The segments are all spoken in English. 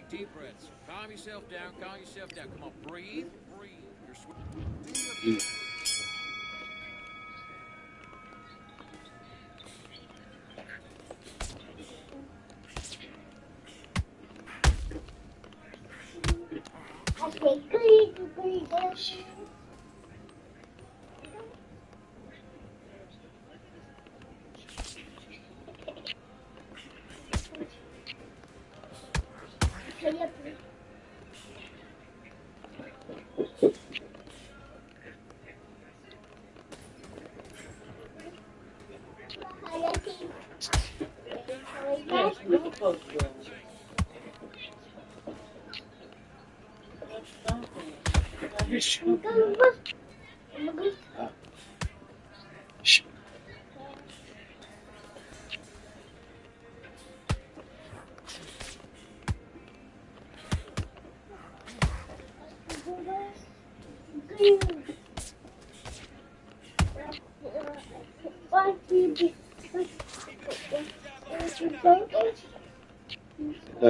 Deep breaths. Calm yourself down. Calm yourself down. Come on, breathe. Breathe. You're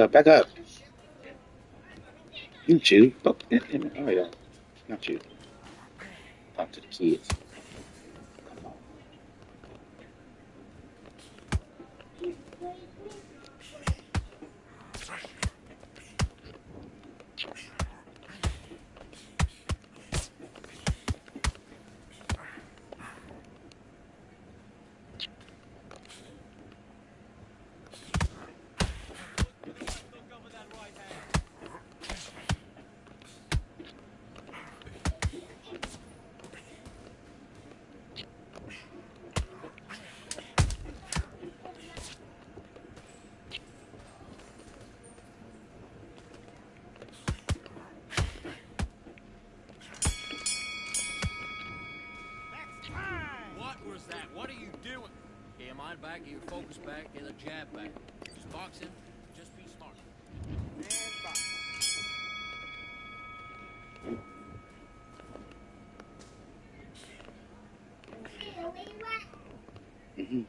Back up. You chew. Oh, yeah. Not you. Talk to the kids. What was that? What are you doing? Get your mind back, get your focus back, get a jab back. Just box him. Just be smart. And box. Mm-hmm.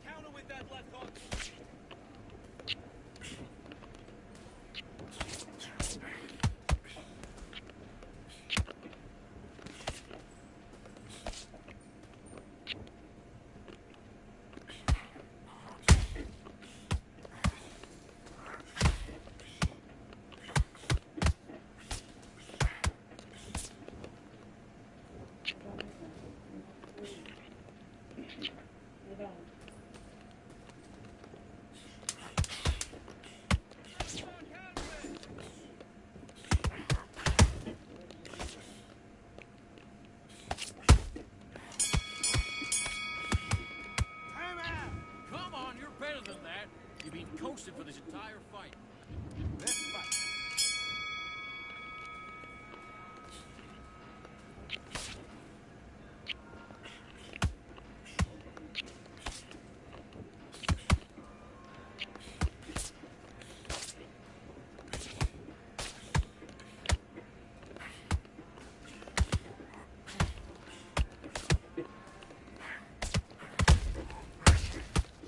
Counter with that left hook. Come on, you're better than that. You've been coasting for this entire fight. Let's fight.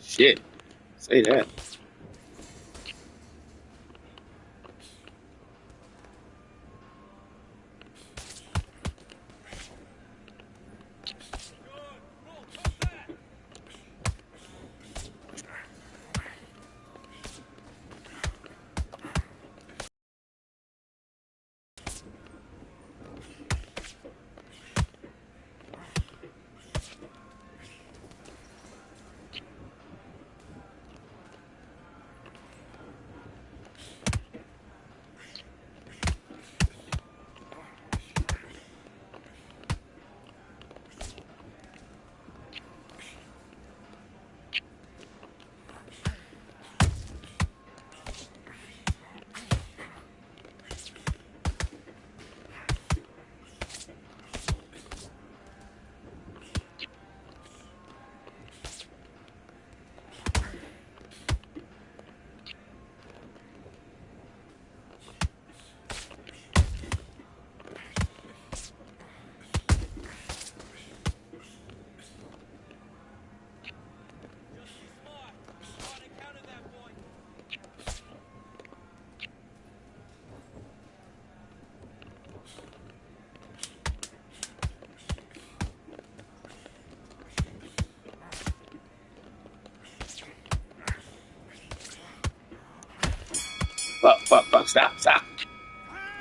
Shit. Say that. Stop.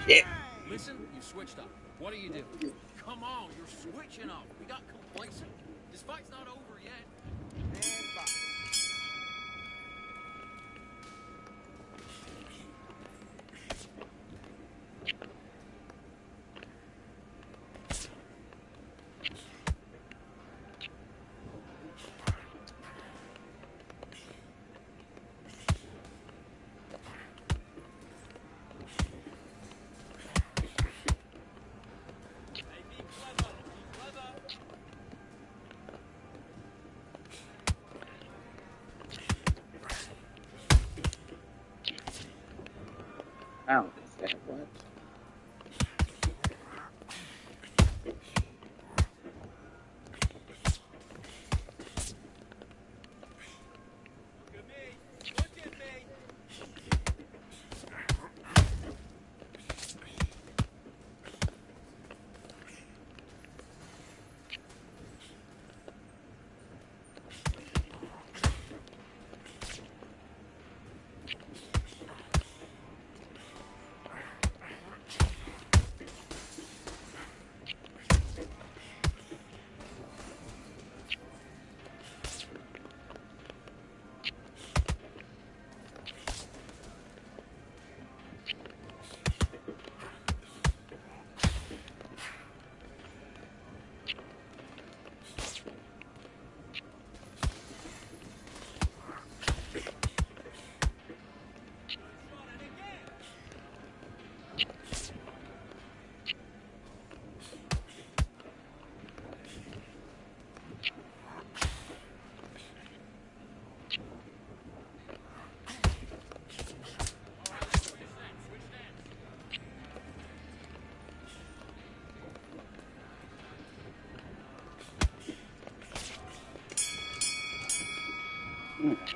Shit. Listen, you switched up. What are you doing? Come on, you're switching up. We got complacent. This fight's not over yet. Ow, is that what?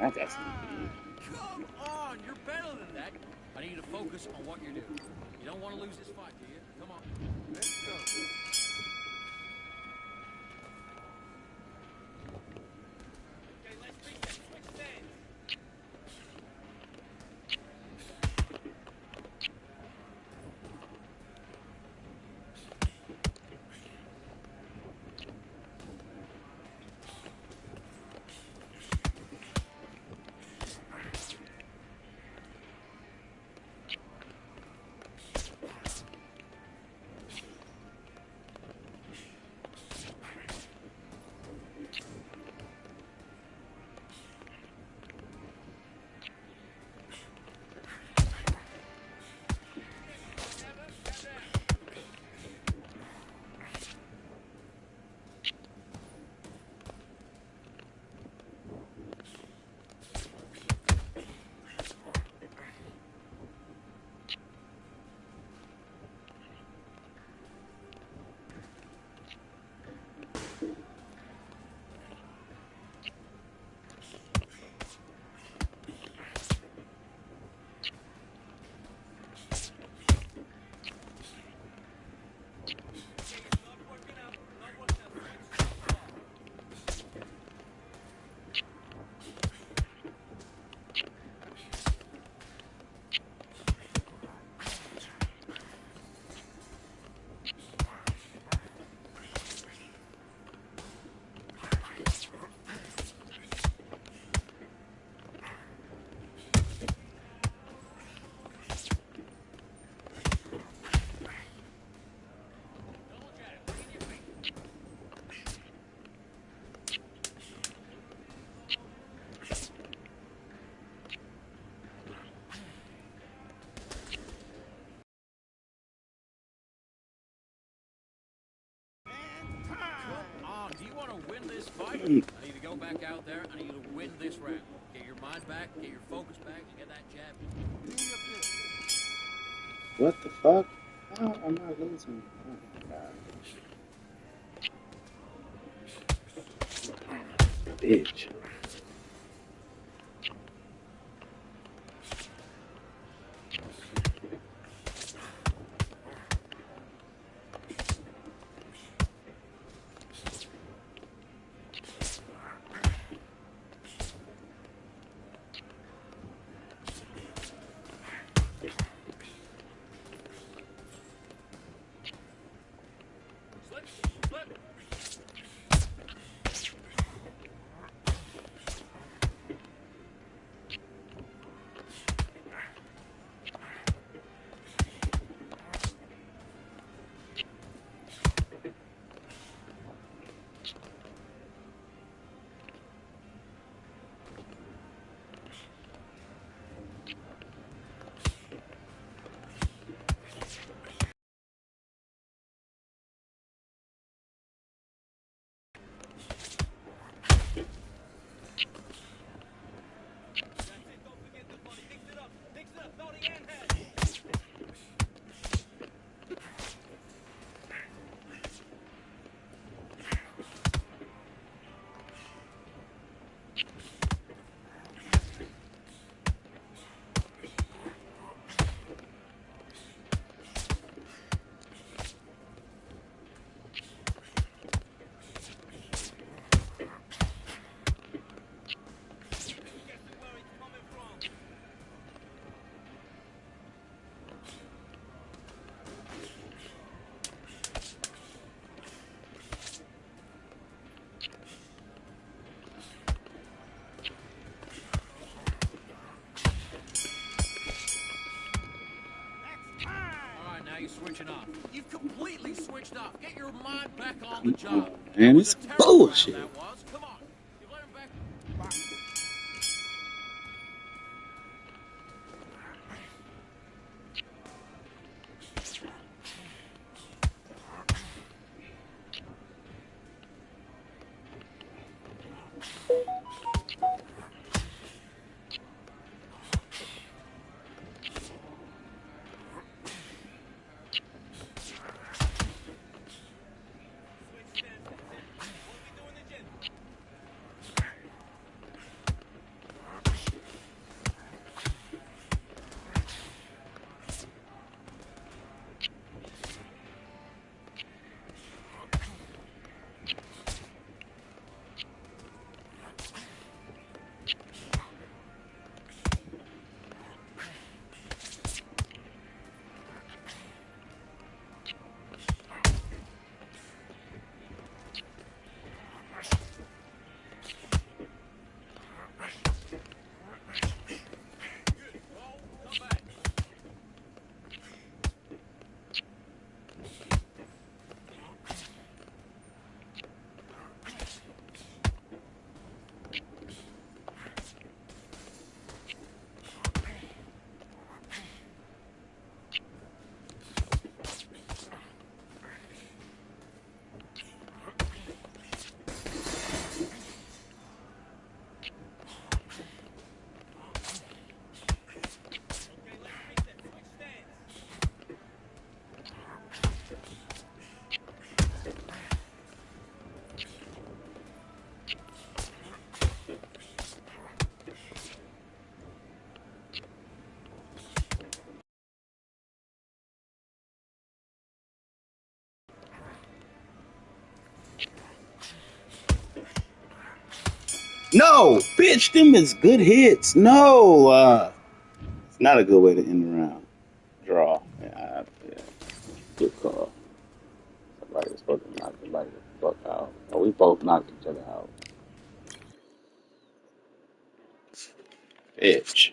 That's excellent. Come on, you're better than that. I need you to focus on what you're doing. You don't want to lose this fight, do you? Come on. Let's go. Okay, let's reset. Switch stands. Do you want to win this fight? I need to go back out there. I need you to win this round. Get your mind back, get your focus back, and get that jab. What the fuck? Oh, I'm not losing. Oh my god. Bitch. Now you're switching off. You've completely switched off. Get your mind back on the job. Man, That was it's a terrible bullshit. round, that was. Come on. You let him back. No, bitch, them is good hits. No, it's not a good way to end the round. Draw. Yeah, good call. Somebody was supposed to knock somebody the fuck out. Oh, we both knocked each other out. Bitch.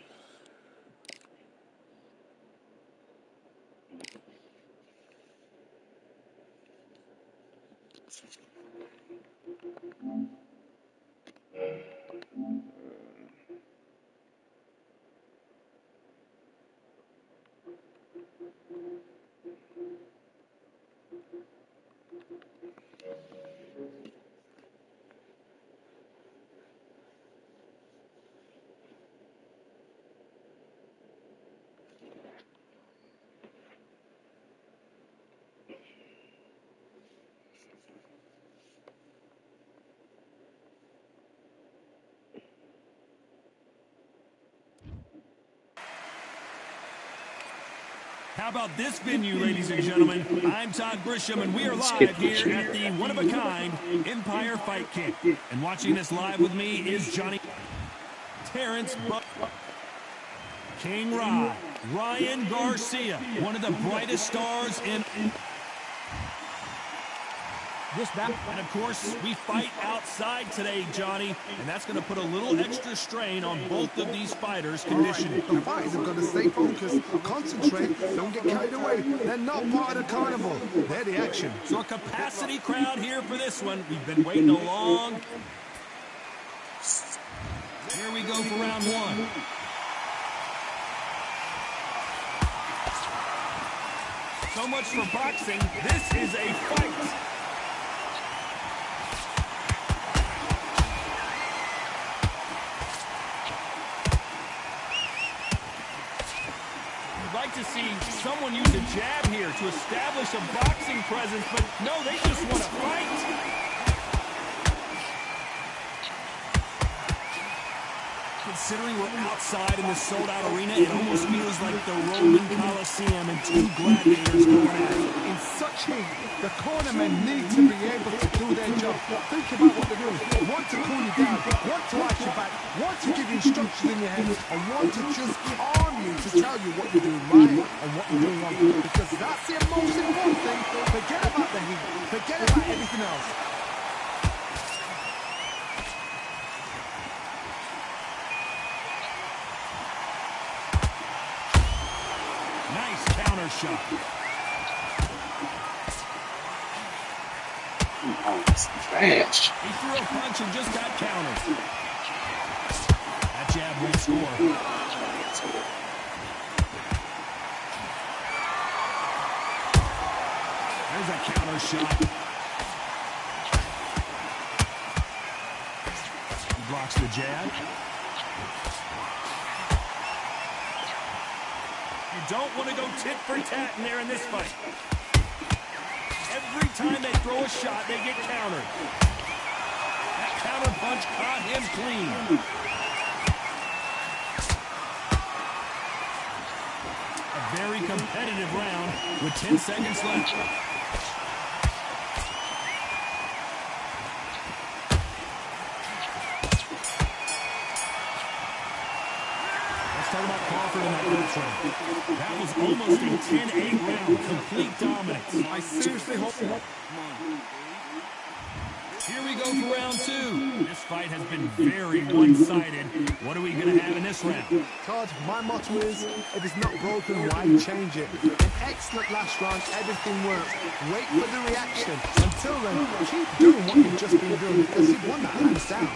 How about this venue, ladies and gentlemen? I'm Todd Grisham, and we are live here at the one-of-a-kind Empire Fight Camp. And watching this live with me is Johnny Terrence King Rye, Ryan Garcia, one of the brightest stars in this battle. And of course, we fight outside today, Johnny, and that's going to put a little extra strain on both of these fighters' conditioning. The fighters are going to stay focused, concentrate, don't get carried away. They're not part of the carnival. They're the action. So a capacity crowd here for this one. We've been waiting a long. Here we go for round one. So much for boxing. This is a fight. Like to see someone use a jab here to establish a boxing presence, but no, they just want to fight. Considering we're outside in this sold-out arena, it almost feels like the Roman Coliseum and two gladiators going at it. In such heat, the cornermen need to be able to do their job. Think about what they're doing. One to cool you down, one to watch your back, one to give you instructions in your head, and one to just calm you to tell you what you're doing right and what you're doing wrong. Because that's the most important thing. Forget about the heat. Forget about everything else. Nice counter shot. Oh, it's trash. He threw a punch and just got countered. That jab won't score. There's a counter shot. He blocks the jab. You don't want to go tit for tat in there in this fight. Every time they throw a shot, they get countered. That counter punch caught him clean. A very competitive round with 10 seconds left. Let's talk about Crawford in that first round. That was almost a 10-8 round, complete dominance. I seriously hope. Here we go for round two. This fight has been very one-sided. What are we going to have in this round? Todd, my motto is, if it's not broken, why change it? An excellent last round, everything works. Wait for the reaction. Until then, keep doing what you've just been doing because you've won that hands down.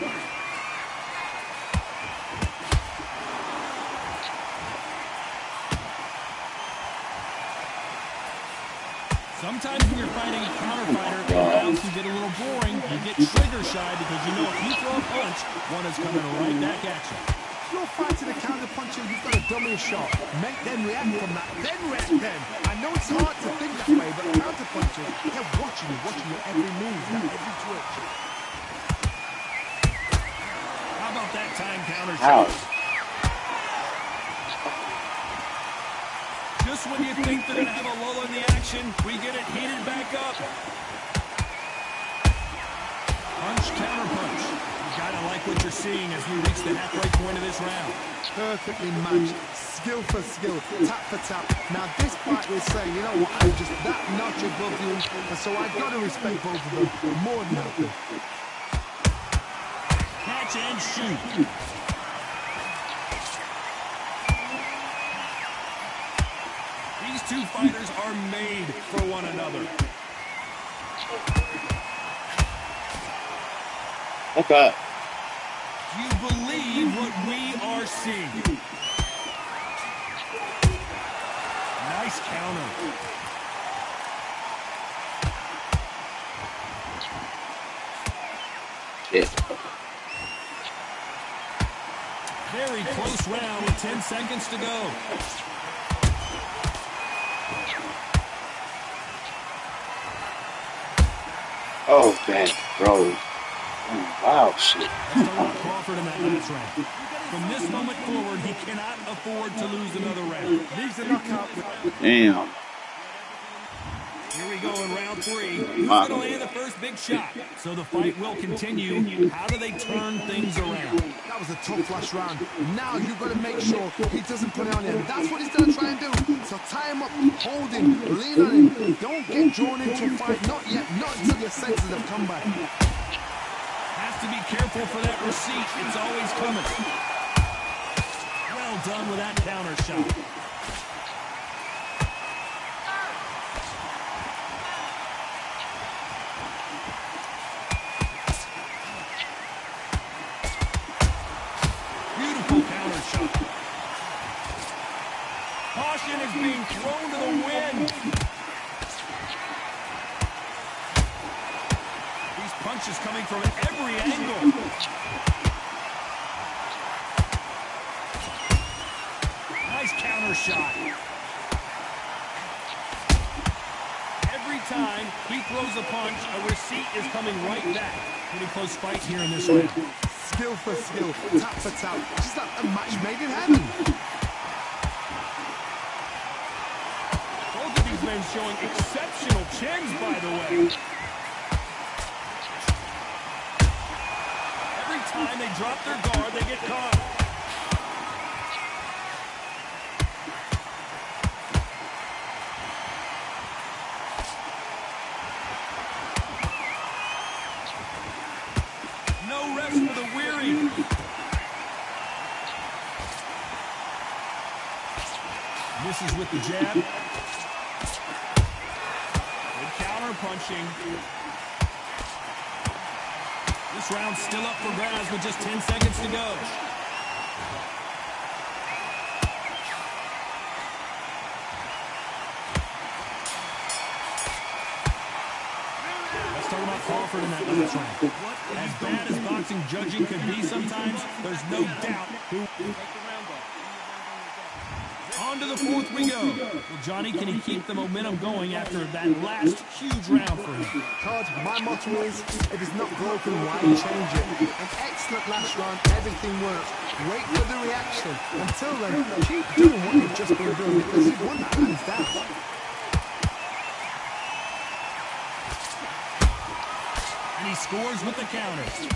Sometimes when you're fighting a counter fighter, the rounds can get a little boring. You get trigger shy because you know if you throw a punch, one is coming right back at you. If you're fighting a counter puncher, you've got to dummy a shot. Make them react from that, then react then. I know it's hard to think that way, but counter punchers, they're watching your every move, every twitch. How about that time counter shot? Just when you think they're going to have a lull in the action, we get it heated back up. Punch, counter punch. You got to like what you're seeing as we reach the halfway point of this round. Perfectly matched, skill for skill, tap for tap. Now this fight is saying, you know what, I'm just that notch above you, and so I've got to respect both of them more than nothing. Catch and shoot. These two fighters are made for one another. Okay. Do you believe what we are seeing? Nice counter. Yeah. Very close round with 10 seconds to go. Oh, dang, bro. Wow, shit. Crawford in that last round. From this moment forward, he cannot afford to lose another round. Leaves a knockout. Damn. Here we go in round three. Who's going to land the first big shot? So the fight will continue. How do they turn things around? That was a tough last round. Now you've got to make sure he doesn't put it on him. That's what he's going to try and do. So tie him up, hold him, lean on him. Don't get drawn into a fight. Not yet. Not until your senses have come back. Has to be careful for that receipt. It's always coming. Well done with that counter shot. Caution is being thrown to the wind. These punches coming from every angle. Nice counter shot. Every time he throws a punch, a receipt is coming right back. Pretty close fight here in this round. Skill for skill, tap for tap. Just like a match made in heaven. Both of these men showing exceptional chins, by the way. Every time they drop their guard, they get caught. No rest for the weary. Misses with the jab. Good counter punching. This round's still up for grabs with just 10 seconds to go. Let's talk about Crawford in that last round. As bad as boxing judging could be sometimes, there's no doubt who... On to the fourth we go. Well, Johnny, can he keep the momentum going after that last huge round for him? Todd, my motto is, if it's not broken, why change it? An excellent last round, everything works. Wait for the reaction. Until then, keep doing what you've just been doing because you've won that hands down. And he scores with the counters.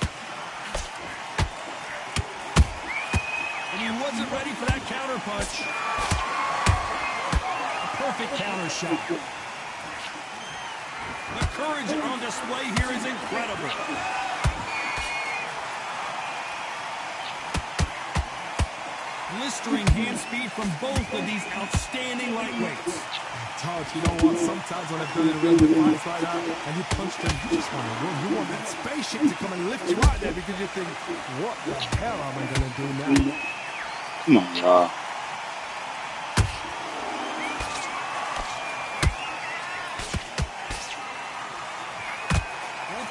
And he wasn't ready for that counter punch. Perfect counter shot. The courage on display here is incredible. Blistering hand speed from both of these outstanding lightweights. Todd, you know what? Sometimes when I've done it around the fights like that, and you punch them, you just want to run. You want that spaceship to come and lift you out there because you think, what the hell am I going to do now? Come on, y'all.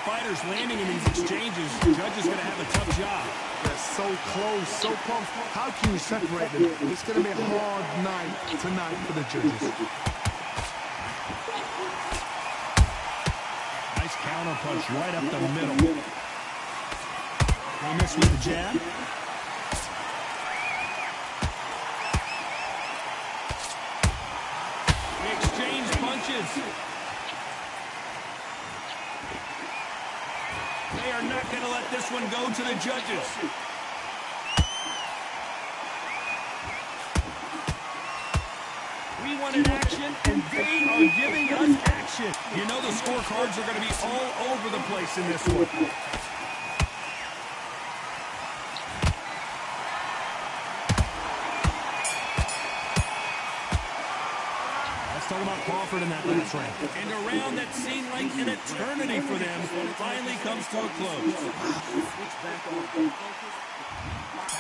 Fighters landing in these exchanges, the judge is going to have a tough job. They're so close, so close. How can you separate them? It's going to be a hard night tonight for the judges. Nice counter punch right up the middle. They miss with the jab. They exchange punches. They are not going to let this one go to the judges. We wanted action, and they are giving us action. You know the scorecards are going to be all over the place in this one. Talk about Crawford in that last round. And a round that seemed like an eternity for them finally comes to a close.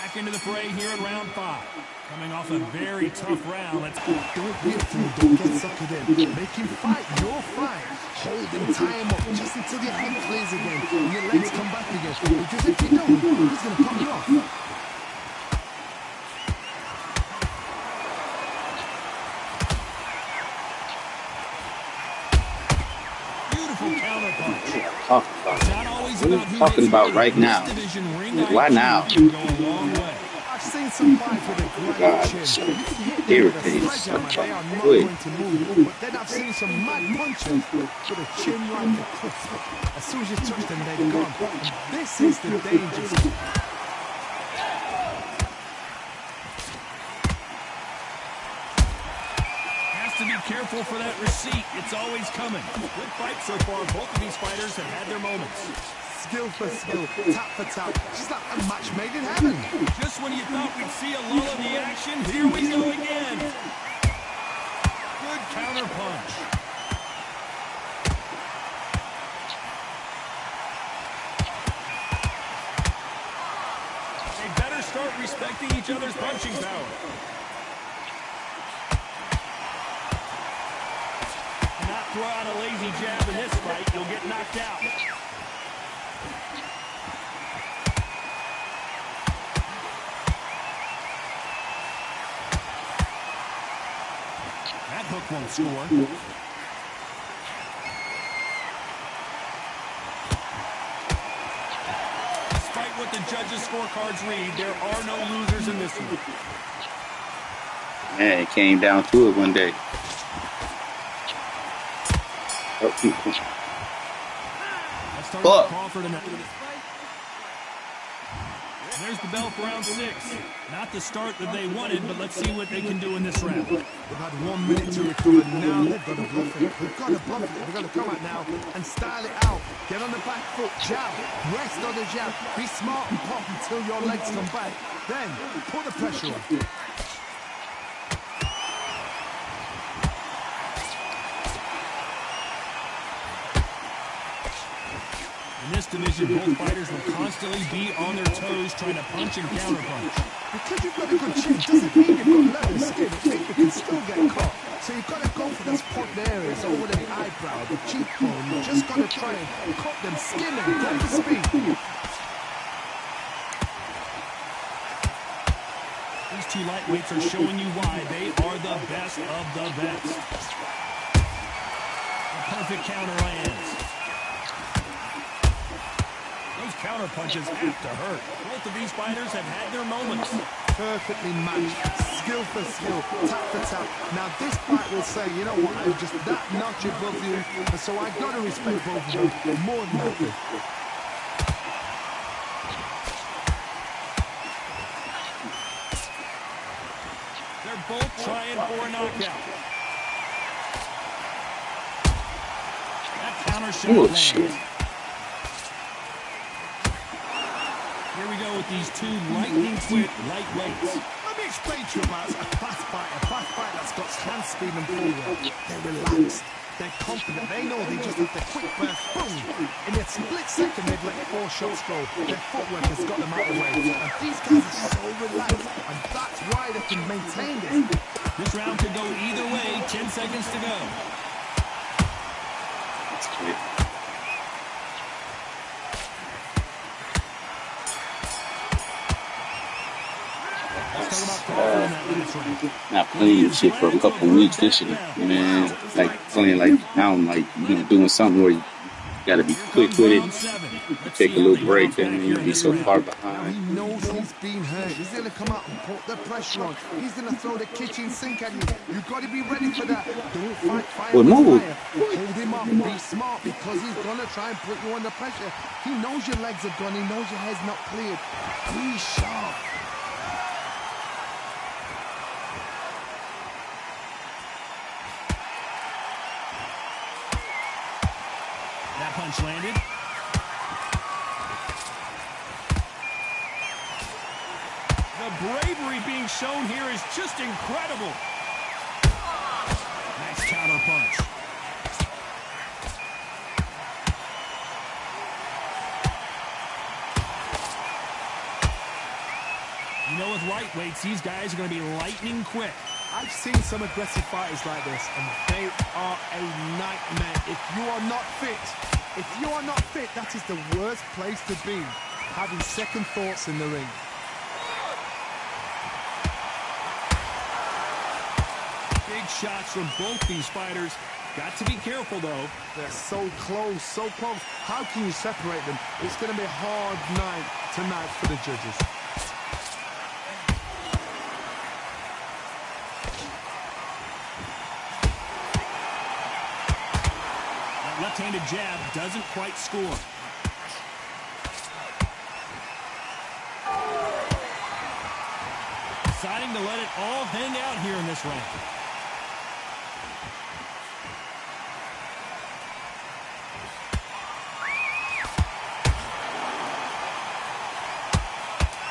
Back into the fray here in round 5. Coming off a very tough round. Don't be a fool. Don't get suckered in. Make him fight your fight. Hold him, tie him up just until your head clears again and your legs come back again. Because if you don't, he's going to pop you off. Talking about right now. Why now? I've seen some fights with a great chin. You can hit them with a sledgehammer, they are not going to move. But then I've seen some mad punches with a chin like a cliff. As soon as you touch them, they're gone. And this is the danger. To be careful for that receipt. It's always coming. Good fight so far. Both of these fighters have had their moments. Skill for skill, tap for tap. Just like a match made in heaven. Just when you thought we'd see a lull in the action, here we go again. Good counter punch. They better start respecting each other's punching power. Throw out a lazy jab in this fight, you'll get knocked out. That hook won't score. Despite what the judges' scorecards read, there are no losers in this one. Man, it came down to it one day. Let's start with Crawford in that. There's the bell for round 6. Not the start that they wanted, but let's see what they can do in this round. They've had 1 minute to recover. Now they've got to bluff it. They've got to bluff it. They've got to come out now and style it out. Get on the back foot, jab, rest on the jab. Be smart and pop until your legs come back. Then put the pressure on. this division, both fighters will constantly be on their toes trying to punch and counterpunch. Because you've got a good chin doesn't mean you've got level skin. It means you can still get caught. So you've got to go for those point areas over the eyebrow, the cheekbone. You've just got to try and cut them, skin them, go for speed. These two lightweights are showing you why they are the best of the best. A perfect counter lands. Those counter punches have to hurt. Both of these fighters have had their moments. Perfectly matched, skill for skill, tap for tap. Now this fight will say, you know what, I'm just that notch above you, and so I've got to respect both of you more than nothing. They're both trying for a knockout. That counter shot lands. Here we go with these two lightning-quick lightweights. Let me explain to you about a fast fight that's got hand speed and footwork. They're relaxed, they're confident, they know they just have the quick burst, boom! In a split second, they've let 4 shots go. Their footwork has got them out of the way. And these guys are so relaxed, and that's why they can maintain this. This round could go either way, 10 seconds to go. That's quick. Not playing this shit for a couple weeks this year, man. Like playing like now, I'm like doing something where you gotta be quick with it. You take a little break, and you be so far behind. He knows he's been hurt. He's gonna come out and put the pressure on. He's gonna throw the kitchen sink at you. You've got to be ready for that. Don't fight fire with fire. Hold him up. Be smart because he's gonna try and put you under pressure. He knows your legs are gone. He knows your head's not cleared. Be sharp. That punch landed. The bravery being shown here is just incredible. Nice counter punch. You know, with lightweights, these guys are going to be lightning quick. I've seen some aggressive fighters like this, and they are a nightmare. If you are not fit, that is the worst place to be, having second thoughts in the ring. Big shots from both these fighters. Got to be careful, though. They're so close, so close. How can you separate them? It's going to be a hard night tonight for the judges. Left-handed jab doesn't quite score. Deciding to let it all hang out here in this round.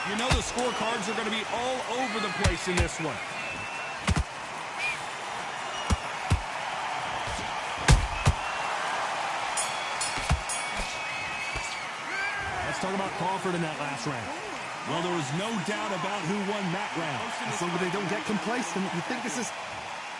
You know the scorecards are going to be all over the place in this one. Talk about Crawford in that last round. Well, there was no doubt about who won that round. As long as they don't get complacent, you think this is...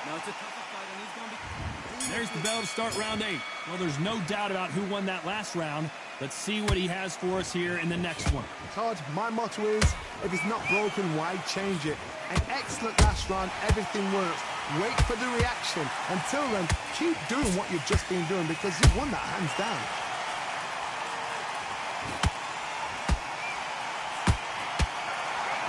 No, it's a tougher fight, and he's going to be... There's the bell to start round 8. Well, there's no doubt about who won that last round. Let's see what he has for us here in the next one. Todd, my motto is, if it's not broken, why change it? An excellent last round, everything works. Wait for the reaction. Until then, keep doing what you've just been doing because you've won that hands down.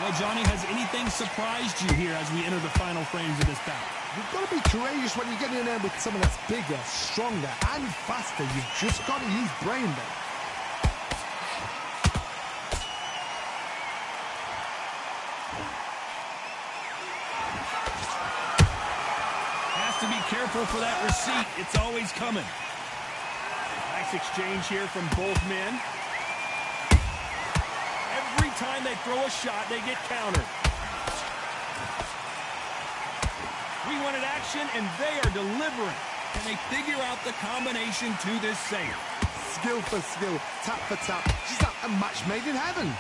Well, Johnny, has anything surprised you here as we enter the final frames of this bout? You've got to be courageous when you get in there with someone that's bigger, stronger, and faster. You've just got to use brain there. Has to be careful for that receipt. It's always coming. Nice exchange here from both men. Every time they throw a shot, they get countered. We wanted action, and they are delivering. Can they figure out the combination to this save? skill for skill, tap for tap. She's like a match made in heaven.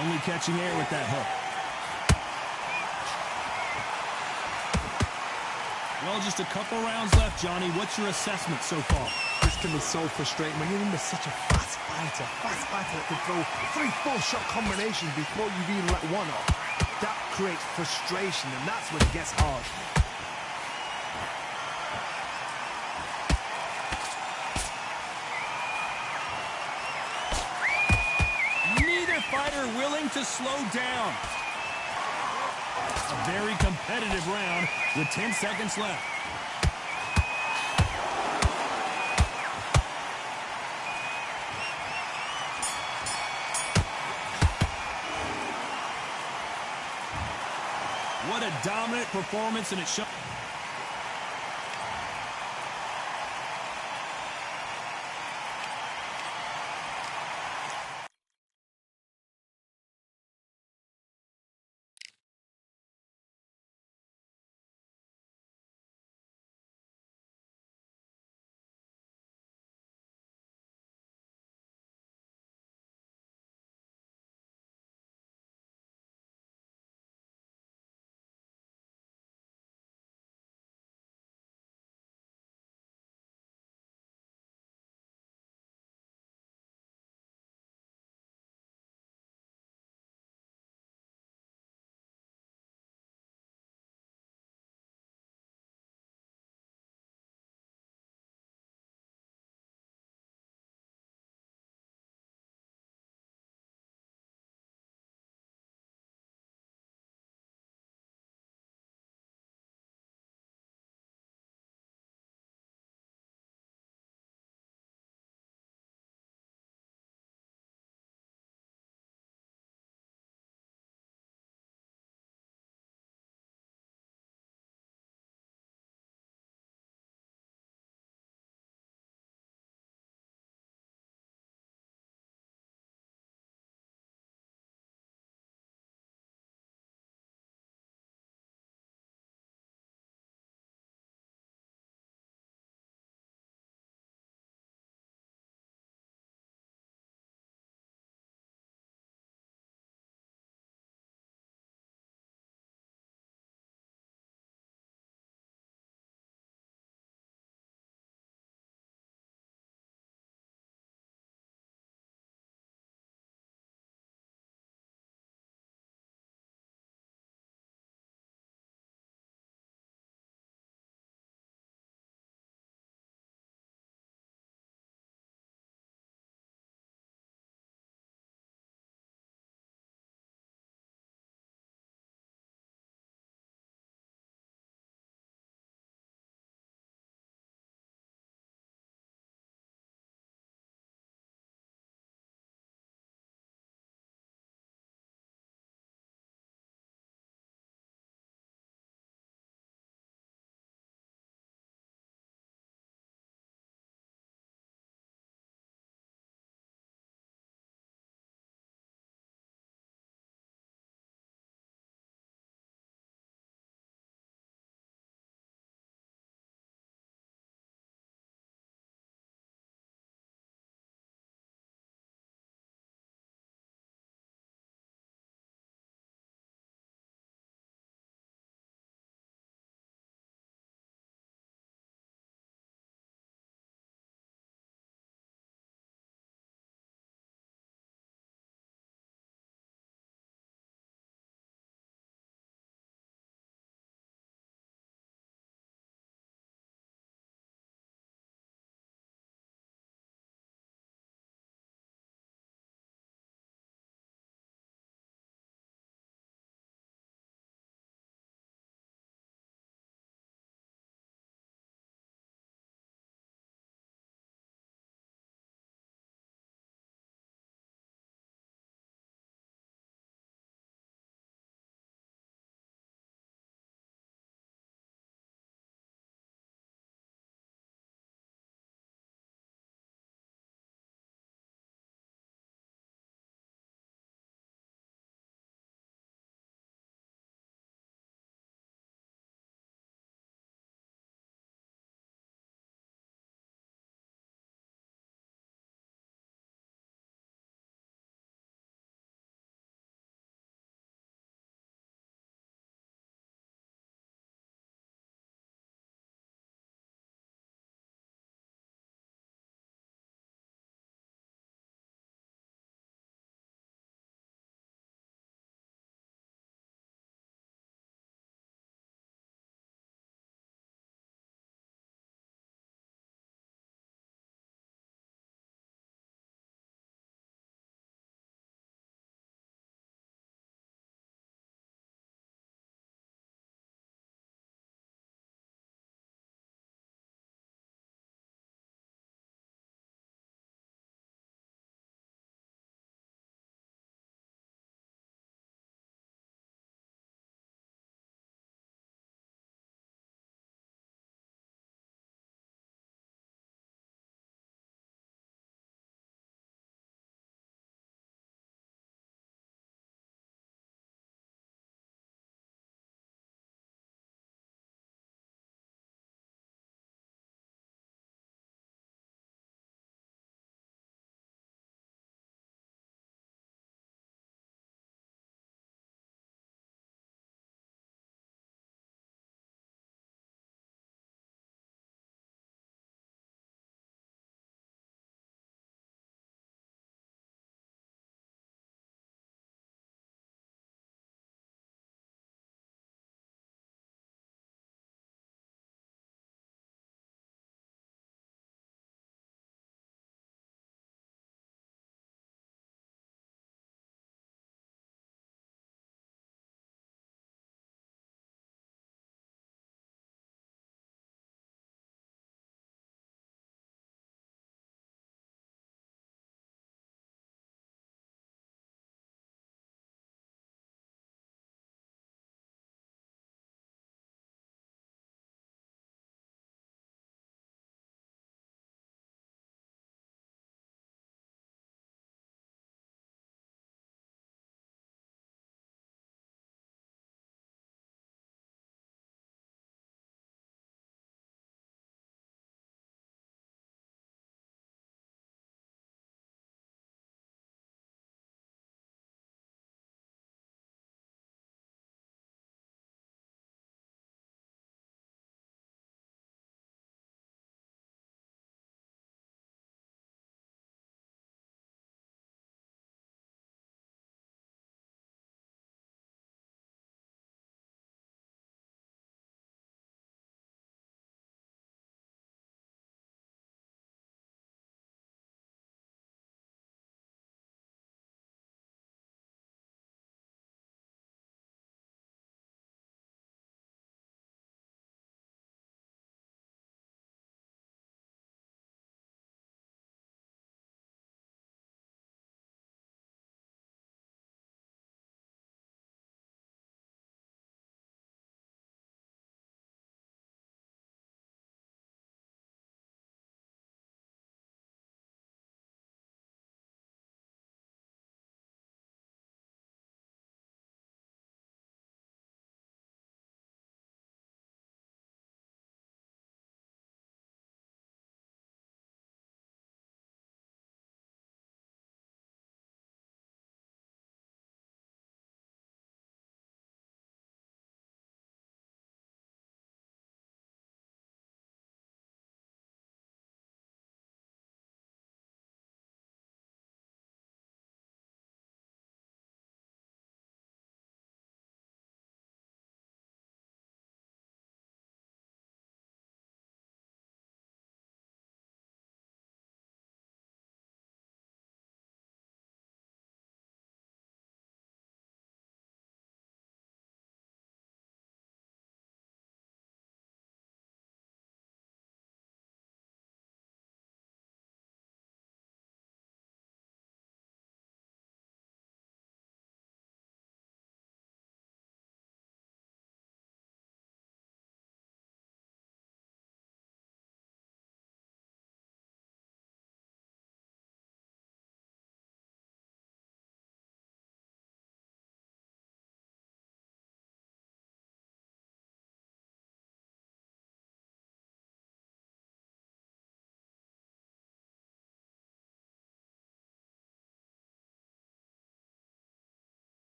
Only catching air with that hook. Well, just a couple rounds left, Johnny. What's your assessment so far? This can be so frustrating when you're under such a fast fighter that can throw 3-4 shot combinations before you've even let one off. That creates frustration, and that's when it gets hard. Neither fighter willing to slow down. A very competitive round with 10 seconds left. What a dominant performance, and it shows.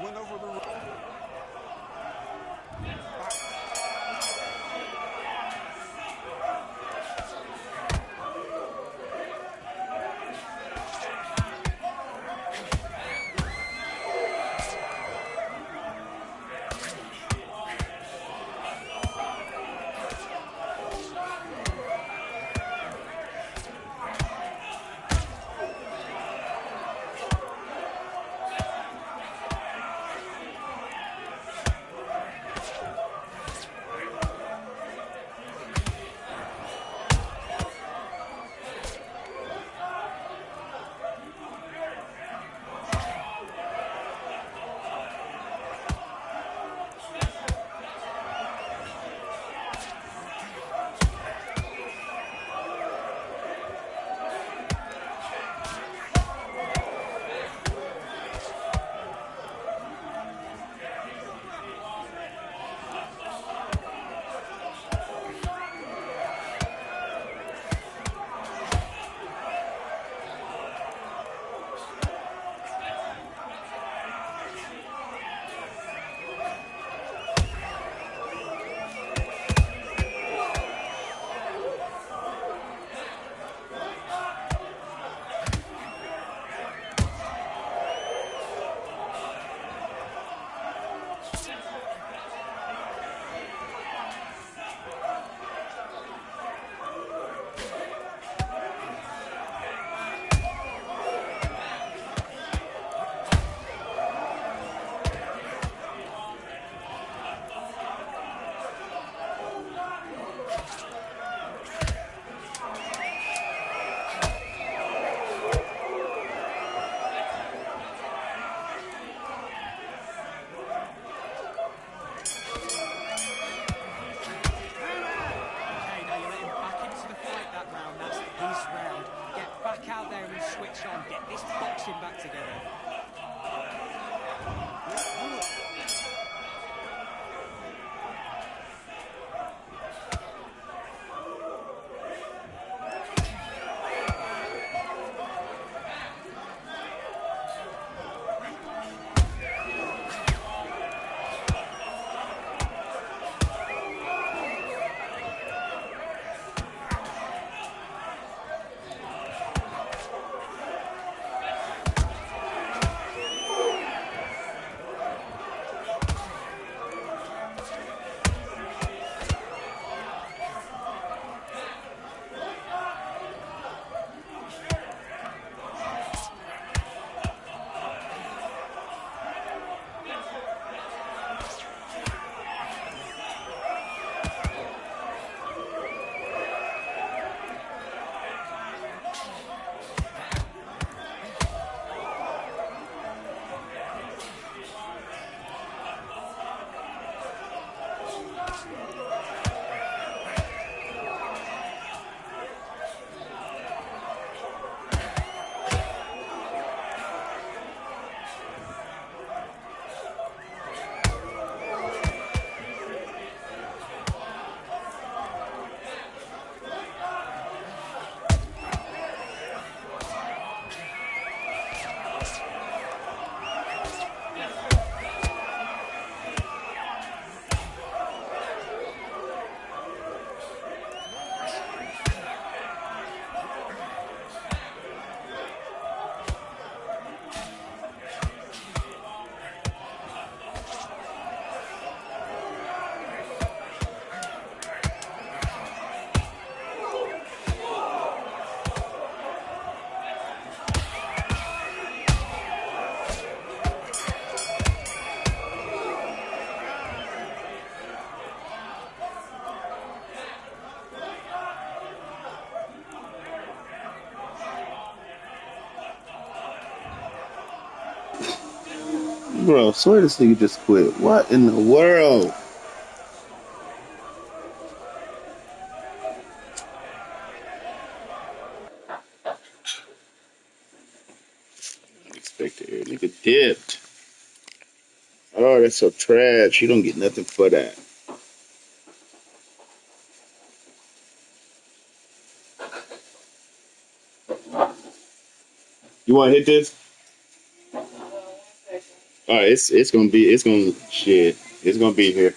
win over the... Bro, swear this nigga just quit. What in the world? Expected here. Nigga dipped. Oh, that's so trash. You don't get nothing for that. You want to hit this? All right, it's gonna be here.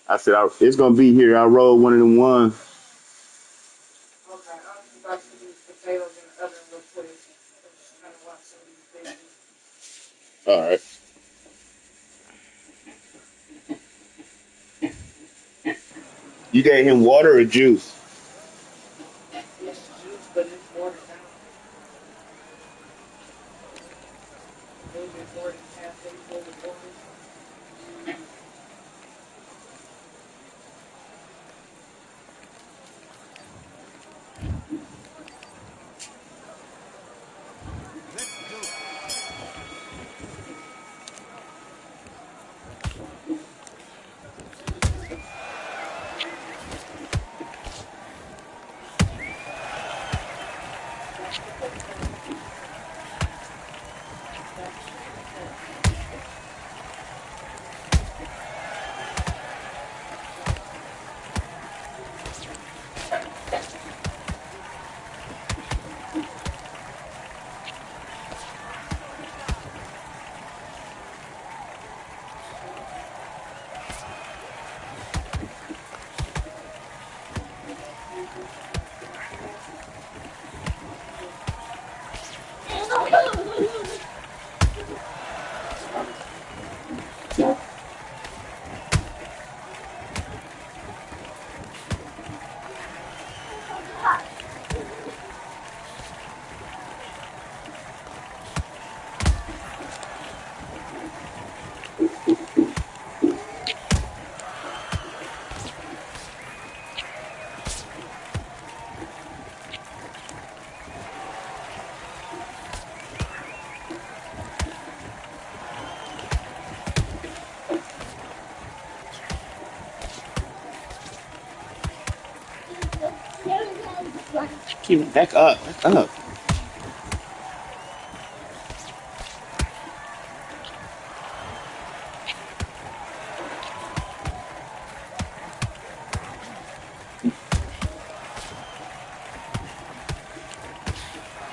I said it's gonna be here. I rolled one of them ones. All right. You gave him water or juice? Let's do it. Keep it back up. Back up.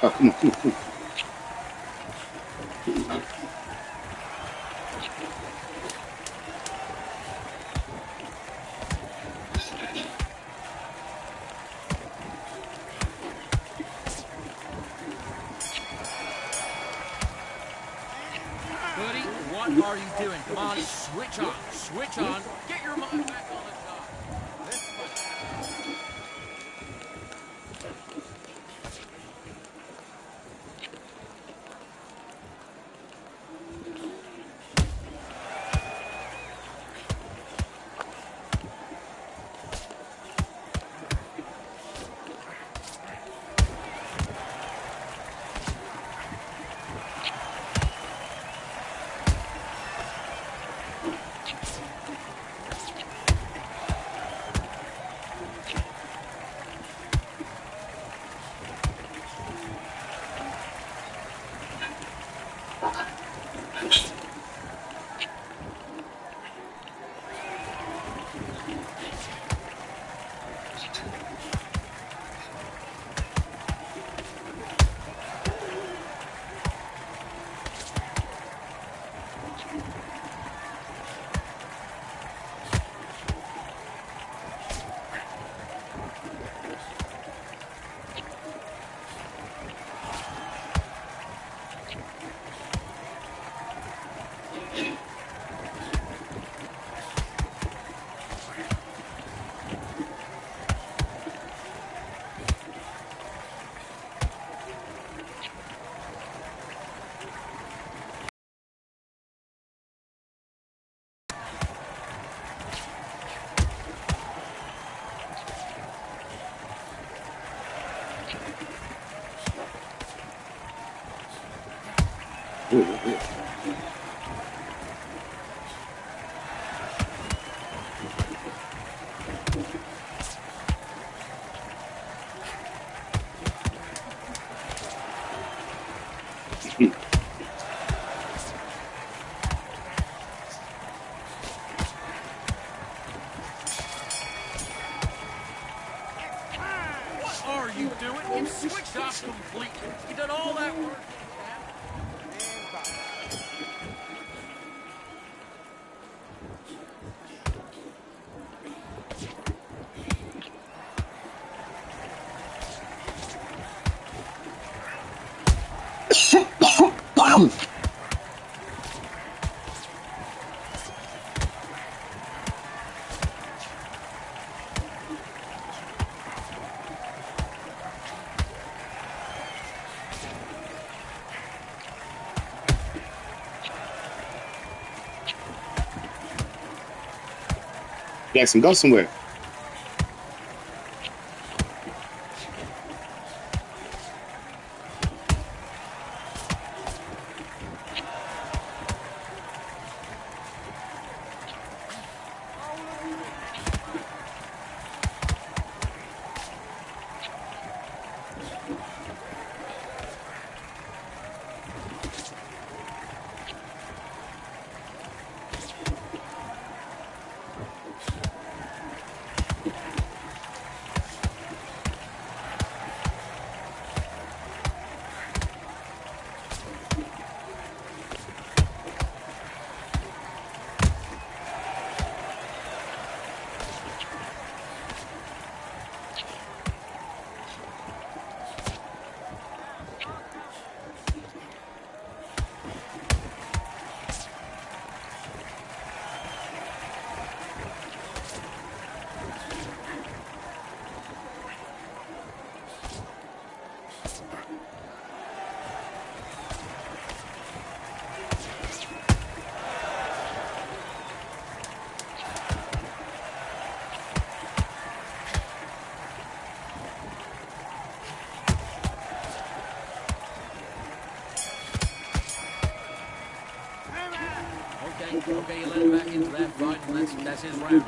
Oh, come on, come on, come on. Buddy, what are you doing? Come on, switch on. Switch on. Get your mind back on the job. Let's fight. Ooh, ooh. What are you doing? You switched off completely. You did all that work. And back. Jackson, go somewhere. Okay, you let him back into that fight, and that's his round.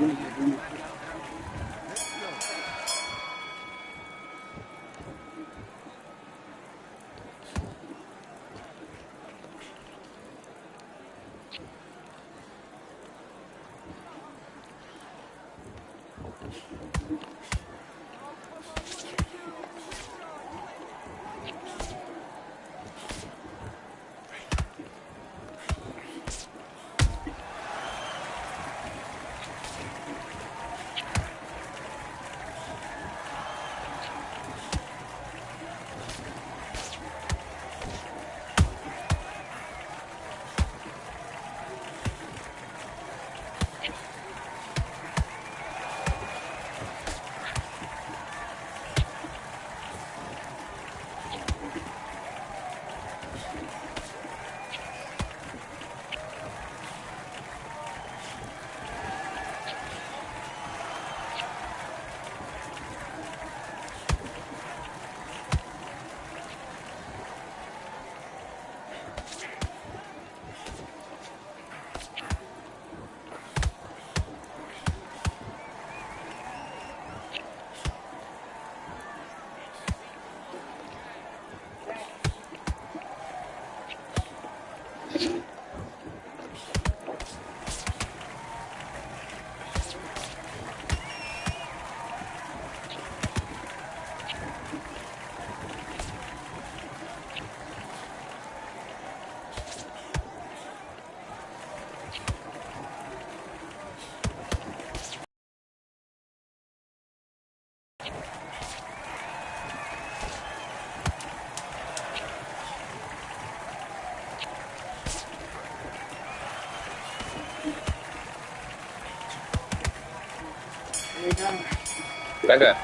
Back up.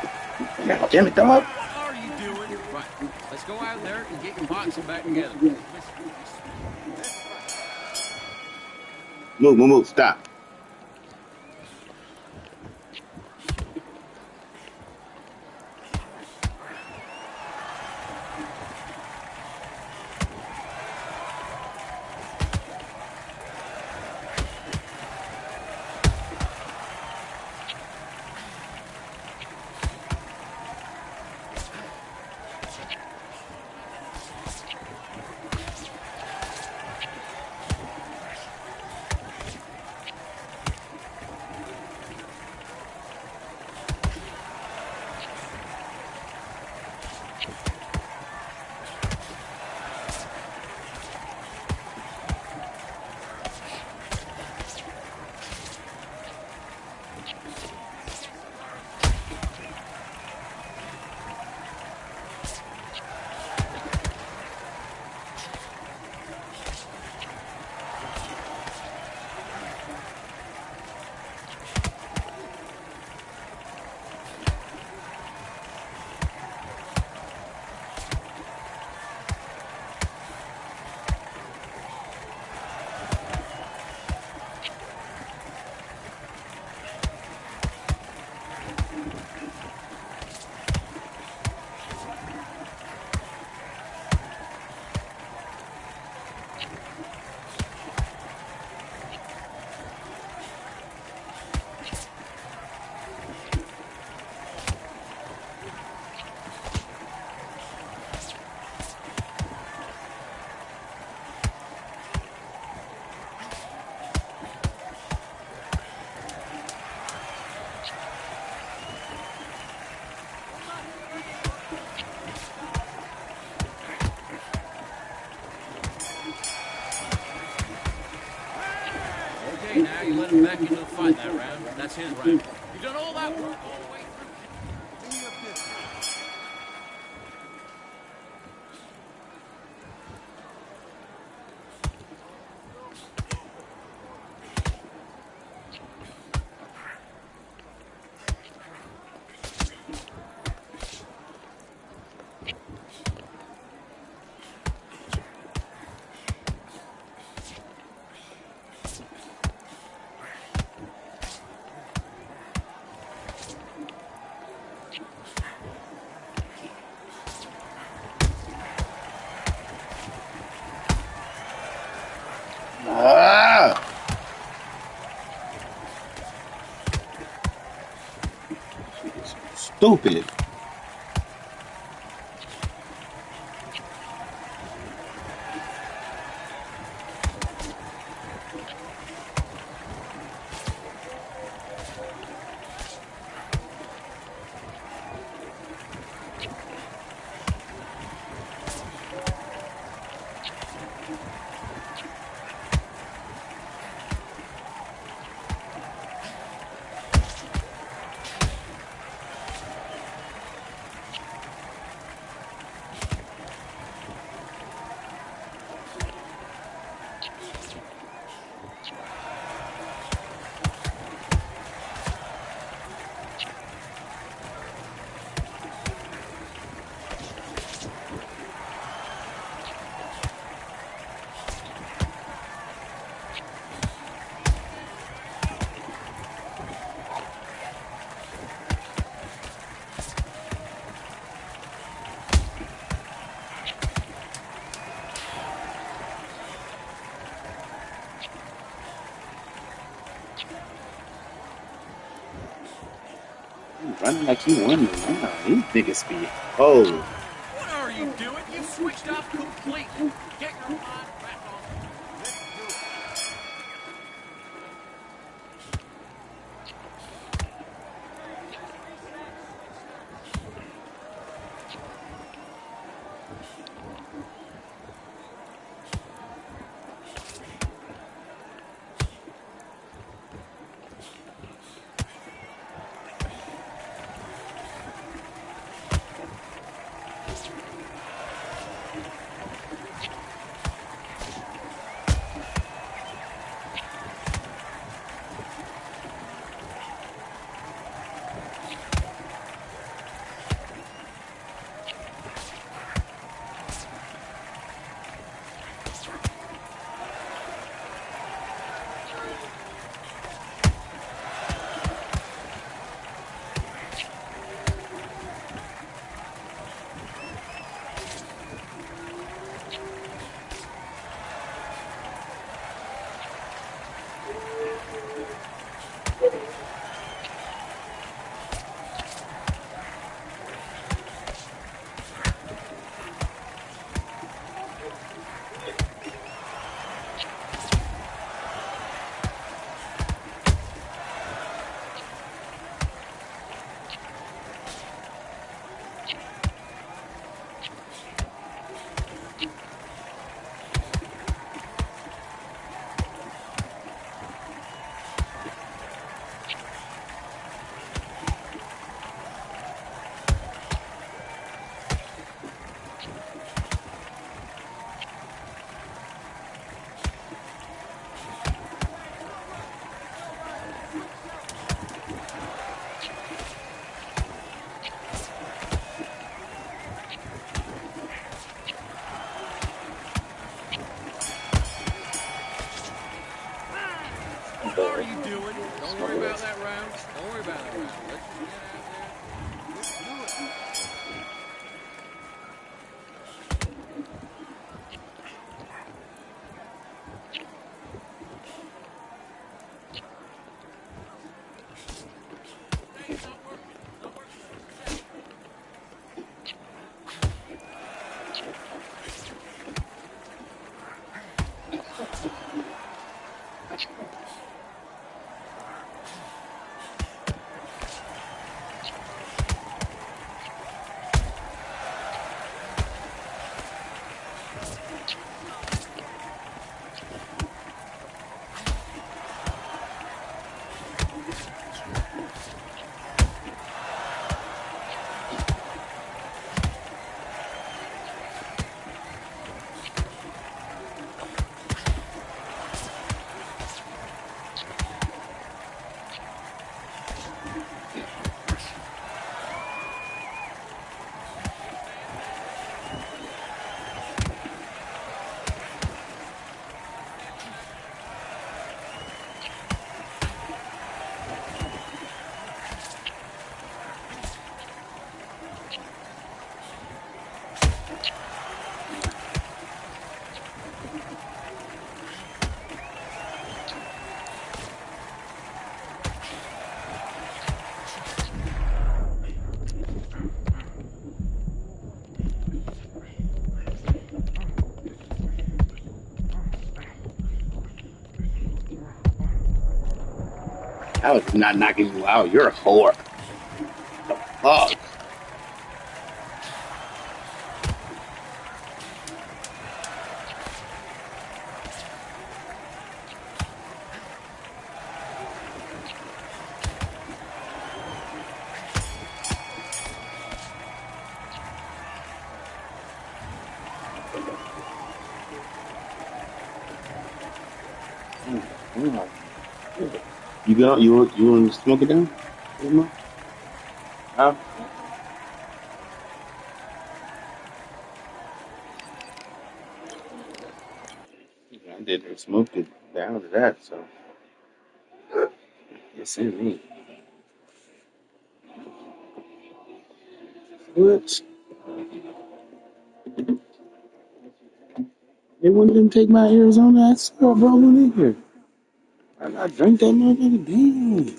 God damn it, dog. What are you doing? Right. Let's go out there and get your boxing back together. Move. Stop. back into the fight that round. That's his round. You've done all that work all the way through. Do your business. Ah! Stupid. Running like he won the round. He's big as speed. Oh. What are you doing? You switched off completely. Get your mind back on. Let's do it. What are you doing? Don't worry about that round. Don't worry about that round. Let's just get out there. Let's do it. Hey, it's not working. It's not working. I was not knocking you out. You're a whore. Fuck. You got you want to smoke it down? Huh? I did smoked it down to that, so it's in me. What? They wouldn't even take my Arizona. I swear, bro, went in here. I drank that motherfucker. Damn.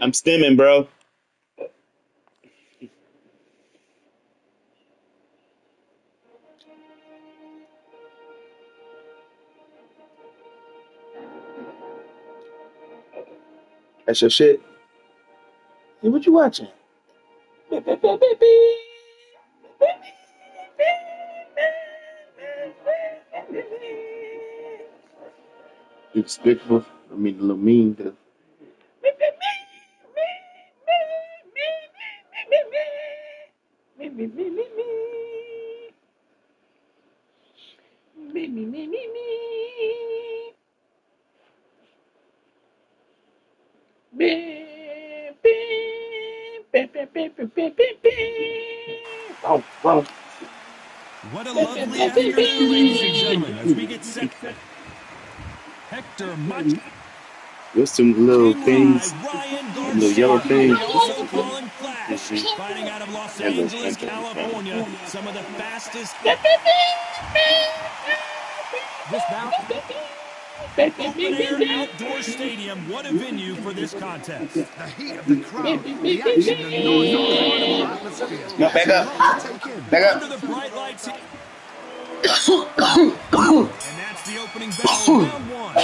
I'm stimming, bro. That's your shit. Hey, what you watching? You despicable. I mean, a little mean. Though. Oh, well. What a lovely afternoon, ladies and gentlemen, as we get set. Hector Much. There's some little King things, Ryan little yellow Garcia, things. the also Colin Flash, Mm-hmm. fighting out of Los And Angeles, the California. Some of the fastest This bout, open-air outdoor stadium. What a venue for this contest. the heat of the crowd, the action, the noise, the carnival atmosphere. No, It's back a up. lot to take in. Back Under up. the bright lights, and that's the opening bell, round one.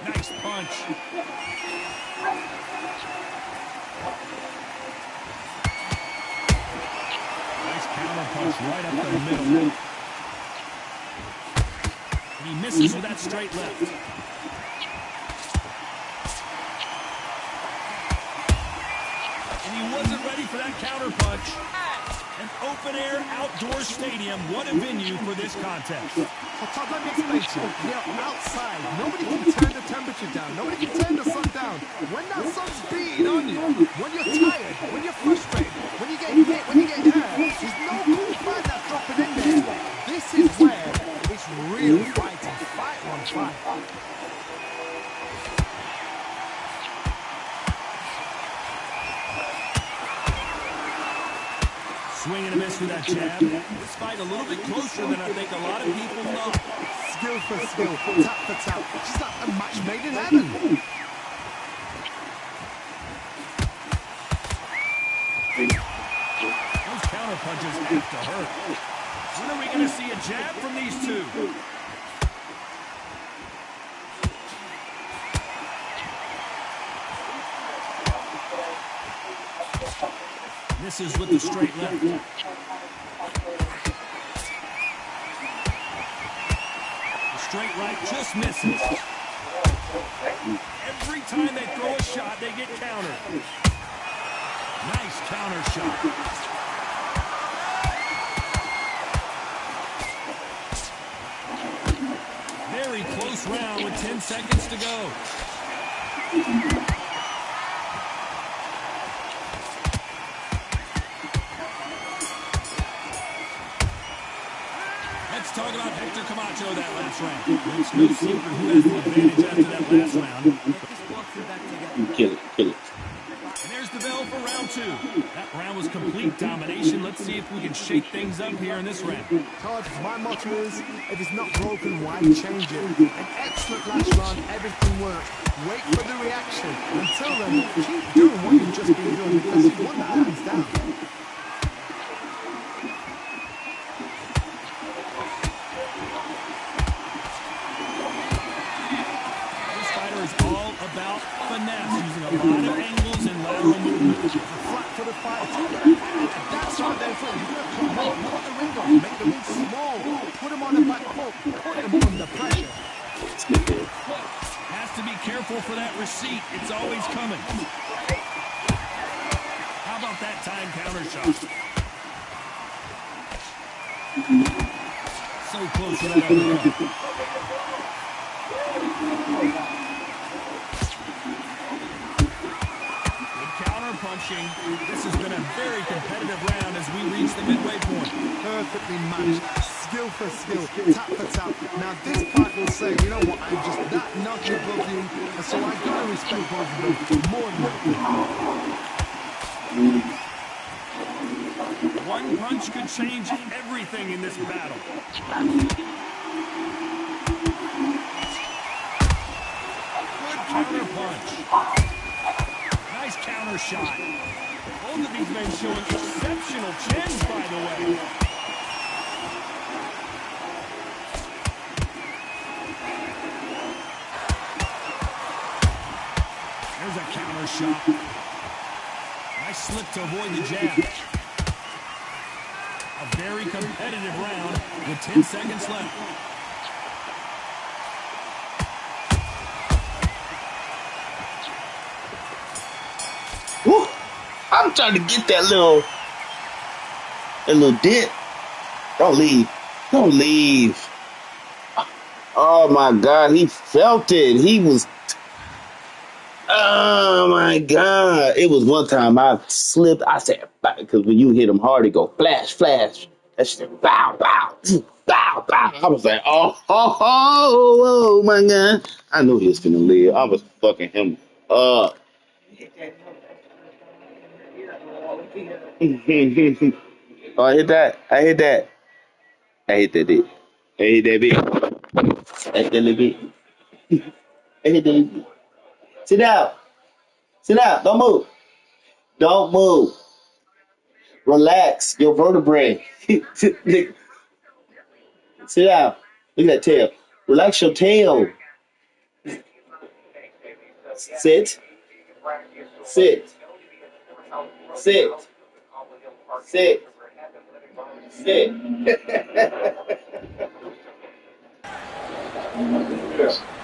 Nice punch. Nice counter punch right up the middle. And he misses with that straight left. And he wasn't ready for that counter punch. An open-air outdoor stadium. What a venue for this contest. So Todd, let me explain to you. Here outside, nobody can turn the temperature down. Nobody can turn the sun down. When that sun's beating on you, when you're tired, when you're frustrated, when you get hit, when you get hurt, there's no cool fan that's dropping in there. This is where it's real fighting. Fight on fight. Swing and a miss with that jab. This fight a little bit closer than I think a lot of people thought. Skill for skill, tap for tap. She's like a match made in heaven. Those counter punches have to hurt. When are we going to see a jab from these two? Misses with the straight left. The straight right just misses. Every time they throw a shot, they get countered. Nice counter shot. Very close round with 10 seconds to go. talk about Hector Camacho that last round. It's no secret who has the advantage after that last round. Kill it, kill it. And there's the bell for round 2. That round was complete domination. Let's see if we can shake things up here in this round. Todd, my motto is, if it's not broken, why change it? An excellent last round, everything worked. Wait for the reaction. Until then, keep doing what you've just been doing because you've won the hands down. This fighter is all about finesse, using a lot of angles and lateral movement. It's a flat-footed fight too. That's right there, Phil. You're going to come home, put the ring on, make the ring small, put him on the back foot, put him under pressure. Has to be careful for that receipt. It's always coming. How about that time counter shot? So close to that uppercut. Punching. This has been a very competitive round as we reach the midway point. Perfectly matched, skill for skill, tap for tap. Now this fight will say, you know what, I'm just that notch above you, and so I've got to respect both of them more than that. One punch could change everything in this battle. Good counter punch. Nice counter shot. Both of these men showing exceptional chins, by the way. There's a counter shot. Nice slip to avoid the jab. A very competitive round with 10 seconds left. Woo. I'm trying to get that little dip. Don't leave. Don't leave. Oh my God, he felt it. He was. Oh my God. It was one time I slipped. I said, because when you hit him hard, it go flash, flash. That shit, bow, bow, bow, bow. I was like, oh my God. I knew he was finna live. I was fucking him up. Oh, I hit that. I hit that. I hit that bit. I hit that bit. I hit that little bit. I hit that little bit. Sit down. Sit down. Don't move. Don't move. Relax. Your vertebrae. Sit down. Look at that tail. Relax your tail. Sit. Sit. Sit. Sit. Sit.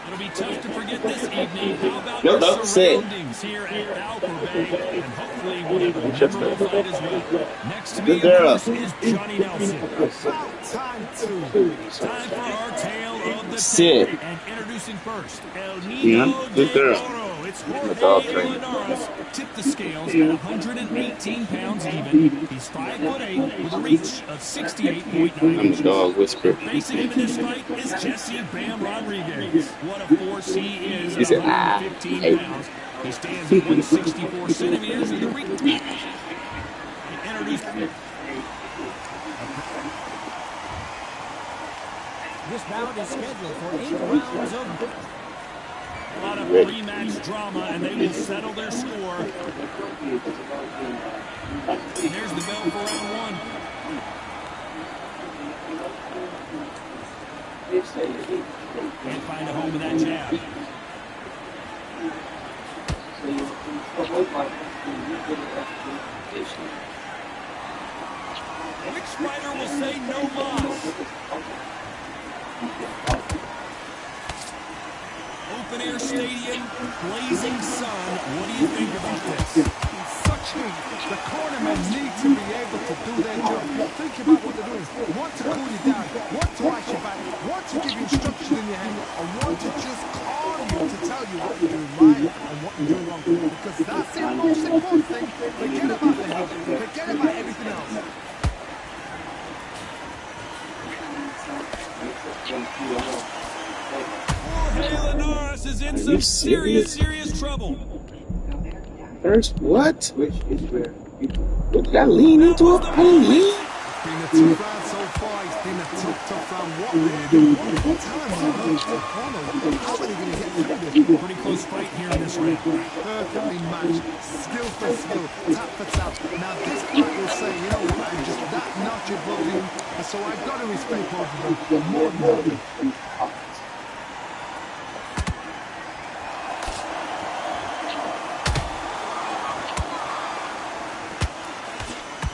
It'll be tough to forget this evening. How about the surroundings here at Valkyrie Bank? And hopefully we'll have a memorable fight as well. Next to me, of course, is Johnny Nelson. Time for our tale of the Sit. tape. And introducing first, El Nido Good girl. de Oro. It's Jorge Linares. Tipped the scales at 118 pounds even. He's 5'8" with a reach of 68.9 I'm inches. a dog whisperer. Facing him in this fight is Jesse Bam Rodriguez. What a force he is He at said, 115 pounds. He stands at 164 centimeters with a reach. This bout is scheduled for 8 rounds of... A lot of rematch drama, and they will settle their score. And there's the bell for round 1. Can't find a home with that jab. Which fighter will say no mas? Open air stadium, blazing sun. What do you think about this? such heat. The cornermen need to be able to do their job. Think about what they're doing. Want to cool you down, want to watch your back, want to give you instructions in your hand, and want to just calm you to tell you what you're doing right and what you're doing wrong. Because that's the most important thing. Forget about the heat. Forget about everything else. Jorge Linares is in Are some you serious, serious? serious trouble. First, what? What did I lean That into was a the pain? moment. It's been a tough round so far. It's been a tough round. What will they do? What time is it? To the corner. How are they going to get through this? Pretty close fight here in this round. Perfectly matched. Skill for skill. Tap for tap. Now this fight will say, you know what, I'm just that notch above you. And so I've got to respect both of them. More than happy.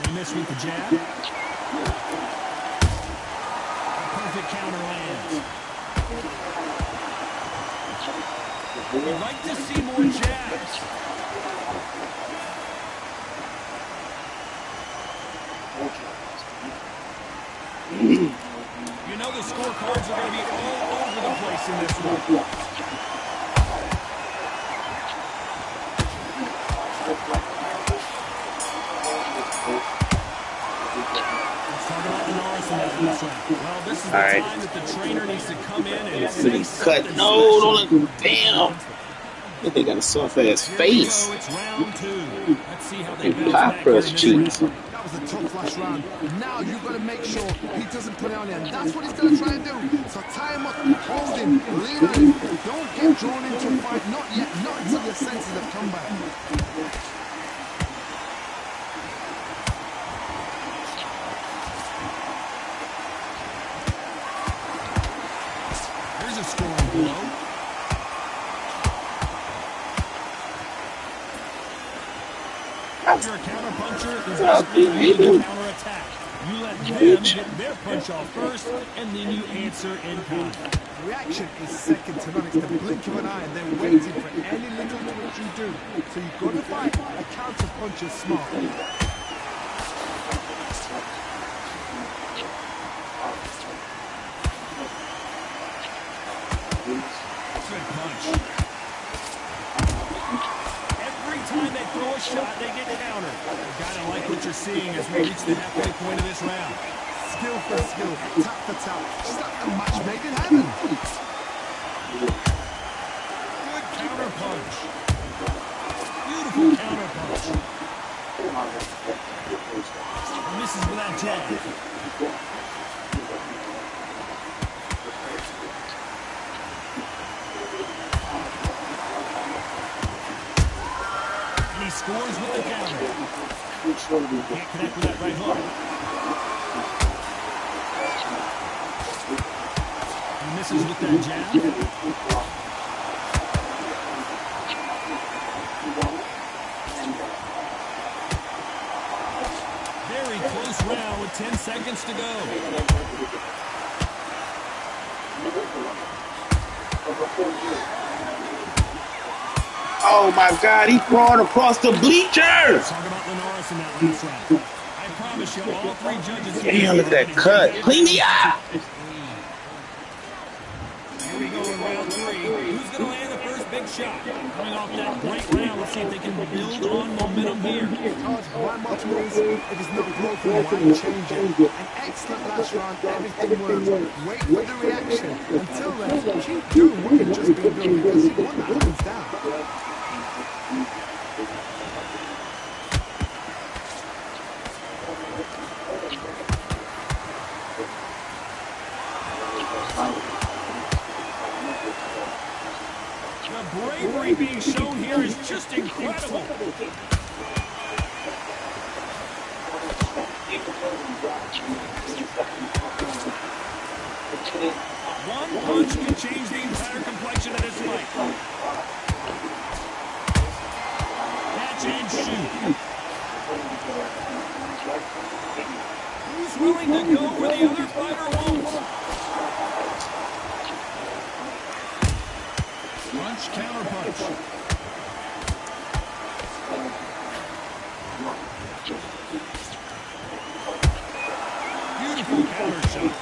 They miss with the jab. Perfect counter lands. We'd like to see more jabs. You know the scorecards are going to be all over the place in this one. Well, this is the time that the trainer needs to come in and say something Cut. No, don't let them. Damn. They got a soft ass face. It's round 2. Let's see how they bounce Pie back crust here in this cheeks. round. That was a tough last round. Now you've got to make sure he doesn't put it on you. And that's what he's going to try and do. So tie him up, hold him, lean on him. Don't get drawn into a fight. Not yet. Not until your senses have come back. Here's a scoring blow. If you're a counter puncher, there's nothing you can counter attack. You let them get their punch off first, and then you answer in kind. Reaction is second to none. It's the blink of an eye and then waiting for any little twitch you do. So you've got to fight a counter puncher smart. Good punch. Every time they throw a shot, they get countered. You gotta like what you're seeing as we reach the halfway point of this round. Skill for skill, tap for tap. Just like a match made in heaven. Good counter punch. Beautiful counter punch. Misses with that jab. And he scores with the counter. Can't connect with that right hook. He misses with that jab. Very close round with 10 seconds to go. Oh my God, he crawled across the bleachers. Talk about Linares in that last round. I promise you, all three judges. Damn, look at that cut. Clean me up. Here we go in round 3. Who's going to land the first big shot? Coming off that great round, let's see if they can build on momentum here. Because my motto is, if it's not broken, why change it? An excellent last round, everything works. Wait for the reaction. Until then, keep doing what you've just been doing because you want that hands down. The bravery being shown here is just incredible. One punch can change the entire complexion of this fight. Catch and shoot. Who's willing to go where the other fighter won't? Punch, counter punch. Beautiful counter shot.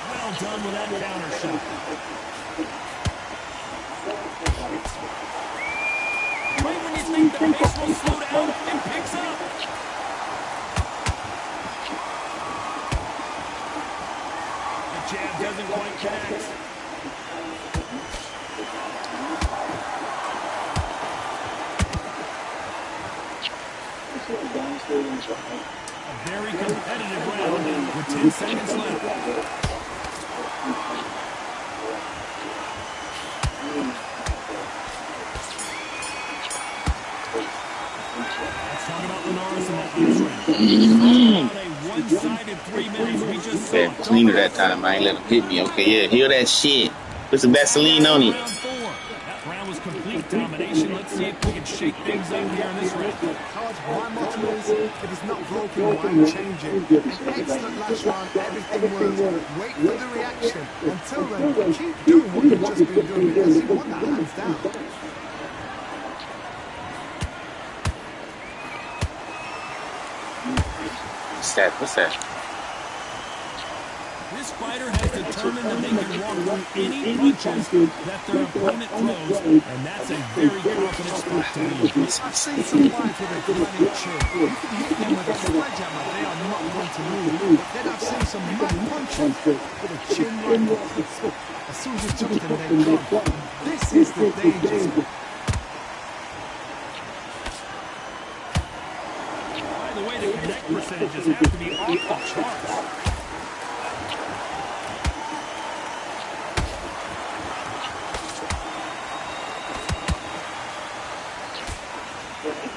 Well done with that counter shot. think the pace will slow down and picks up. The jab doesn't quite connect. A very competitive round with 10 seconds left. Let's talk about Linares in that last round. About a one-sided 3 minutes. We just saw. Okay, cleaner that time. I ain't let him hit me. Okay, yeah, heal that shit. Put some Vaseline on it. Round 4. That round was complete domination. Let's see if we can shake things up here in this round. Cards, my motto is, if it's not broken, why change it? An excellent last round, everything works. Wait for the reaction. Until then, keep doing what you've just been doing because you won that hands down. What's that? This fighter has determined that they can walk through any punches that their opponent throws, and that's a very confident spot to be in. I've seen some fights with a granite chin. You can hit them with a sledgehammer, they are not going to move. Then I've seen some mad punches with a chin like this. As soon as you touch them, they're gone. This is the danger spot. By the way, the connect percentages have to be off the charts.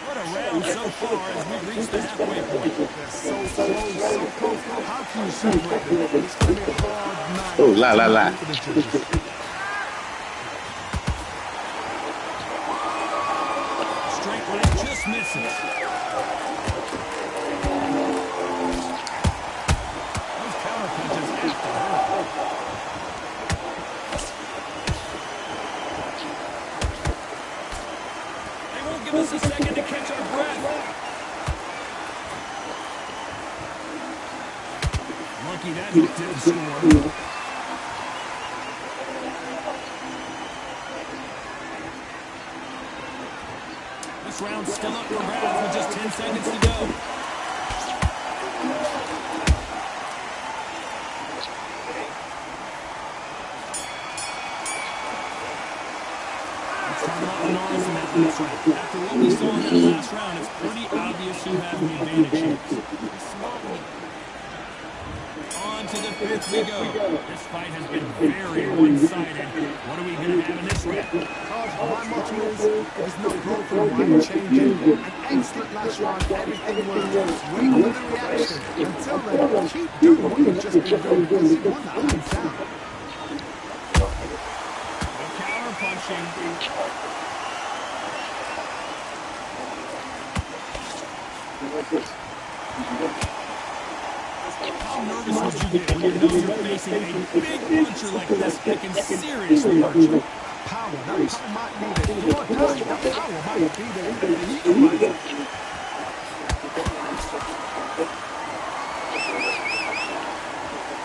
What a round so far as we reach the halfway point. They're so close, so close. How can you separate them? It's going to be a hard night. Oh, la. For the judges. Straight right just misses. Those counter punches have to hurt. They won't give us a second to catch our breath. Lucky that hit didn't score. This round's still up for grabs with just 10 seconds to go. Let's talk about Linares in that last round. After what we saw in that last round, it's pretty obvious who has the advantage here. On to the fifth we go. This fight has been very one-sided. What are we going to have in this round? Cards, my motto is, if it's not broken, why change it? An excellent last round, everything works. Wait for the reaction. Until then, keep doing what you've just been doing because you won that hands down. No counter punching. How nervous would you get when you know you're facing a big puncher like this that can seriously hurt you? Power, that power might be there. You're down, that power might be there. The equalizer.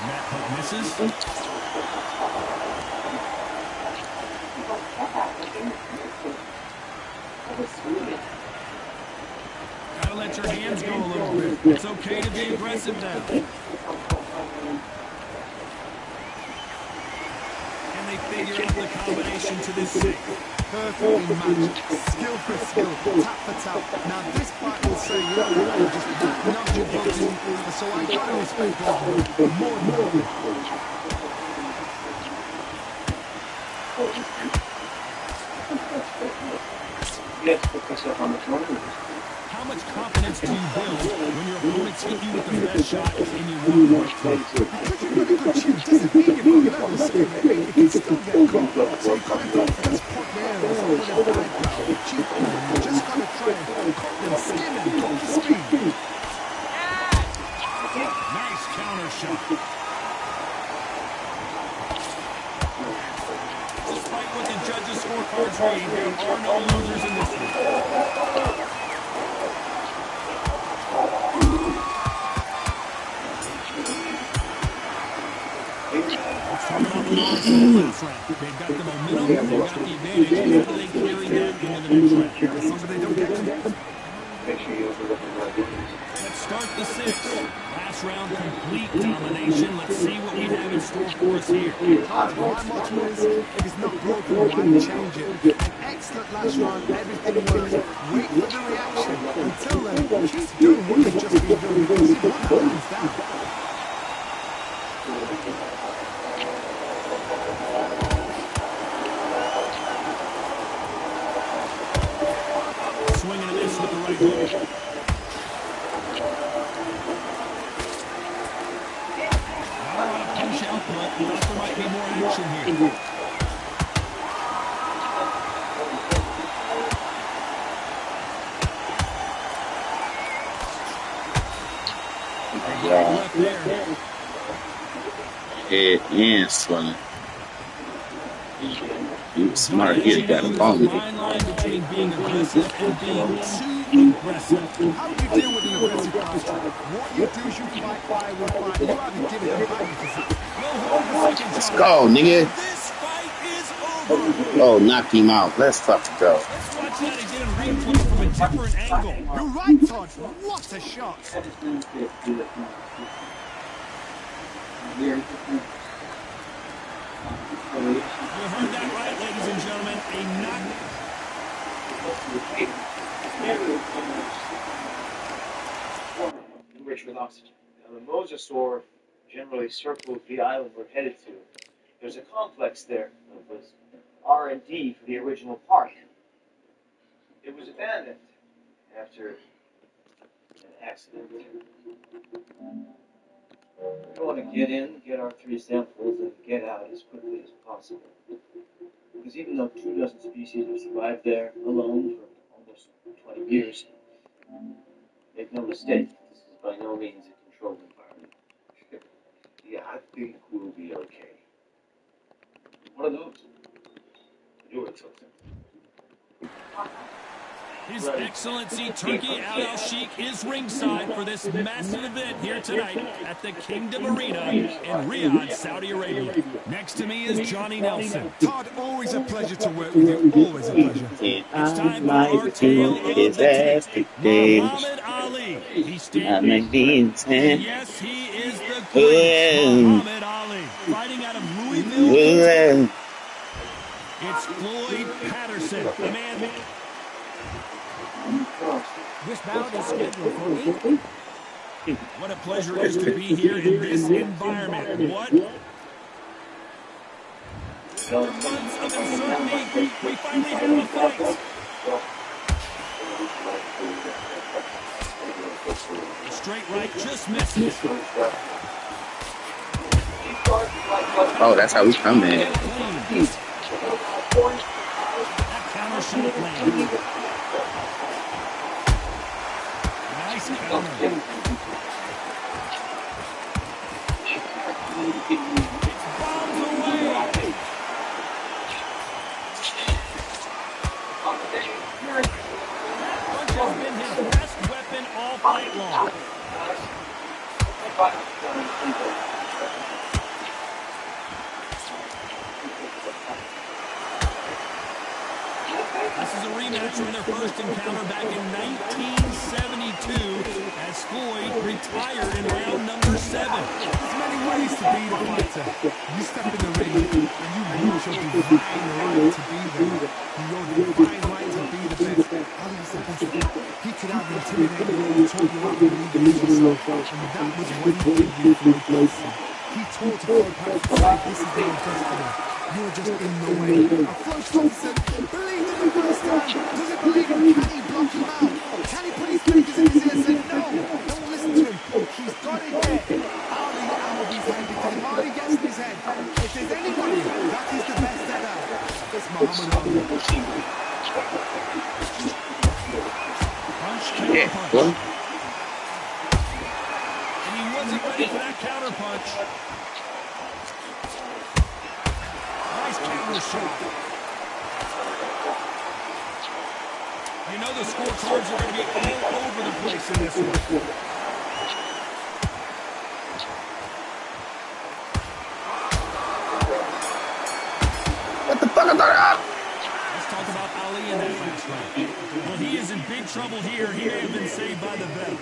That hook misses. Gotta let your hands go a little bit. It's okay to be aggressive now. Can they figure out the combination to this sink? Perfectly matched, skill for skill, tap for tap. Now this fight will say, you know what, just that nudge your boxing, and so I gotta respect both more and more. How much confidence do you build when your opponents hit you with the best shot and you won't break through? Because you've got a good chin doesn't mean you've got level skill. It can still get caught. So you've got to go for this point there and put it back down. Cheap, you just got to try and cut them, skin them, cut the speed. Nice counter shot. Despite what the judges' scorecards read, there are no losers in this one. Coming off a loss in the last round. They've got the momentum, they've got the advantage. How do they carry that into the next round? As long as they don't get clipped. Let's start the sixth. Last round, complete domination. Let's see what we have in store for us here. My motto is, if it's not broken, why change it? An excellent last round, everything works. Wait for the reaction. Until then, keep doing what you've just been doing because you've won hands down. Swing and a miss with the right hook. Punch out, but thought there might be more action here. Left there. Head and swelling. He was smart. He got a phone. There's a fine line between being aggressive and being too aggressive. How do you deal with an aggressive counter? What you do is you fight fire with fire. You haven't given them back because Let's go, nigga. This fight is over. Oh, knocked him out. Let's fucking go. Let's watch that again and replay from a different angle. you're right, Todd. What a shot. You heard that right, ladies and gentlemen. A knock. Enriched with oxygen. Now, the mosasaur generally circles the island we're headed to. There's a complex there that was R&D for the original park. It was abandoned after an accident. We want to get in, get our 3 samples, and get out as quickly as possible. Because even though 24 species have survived there alone for almost 20 years, make no mistake, this is by no means a controlled environment. Yeah, I think we'll be okay. What are those? Do it, something. His Excellency Turki Al-Sheikh is ringside for this massive event here tonight at the Kingdom Arena in Riyadh, Saudi Arabia. Next to me is Johnny Nelson. Todd, always a pleasure to work with you. Always a pleasure. It's time for our tale of the tape. Muhammad Ali. He stands. Yes, he is the great Muhammad Ali. Fighting out of Louisville. It's Floyd Patterson, the man. This bout is scheduled for 8. What a pleasure it is to be here in this environment. What? After months of uncertainty, we finally have a fight. A straight right just misses. Oh, that's how we come in. That counter shot lands. Nice counter. It's bombs away. That punch has been his best weapon all fight long. This is a rematch from their first encounter back in 1972 as Floyd retired in round number 7. There's many ways to be the fighter. You step in the ring and you use your divine right to be there. Your divine right to be the best. Ali is the best. He could have intimidated you and told you how to believe in yourself. And that was what he did with Floyd Patterson. He told Floyd Patterson, this is your destiny. You're just in the way. And Floyd Patterson believed in the first time. Does he believe him? Can he block him out? Can he put his fingers in his ear and say, no, don't listen to him. He's got it there. Ali out of his head because if Ali gets in his head, if there's anybody that is the best ever, it's Muhammad Ali. Punch, counter punch. And he wasn't ready for that counter punch. Nice counter shot. You know the scorecards are going to be all over the place in this one. about Ali in that last round. Well, he is in big trouble here. He may have been saved by the bell.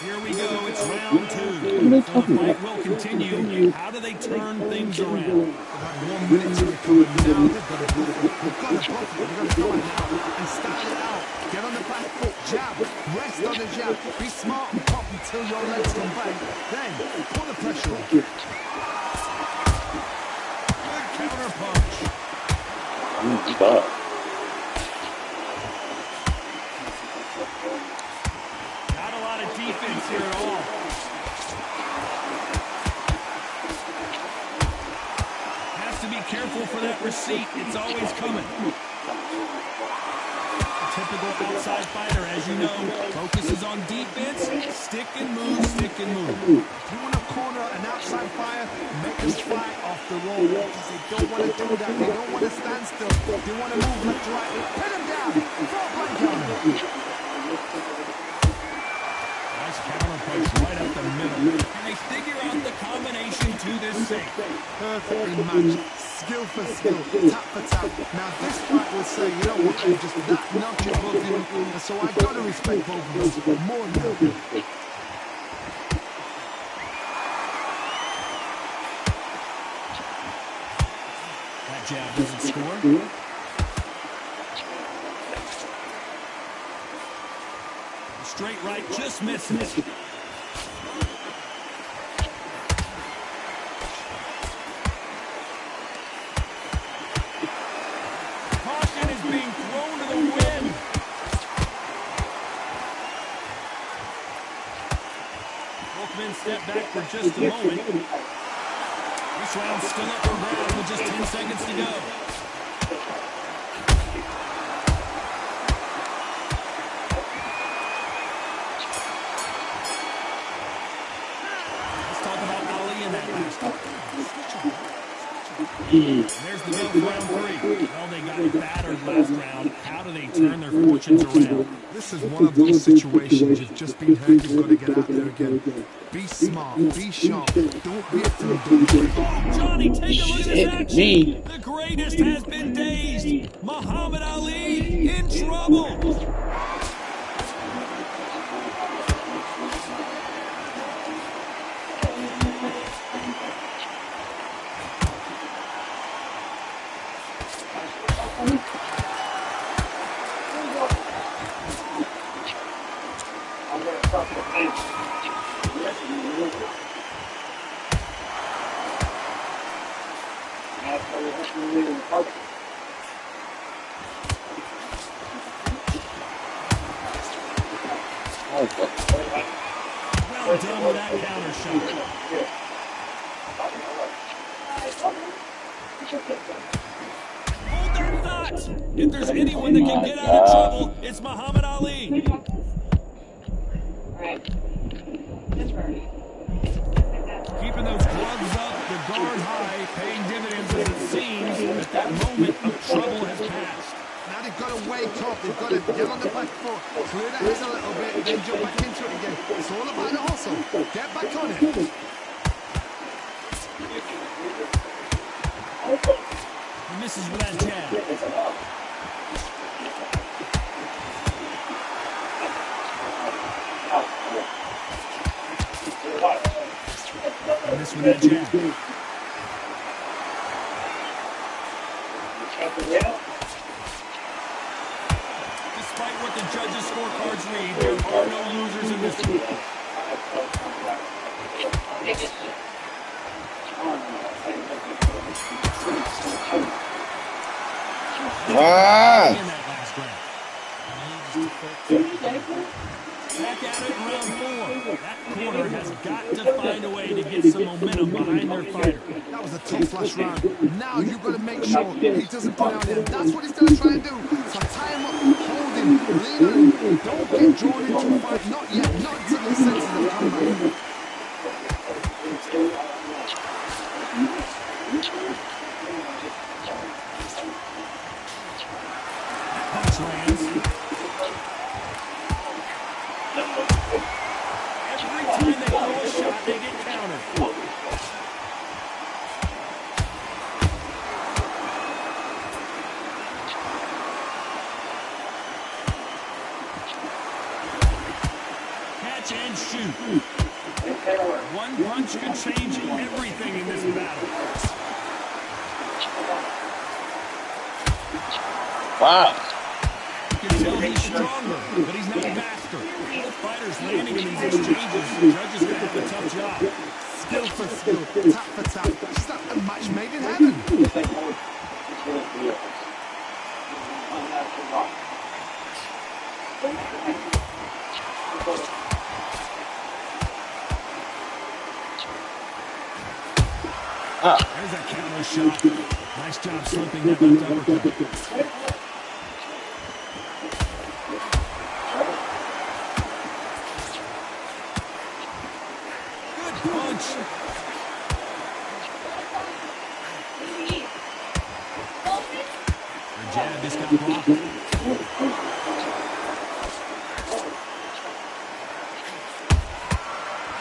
Here we go. It's round 2. So the fight will continue. How do they turn things around? About 1 minute to recover. Now they've got to buff it. They've got to buff it. They've got to go now and start it out. Get on the back foot, jab, rest on the jab. Be smart and pop until your legs come back. Then pull the pressure on. Good counter punch. Not a lot of defense here at all. Has to be careful for that receipt. It's always coming. Typical outside fighter, as you know, focuses on defense, stick and move, stick and move. If you want to corner an outside fire, make them fight off the roll because they don't want to do that. They don't want to stand still. They want to move left to right. Pin them down. Throw a blank counter. Nice counter punch right up the middle. And they figure out the combination to this sink. Perfectly matched. Skill for skill, tap for tap. Now this fight will say, you know what, just that knocked you both in, and so I got to respect both of them more now. That jab doesn't score. Straight right just misses. Step back for just a moment. This round's still up for grabs with just 10 seconds to go. Let's talk about Ali in that last round. There's the bell for round 3. Well, they got battered last round. How do they turn their fortunes around? This is one of those situations. You've just been hurt. You've got to get out there again. Be smart. Be sharp. Don't be a thumb. Oh, Johnny, take a look at this action. The greatest has been dazed. Muhammad Ali in trouble. Well done with that counter shot. Hold that thought. If there's anyone that can get out of trouble, it's Muhammad Ali. Keeping those gloves up, the guard high, paying dividends as it seems that moment of trouble has passed. Now they've got to wake up. They've got to get on the back foot, clear the head a little bit, then jump back into it again. It's all about the hustle. Get back on it. He misses with that jab. He missed with that jab. Despite what the judges' scorecards read, there are no losers in this one. Ah! In that last round. Back at it in round 4. That corner has got to find a way to get some momentum behind their fighter. That was a tough last round. Now you've got to make sure he doesn't put out him. That's what he's going to try and do. So tie him up, hold him, lean on him. Don't get drawn into a fight. Not yet. Not until the senses have come back. Punch lands. Every time they throw a shot, they get countered. punch could change everything in this battle. Wow. You can tell he's stronger, but he's not faster. Both fighters landing in these exchanges. The judges are going to have a tough job. Skill for skill, tap for tap. It's like a match made in heaven. There's that counter shot. Nice job slipping that left uppercut. Good punch. The jab just got blocked.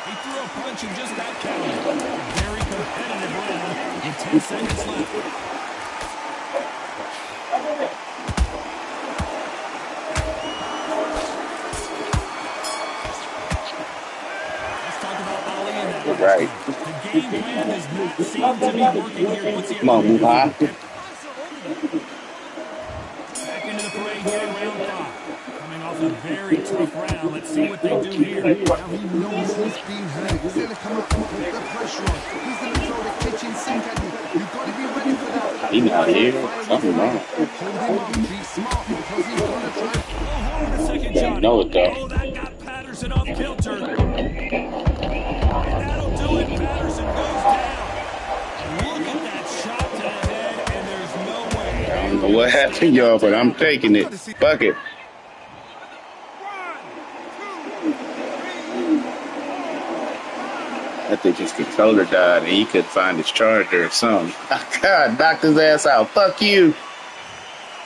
He threw a punch and just got countered. Very competitive round with 10 seconds left. Let's talk about Ali and that. Right. The game plan does not seem to be working here. What's he Come on, move high. back into the parade here in round 5. Coming off a very tough round. Let's see what they do here. Now he knows he's being hurt. He's going to come up and put the pressure on. He's going to throw the kitchen sink at you. You've got to be ready for that. He not here. Something wrong. Hold him up. Be smart because he's going to try. Oh, hold on a second, Johnny. Know it though. Oh, that got Patterson off kilter. And that'll do it. Patterson goes down. Look at that shot to the head, and there's no way. I don't know what happened, y'all, but I'm taking it. Fuck it. I think his controller died and he could find his charger or something. God, knocked his ass out. Fuck you.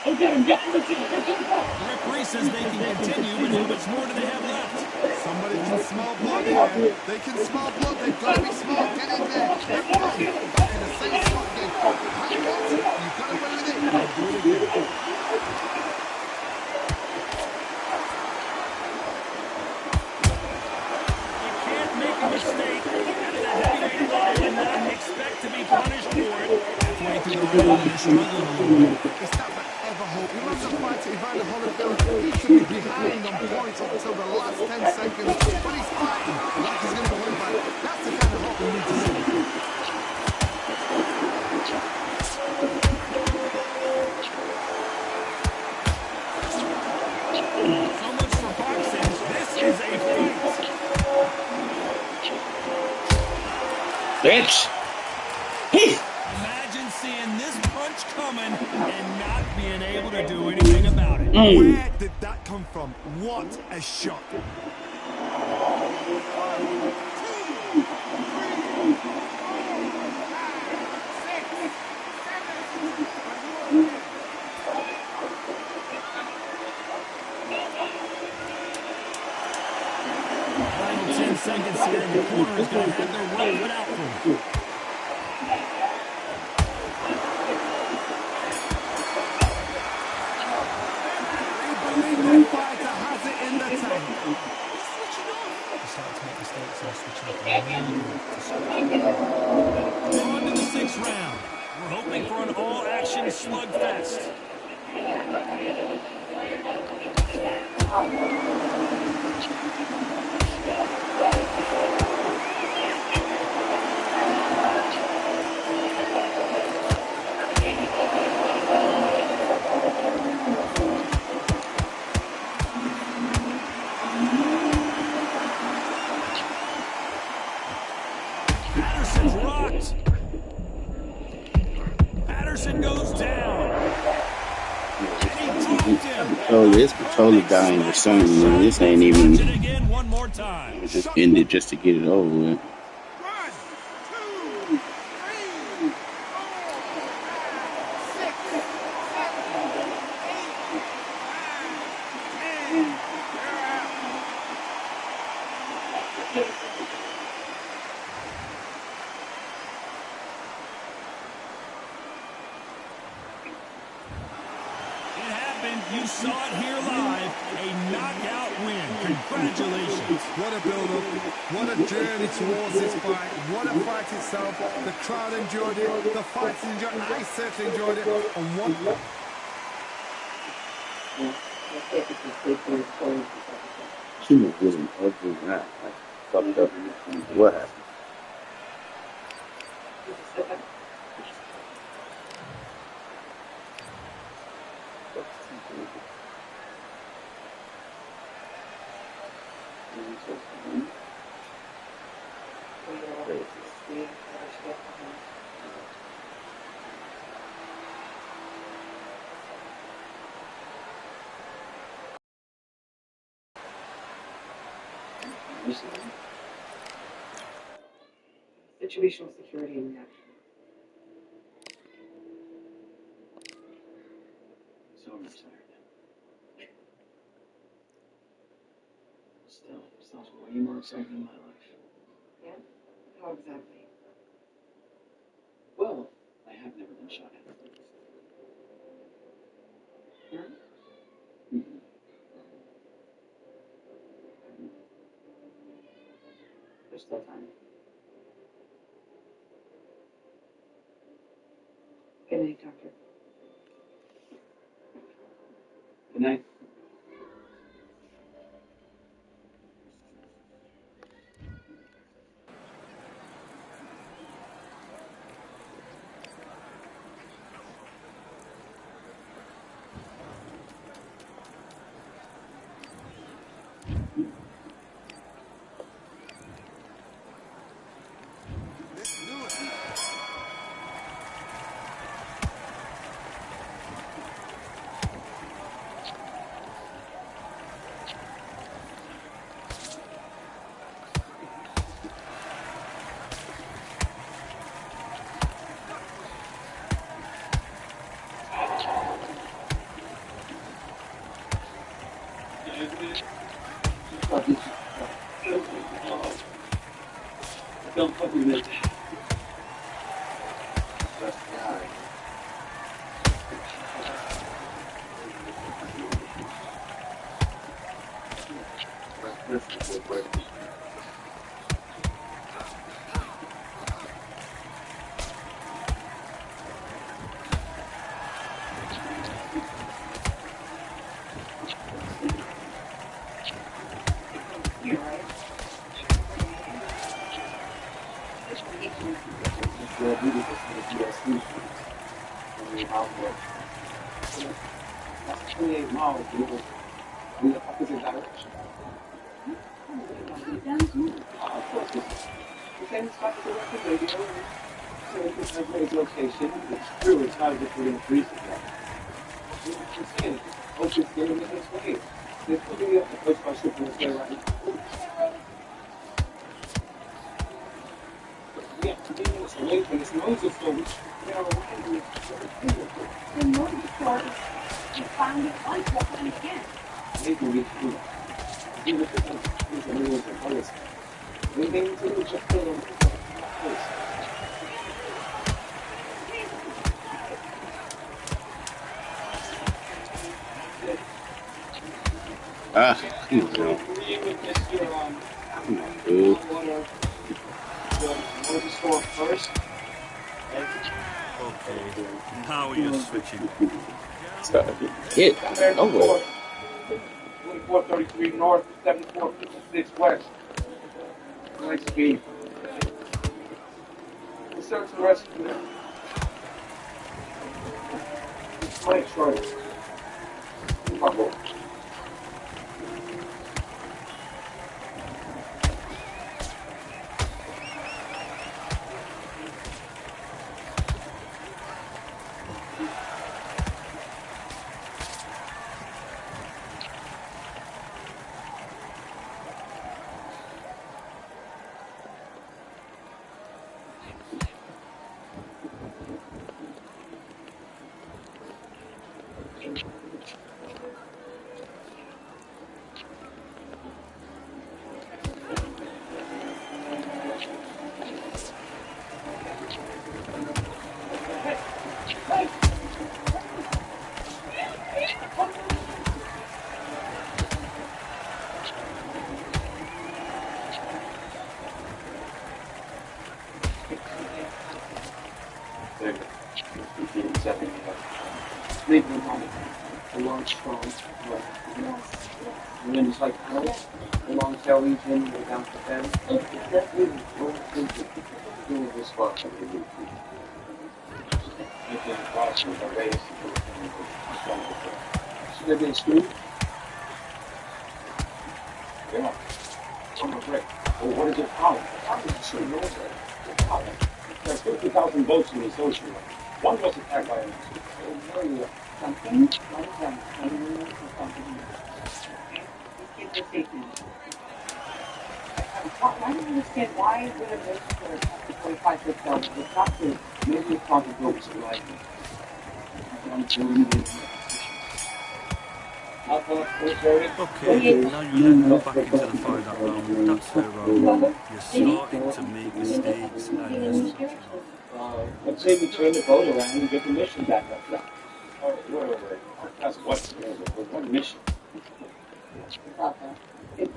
Referee says they can continue, but how much more do they have left? Somebody can smell blood here. They can smell blood. They've got to be smart. Get in there. Everybody back in the same spot again. Hang on. You've got to win with it. Now do it again. You can't make a mistake at the heavyweight level and not expect to be punished for it. Halfway through the round, they're struggling a little bit. It's not forever hope. He loves to fight to Evander Holyfield. He should be behind on points up until the last 10 seconds. But he's fighting like he's going to win back. That's the kind of hope we need to see. So much for boxing. This is a fight. Bitch. Imagine seeing this punch coming and not being able to do anything about it. Where did that come from? What a shot. Final 10 seconds here, and the corner is going to have their work cut out for them. They believe their fighter has it in the tank. We're on to the 6th round. We're hoping for an all-action slugfest. Patterson's rocked. Patterson goes down. And he dropped him. Oh, this controller dying or something, man. This ain't even. Watch it again one more time. It just ended just to get it over with. It happened. You saw it here live. A knockout win. Congratulations. What a build-up. What a journey towards this fight. What a fight itself. The crowd enjoyed it. The fighters enjoyed it. I certainly enjoyed it. And what... She was getting ugly now. Like, fucked up. What happened? Situational security in reaction. So I'm tired. Still, sounds way more exciting in my life. Yeah? How exactly? Well, I have never been shot at. Yeah? Mm-hmm. There's still time. Good night, doctor. Good night. Don't fucking miss it. Best guy. You're right. Well, we did this with the That's 28 miles, dude. In the opposite direction. Of course, the same spot as the record radio. So if it's not his location, it's true, it's not as if we're going to freeze it yet. I'm saying, hope it's getting in its way. They're putting up the post by shipping this way right now. Yeah, it's away from his nose or so. They are reminding me. The motor report is found it once, we'll find it again. Maybe we can. Even if it's a little bit honest. Anything to do, just put on place. Ah, come on, Joe. Come on, dude. First. Okay. Now you're switching. Stop it. Nowhere. 2433 north, 7456 west. Nice speed. Search and rescue. Mike Short. Couple. Seven. Make them home. A long, strong right. And then just like a long tail leads in, go down to the bend. That's really doing this spot. Making it possible by race to do it. So they're being screwed? Yeah. Oh, great. Well, what is it called? It's sure knows that. There are 50,000 boats in this ocean. One was attacked by a Something like that. I don't know for something. These kids are taking. I don't understand why would a boat for 45 foot dollars? It's not good. maybe it's called the boats of life. I'm doing it. Okay, now you're letting them back into the fight that round. That's fair round. You're starting to make mistakes and Let's say we turn the boat around and get the mission back up track. Wait. That's what mission? It's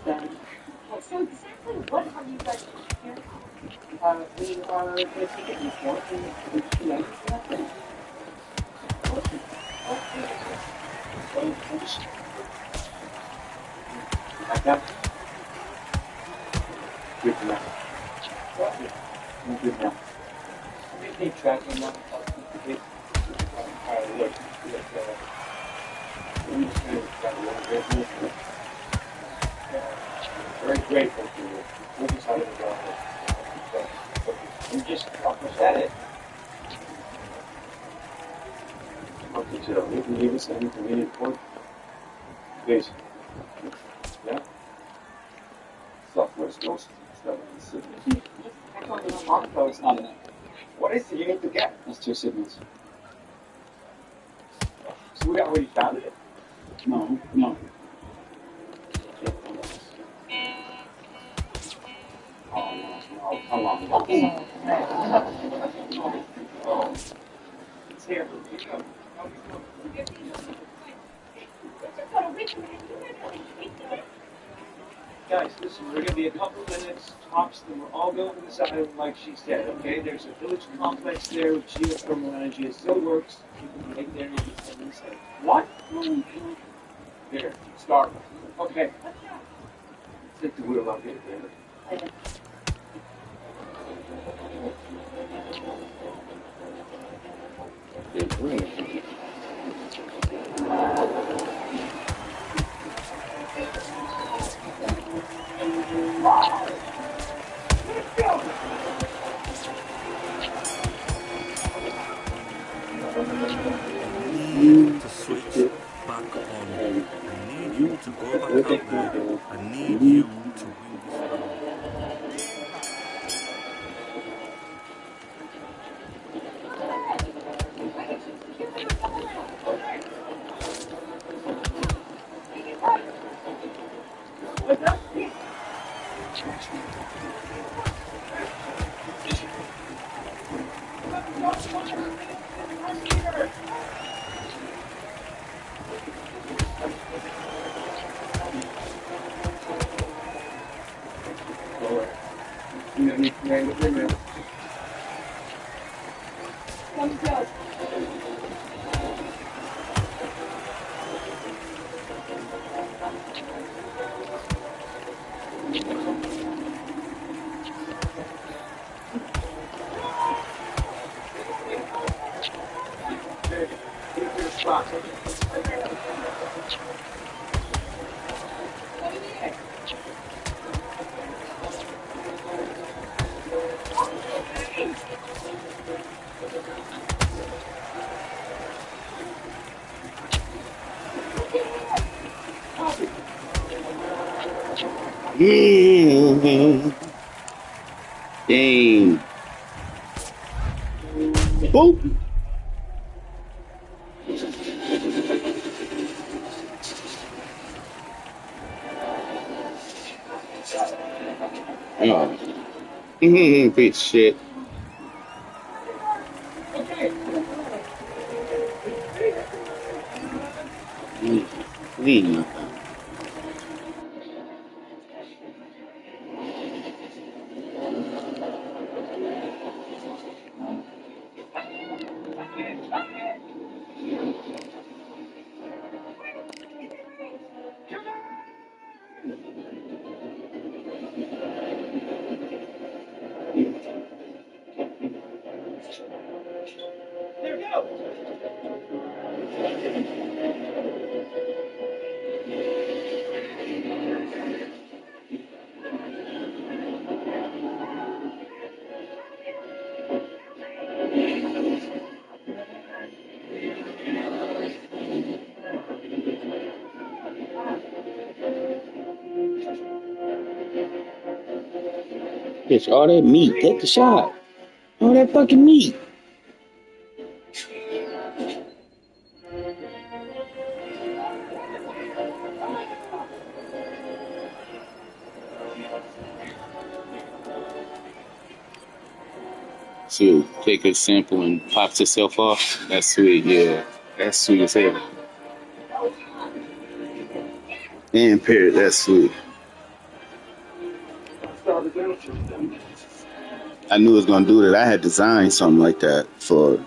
so exactly what are you guys here? We are going to take it in court and Like that? Good enough. Good enough. They tracking now. Alright, look. I'm just going to got a little business. Very grateful to you. We'll be starting to go. I'm just at it. Okay, so you can leave us any convenient point. Please. Yeah? Southwest Coast. I told you my mom it's not enough. What is it you need to get? That's 2 signals. So we already found it? No, come on. Oh, no, come on. Oh, it's here. Guys, listen, we're going to be a couple minutes, tops, then we're all going to this island like she said, okay? There's a village complex there with geothermal energy. It still works. You can make there and you can say, what? Here, start. Okay. Take the wheel up here, David. need to switch back on. I need you to go back out there. I need you to win this round. Dang. Boop. Oh. Piece of shit. Clean. Bitch, all that meat. Take the shot. All that fucking meat. So take a sample and pops itself off. That's sweet, yeah. That's sweet as hell. And period, that's sweet. I knew it was gonna do that. I had designed something like that for.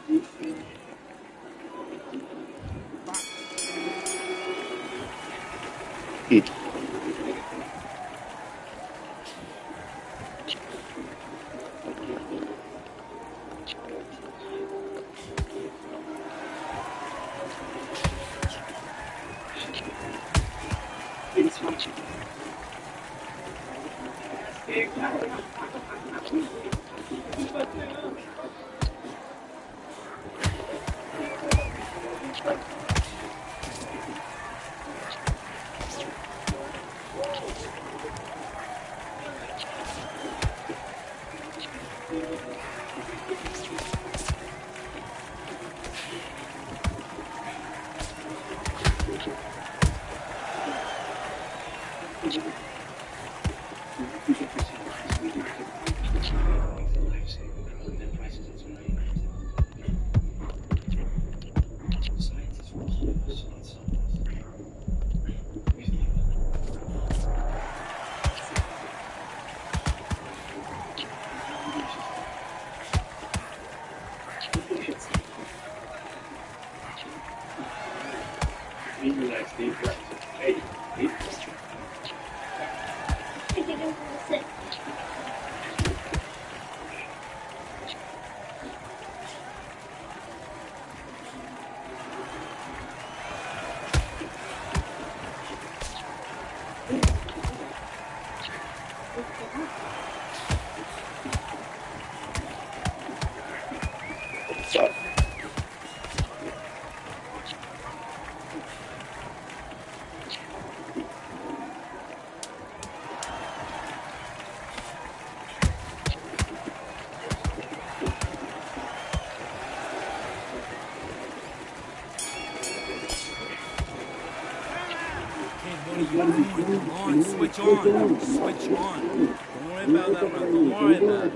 Come on, switch on. Switch on. Don't worry about that round. Don't worry about it.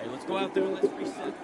Hey, let's go out there and let's reset.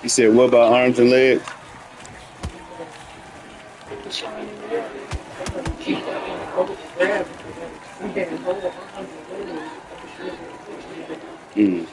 You said, what about arms and legs? Mm.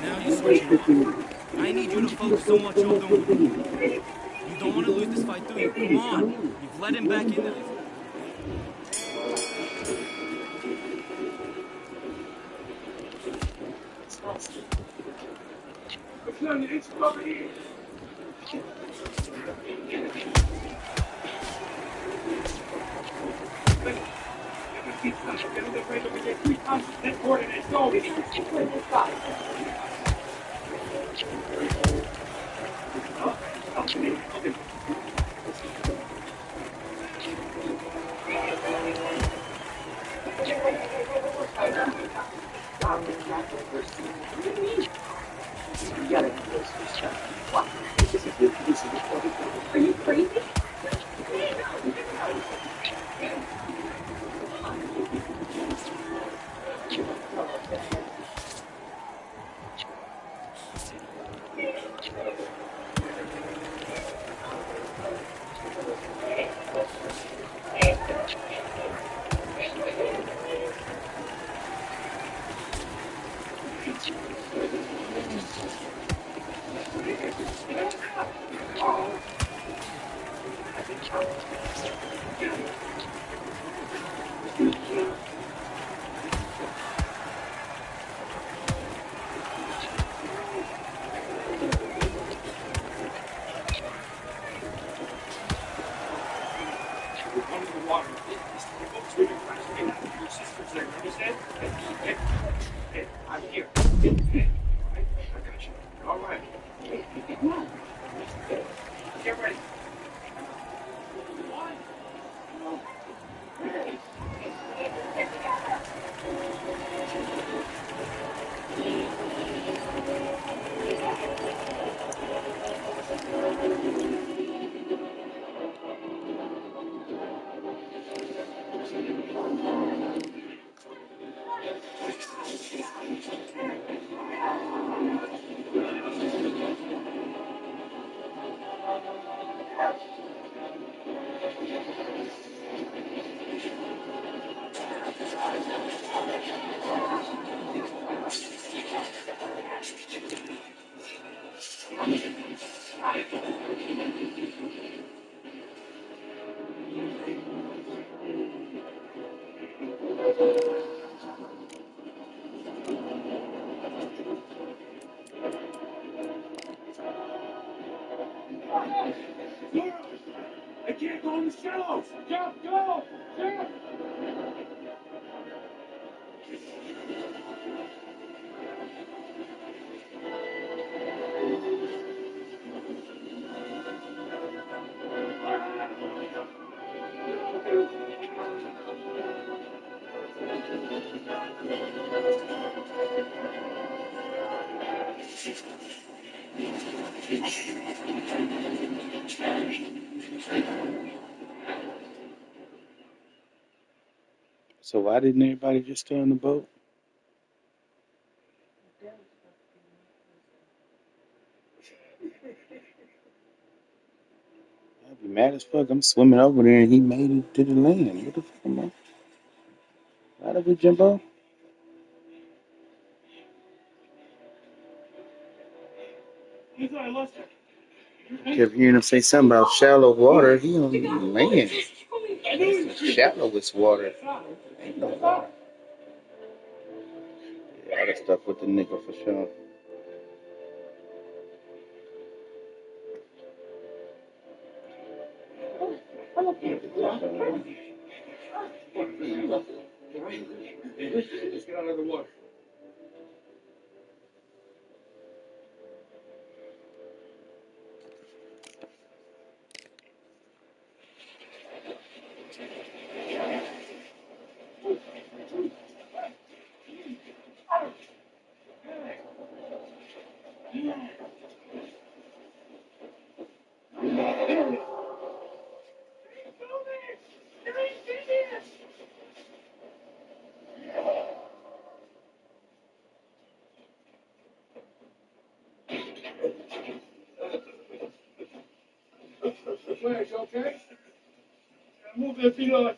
Now you're switching on. I need you to focus on what you're doing. You don't want to lose this fight, do you? Come on. You've let him back into this. Are you crazy? So why didn't everybody just stay on the boat? I'd be mad as fuck. I'm swimming over there and he made it to the land. What the fuck am I? Why did we jump off? I kept hearing him say something about shallow water. He on land. That's the shallowest water. Ain't no water. Yeah, all that stuff with the nigga for sure. Let's get out of the water. Flash, okay? Move that feet on.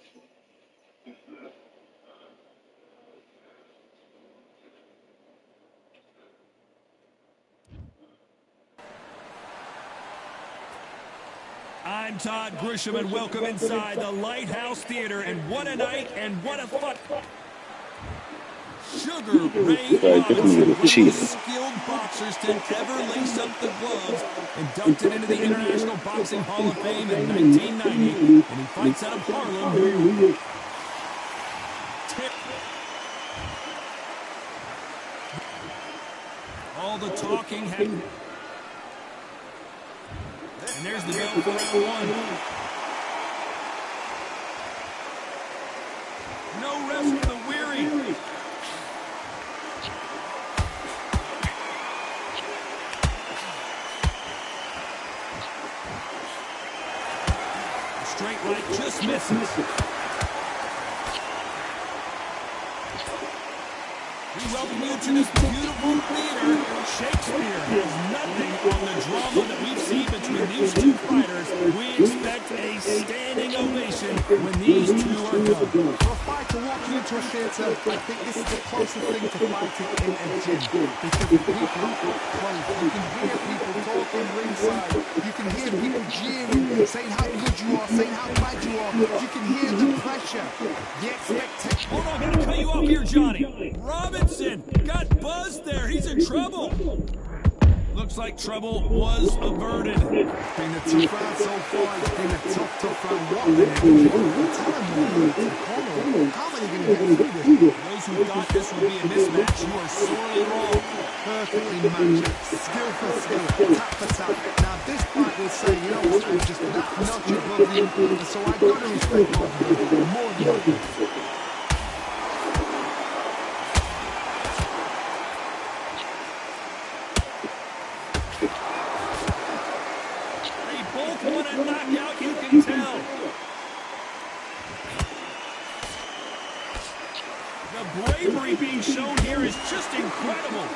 I'm Todd Grisham, and welcome inside the Lighthouse Theater. And what a night, and what a fun... Sugar Ray Like, this Robinson, nigga's a one of the cheater. most skilled boxers to ever lace up the gloves, inducted into the International Boxing Hall of Fame in 1990, and he fights out of Harlem, New York. All the talking happened. And there's the bell for round one. No rest for the weary. The straight right just misses. We welcome you to this beautiful theater. Shakespeare has nothing on the drama that we've seen between these two fighters. We expect a standing ovation when these two are done. For a fighter walking into a theatre, I think this is the closest thing to fighting in a gym. Because the people are up close. You can hear people talking ringside. You can hear people jeering, saying how good you are, saying how bad you are. You can hear the pressure, the expectation. Hold on, gotta cut you off here, Johnny. Robinson got buzzed there. He's in trouble. Looks like trouble was averted. Been a tough round so far. It's been a tough round. What the heck? Tell him how are they going to get through this? Those who thought this would be a mismatch, you are sorely wrong. Perfectly matched. Skill for skill. Tap for tap. Now this fight will say, you know what, I'm just that notch above you. So I got to respect both of you. More than that. Both want a knockout, you can tell. The bravery being shown here is just incredible.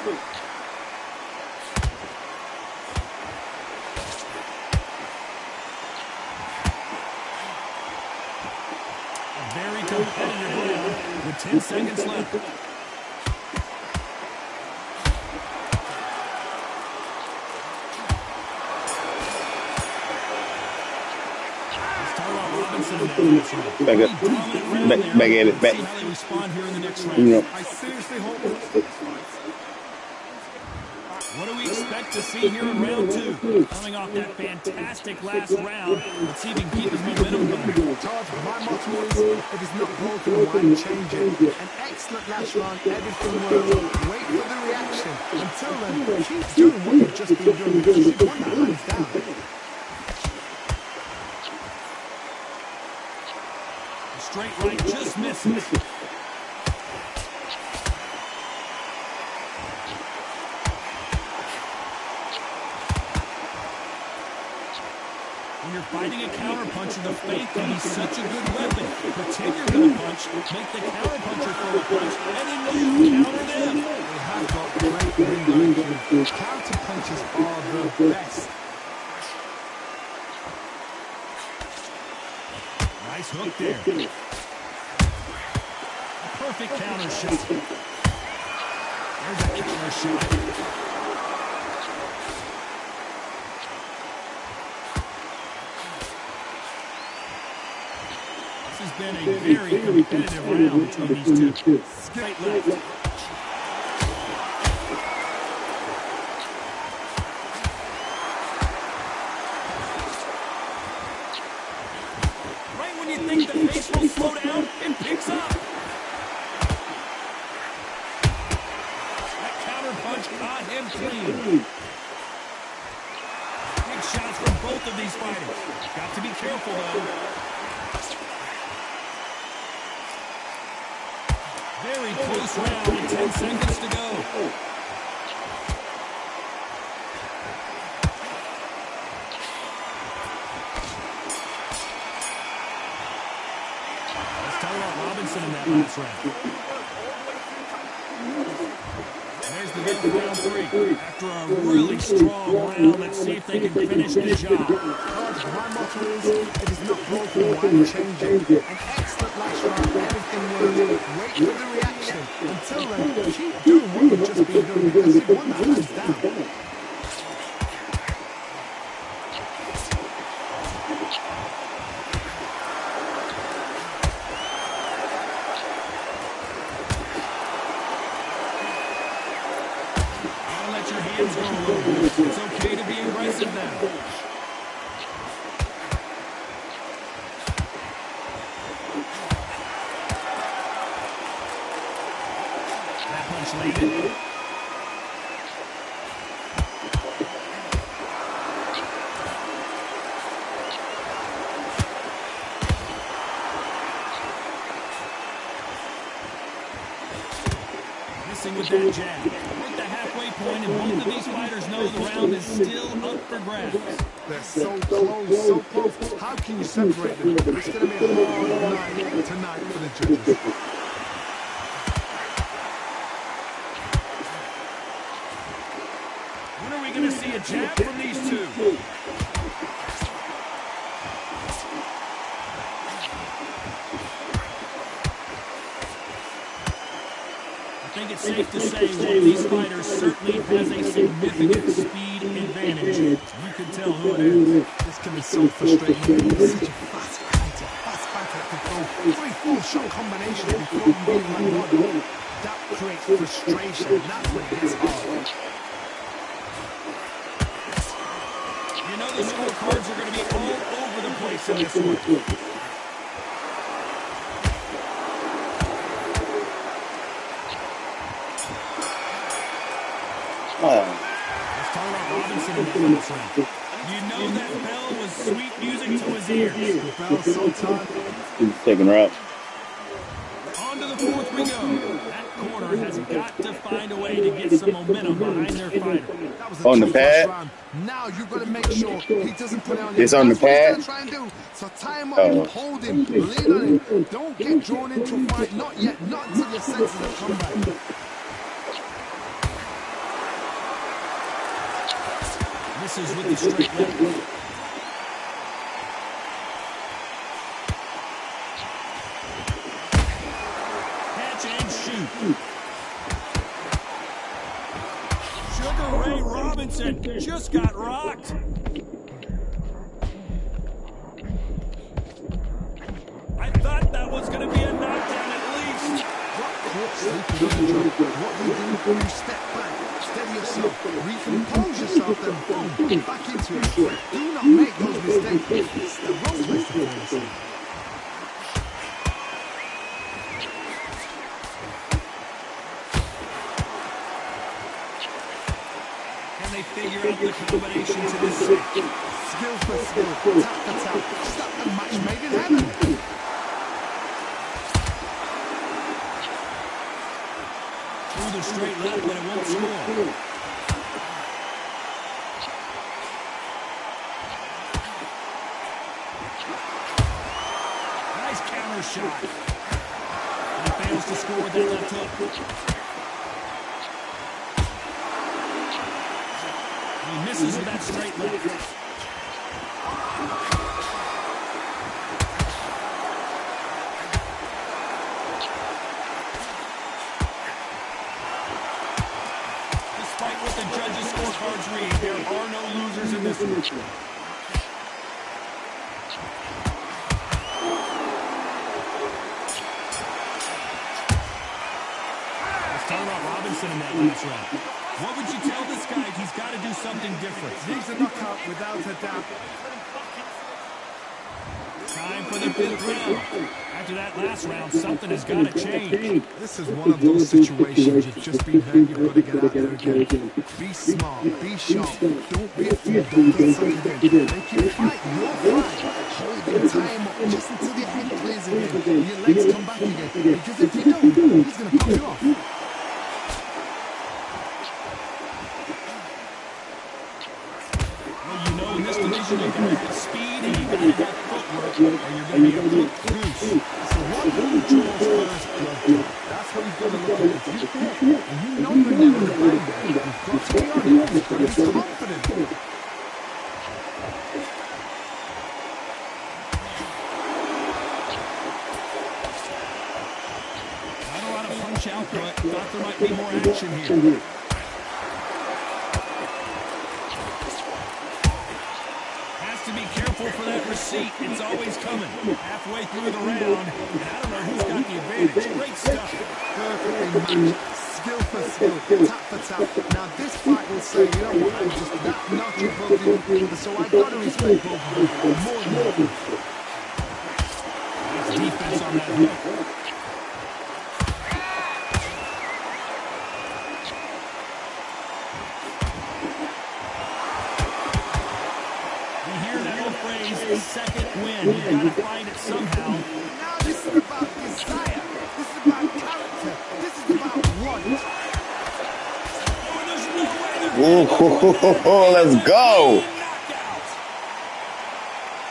A very competitive round with 10 seconds left. Back at it. Back. See how they respond here in the next round. You know. I seriously hope What do we expect to see here in round two? Coming off that fantastic last round, let's see if he can keep his momentum going. Todd, my motto is, if it's not broken, why change it? An excellent last round, everything works. Wait for the reaction. Until then, keep doing what you've just been doing because you've won that hands down. Straight right just misses. When you're fighting a counterpuncher, the feint can be such a good weapon. Pretend you're going to punch, make the counterpuncher throw a punch, and then you counter them. They have got great ring IQ. Counterpunches are the best. Nice hook there. A perfect counter shot. There's a counter shot. This has been a very competitive round between these two. Straight left. You think the pace will slow down and picks up. That counter punch caught him clean. Big shots from both of these fighters. Got to be careful though. Very close round with 10 seconds to go. Robinson in that last round. There's the bell for round three. After a really strong round, let's see if they can finish the job. My motto is, if it's not broken, why change it? An excellent last round, everything works. Wait for the reaction. Until then, keep doing what you've just been doing because you've won that hands down. hands go a little bit. It's okay to be aggressive now. That punch landed. With that jab. We're at the halfway point, and both of these fighters know the round is still up for grabs. They're so close, so close. How can you separate them? It's going to be a hard night tonight for the judges. When are we going to see a jab from these two? I think it's safe to say one of these fighters certainly has a significant speed advantage. You can tell who it is. This can be so frustrating. It's such a fast fighter that can throw 3-4 shot combinations before being like one. That creates frustration. That's when it gets hard. You know the scorecards are going to be all over the place in this one. Let's talk about Robinson in that last round. You know that bell was sweet music to his ears. The bell's so tight. He's taking her out. On to the fourth we go. That corner has got to find a way to get some momentum behind their fighter. On the pad. Now you've got to make sure he doesn't put it on It's on the pad. Try and do. So tie him up, hold him, lean on him. Don't get drawn into a fight. Not yet. Not until your senses have come back. Misses with the straight left. Catch and shoot. Sugar Ray Robinson just got rocked. I thought that was going to be a knockdown at least. What you do, you step back, steady yourself, recompose yourself, then boom, back into it. Do not make those mistakes. It's the wrong place to fall asleep. Can they figure out the combination to this? Skill for skill, tap for tap. Stop the match made in heaven. Through the straight left, but it won't score. Nice counter shot. And he fails to score with that left hook. He misses with that straight left. Despite what the judges' scorecards read, there are no losers in this one. Let's talk about Robinson in that last round. What would you tell this guy? He's got to do something different. He's a knockout without a doubt. Time for the fifth round. After that last round, something has got to change. This is one of those situations you've just been hurt, you've got to get out there again. Be smart, be sharp, don't be afraid, don't get sucked in. Make you fight your fight. Hold the time up just until your head clears again, and your legs come back again. Because if you don't, he's going to pop you off. Well, you know, in this division, you've got to have speed and you've got to have footwork, or you're going to be a cooked goose. So what do you draw first, blood? That's what you've got to look at. If you're there, and you know you're never going to find there, you've got to be on it. You've got to be confident. Not a lot of punch out, but thought there might be more action here. To be careful for that receipt. It's always coming. Halfway through the round, and I don't know who's got the advantage. Great stuff. Perfectly matched Skill for skill, tap for tap. Now this fight will say, you know what, I'm just that notch above you, so I got to respect both of them more than that. Nice defense on that hook. We hear that old phrase, second win. You gotta find it somehow. Now this is about desire. This is about character. This is about want. Oh, let's go.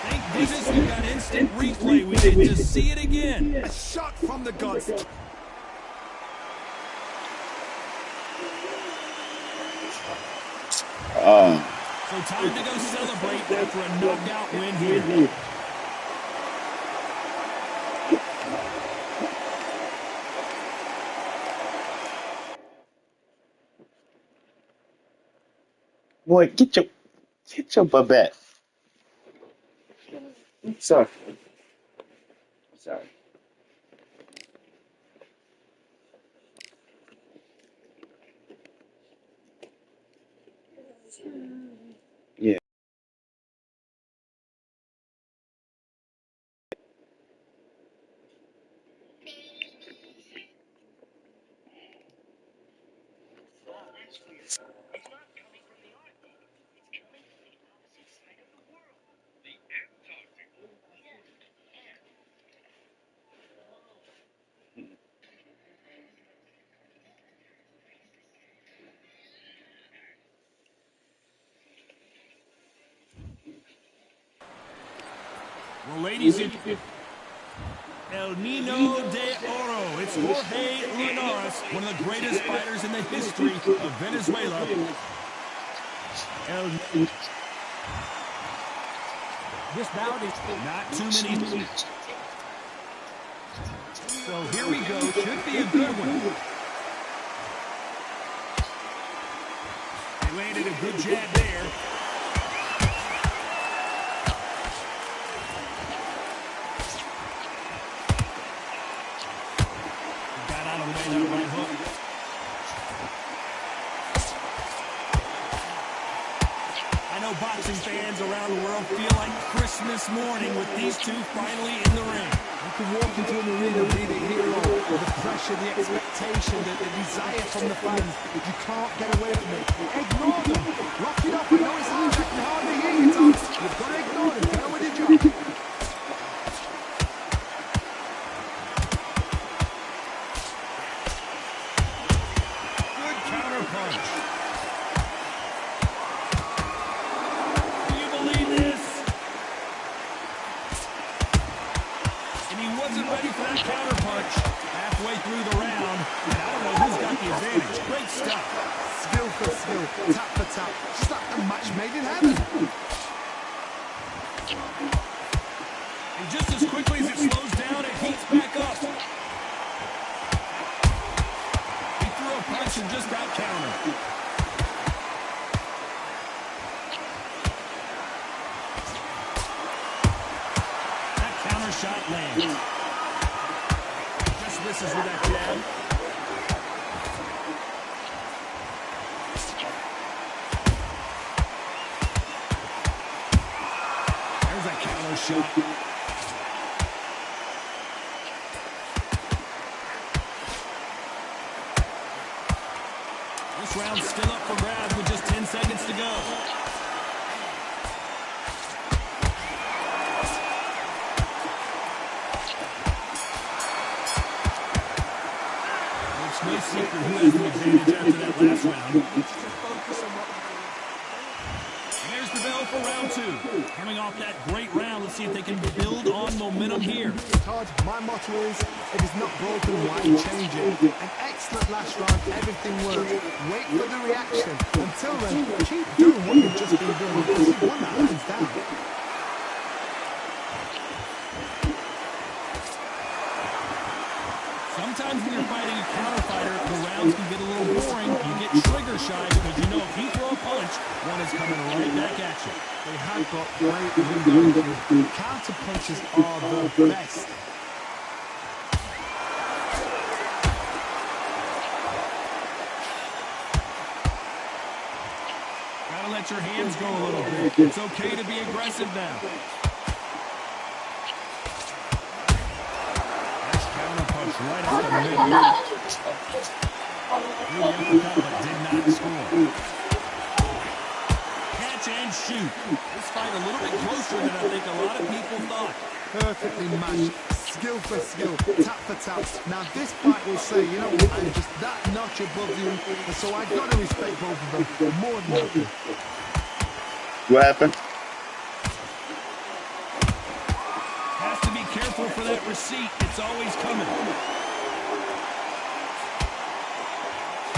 Thank goodness we've got instant replay. We need to see it again. A shot from the gods. So time to go celebrate after a knockout win here. Boy, get your Babette. Sorry. Sorry. Yeah. Well, ladies and El Nino de Oro. It's Jorge Linares, one of the greatest fighters in the history of Venezuela. This bout is not too many. So here we go. Should be a good one. They landed a good jab there. Got out of the way that right hook. I know boxing fans around the world feel like Christmas morning with these two finally in the ring. You can walk into an arena being a hero. The pressure, the expectation, the desire from the fans. You can't get away from it. Ignore them. Lock it up. I know it's hard. I can hardly hear you, Tom. You've got to ignore them. Get on with your job. Good counter punch. Do you believe this? And he wasn't ready for that counter punch halfway through the round. And I don't know who's got the advantage. Great stuff. Skill for skill, tap for tap. Just like a match made in heaven. And just as quickly as it slows down, it heats back up. He threw a punch and just got countered. That counter shot lands. Just misses with that jab. There's that counter shot. This round's still up for grabs with just 10 seconds to go. It's no secret who has the advantage after that last round. And there's the bell for round two. Coming off that great round, let's see if they can build on momentum here. Todd, my motto is, if it's not broken, why change it? An excellent last round, everything worked. Wait for the reaction. Until then, keep doing what you've just been doing because you won that hands down. Sometimes when you're fighting a counter fighter, the rounds can get a little boring. You get trigger shy because you know if you throw a punch, one is coming right back at you. They have got great window. Counter punches are the best. your hands go a little bit. It's okay to be aggressive now. Nice counter punch right up the middle. Threw the uppercut, but did not score. Catch and shoot. This fight a little bit closer than I think a lot of people thought. Perfectly matched, skill for skill, tap for tap. Now this fight will say, you know what, I'm just that notch above you, and so I got to respect both of them more than nothing. What happened? Has to be careful for that receipt. It's always coming.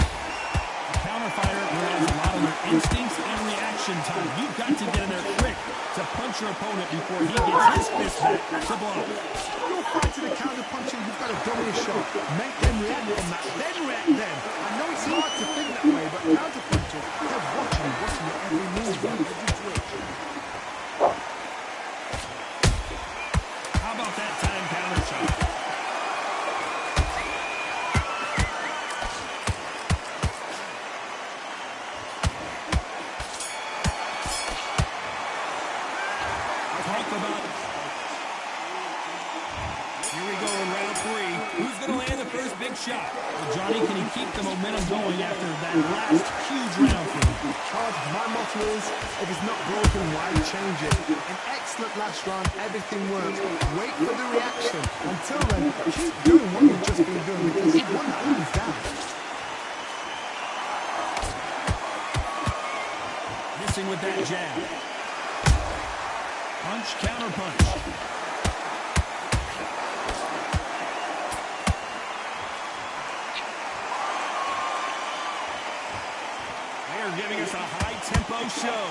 A counter fighter relies a lot on their instincts and reaction time. You've got to get in there quick to punch your opponent before he gets his fist back to block. You're fighting a counter puncher, you've got to dummy a shot. Make them react on that, then react then. I know it's hard to think that way, but counter punchers, they're watching your every move, every twitch. How about that time counter shot? Talk about it. Here we go in round 3. Who's going to land the first big shot? Well, Johnny, can he keep the momentum going after that last huge round for him? Todd, my motto is, if it's not broken, why change it? An excellent last round, everything works. Wait for the reaction. Until then, keep doing what you've just been doing because you've won that hands down. Missing with that jab. Punch, counter punch. They are giving us a high-tempo show.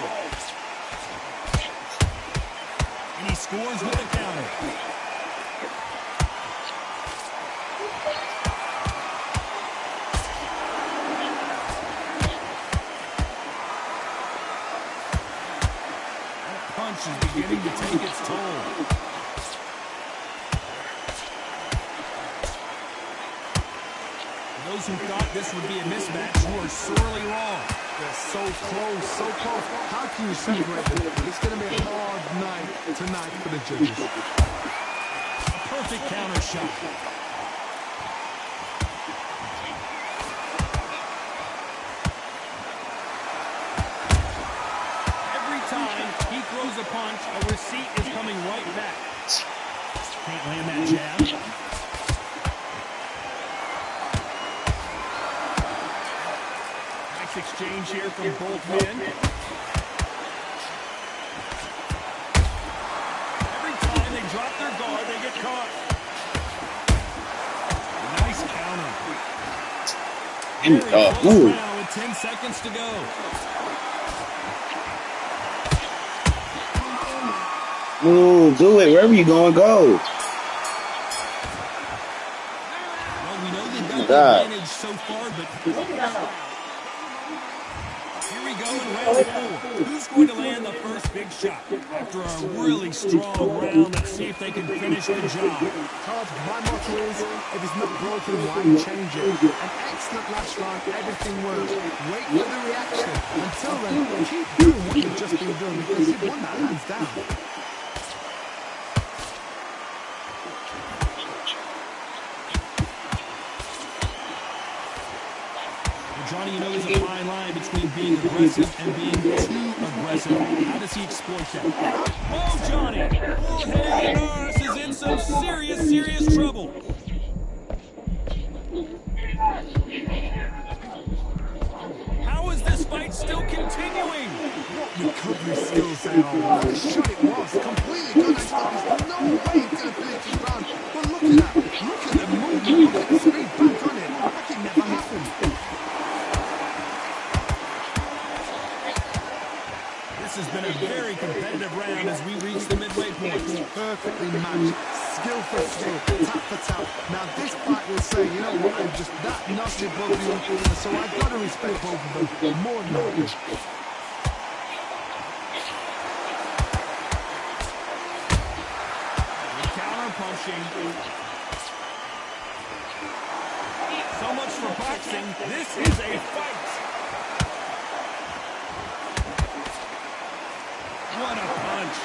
And he scores with the counter. Punch is beginning to take its toll. Those who thought this would be a mismatch were sorely wrong. They're so close, so close. How can you separate them? It's going to be a hard night tonight for the judges. A perfect counter shot. He throws a punch, a receipt is coming right back. Can't land that jab. Nice exchange here from both men. Every time they drop their guard, they get caught. Nice counter. Very close round with 10 seconds to go. Move, do it. Wherever you going, go. Well, we know they've got the advantage so far, but here we go in round 4. Who's going to land the first big shot? After a really strong round, let's see if they can finish the job. Todd, my motto is, if it's not broken, why change it? An excellent last round, everything works. Wait for the reaction. Until then, keep doing what you've just been doing because you've won that hands down. Johnny, you know there's a fine line between being aggressive and being too aggressive. How does he exploit that? Oh, Johnny! Jorge Linares is in some serious, serious trouble. How is this fight still continuing? What recovery skills they are. What a shot it was. Completely gone. There's no way he's going to finish this round. But look at that. Look at the movement. Look at the speed back on it. Like it never happened. This has been a very competitive round as we reach the midway point. Perfectly matched, skill for skill, tap for tap. Now this fight will say, you know what, I'm just that notch above you, so I've got to respect both of them more than others. Counter punching. So much for boxing. This is a fight. What a punch.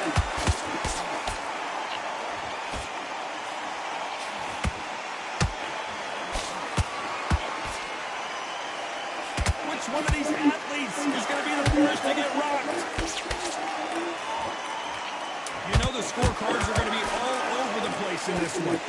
Which one of these athletes is going to be the first to get rocked? You know the scorecards are going to be all over the place in this one.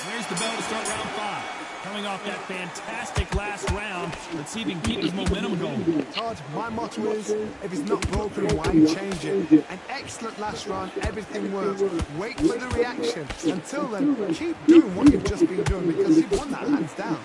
There's the bell to start round 5. Coming off that fantastic last round, let's see if he can keep his momentum going. Todd, my motto is, if it's not broken, why change it? An excellent last round, everything works. Wait for the reaction. Until then, keep doing what you've just been doing because you've won that hands down.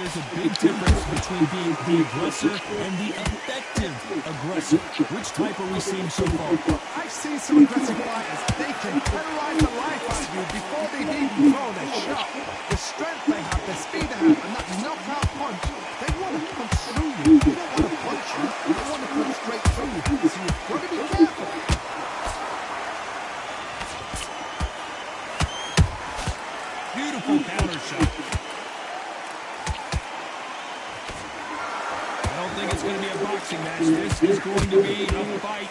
There's a big difference between being the aggressor and the effective aggressor. Which type are we seeing so far? I've seen some aggressive fighters. They can terrorize the life out of you before they've even thrown a shot. The strength they have, the speed they have, and that knockout punch, they want to punch through you. They don't want to punch you. They want to punch straight through you. So you've got to be careful. Beautiful counter shot. I don't think it's going to be a boxing match. This is going to be a fight.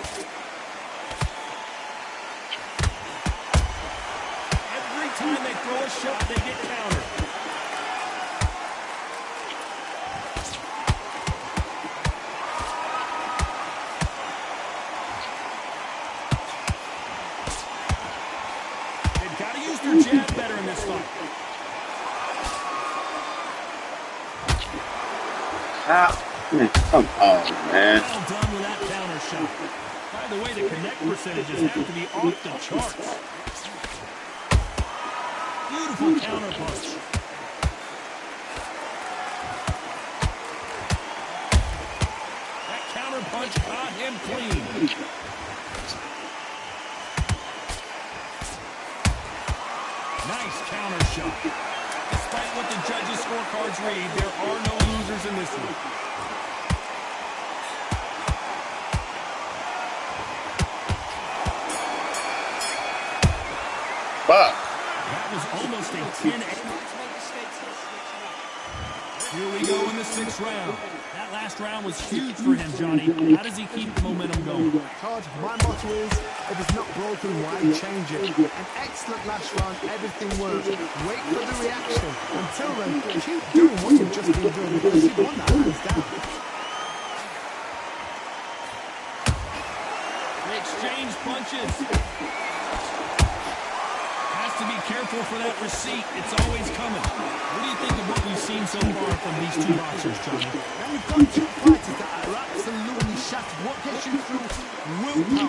Every time they throw a shot, they get countered. They've got to use their jab better in this fight. Come on, man. Well done with that counter shot. By the way, the connect percentages have to be off the charts. Beautiful counter punch. That counter punch caught him clean. Nice counter shot. Despite what the judges' scorecards read, there are no losers in this one. Fuck. That was almost a 10-8. Here we go in the 6th round. That last round was huge for him, Johnny. How does he keep the momentum going? Todd, my motto is, if it's not broken, why change it? An excellent last round, everything works. Wait for the reaction. Until then, keep doing what you've just been doing because you've won that hands down. They exchange punches. To be careful for that receipt. It's always coming. What do you think of what we've seen so far from these two boxers, Johnny? Now we've got two fighters that are absolutely shattered. What gets you through? Willpower.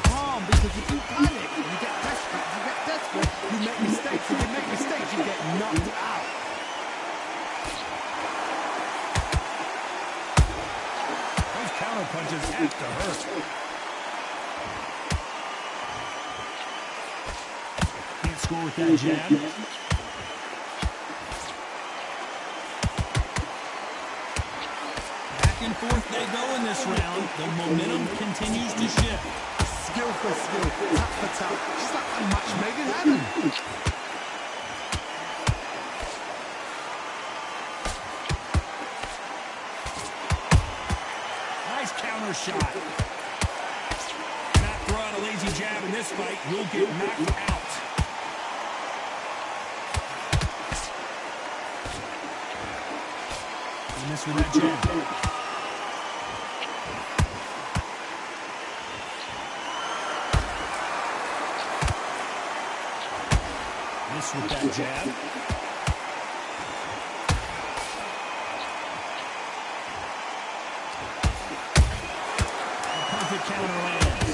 Calm, because if you panic, you get desperate, you make mistakes. If you make mistakes, you get knocked out. Those counter punches have to hurt. Score with that jab. Back and forth they go in this round. The momentum continues to shift. Skill for skill, tap for tap. Just like a match made in heaven. Nice counter shot. Not throw out a lazy jab in this fight. You'll get knocked out. Miss with that jab. Miss with that jab. A perfect counter lands.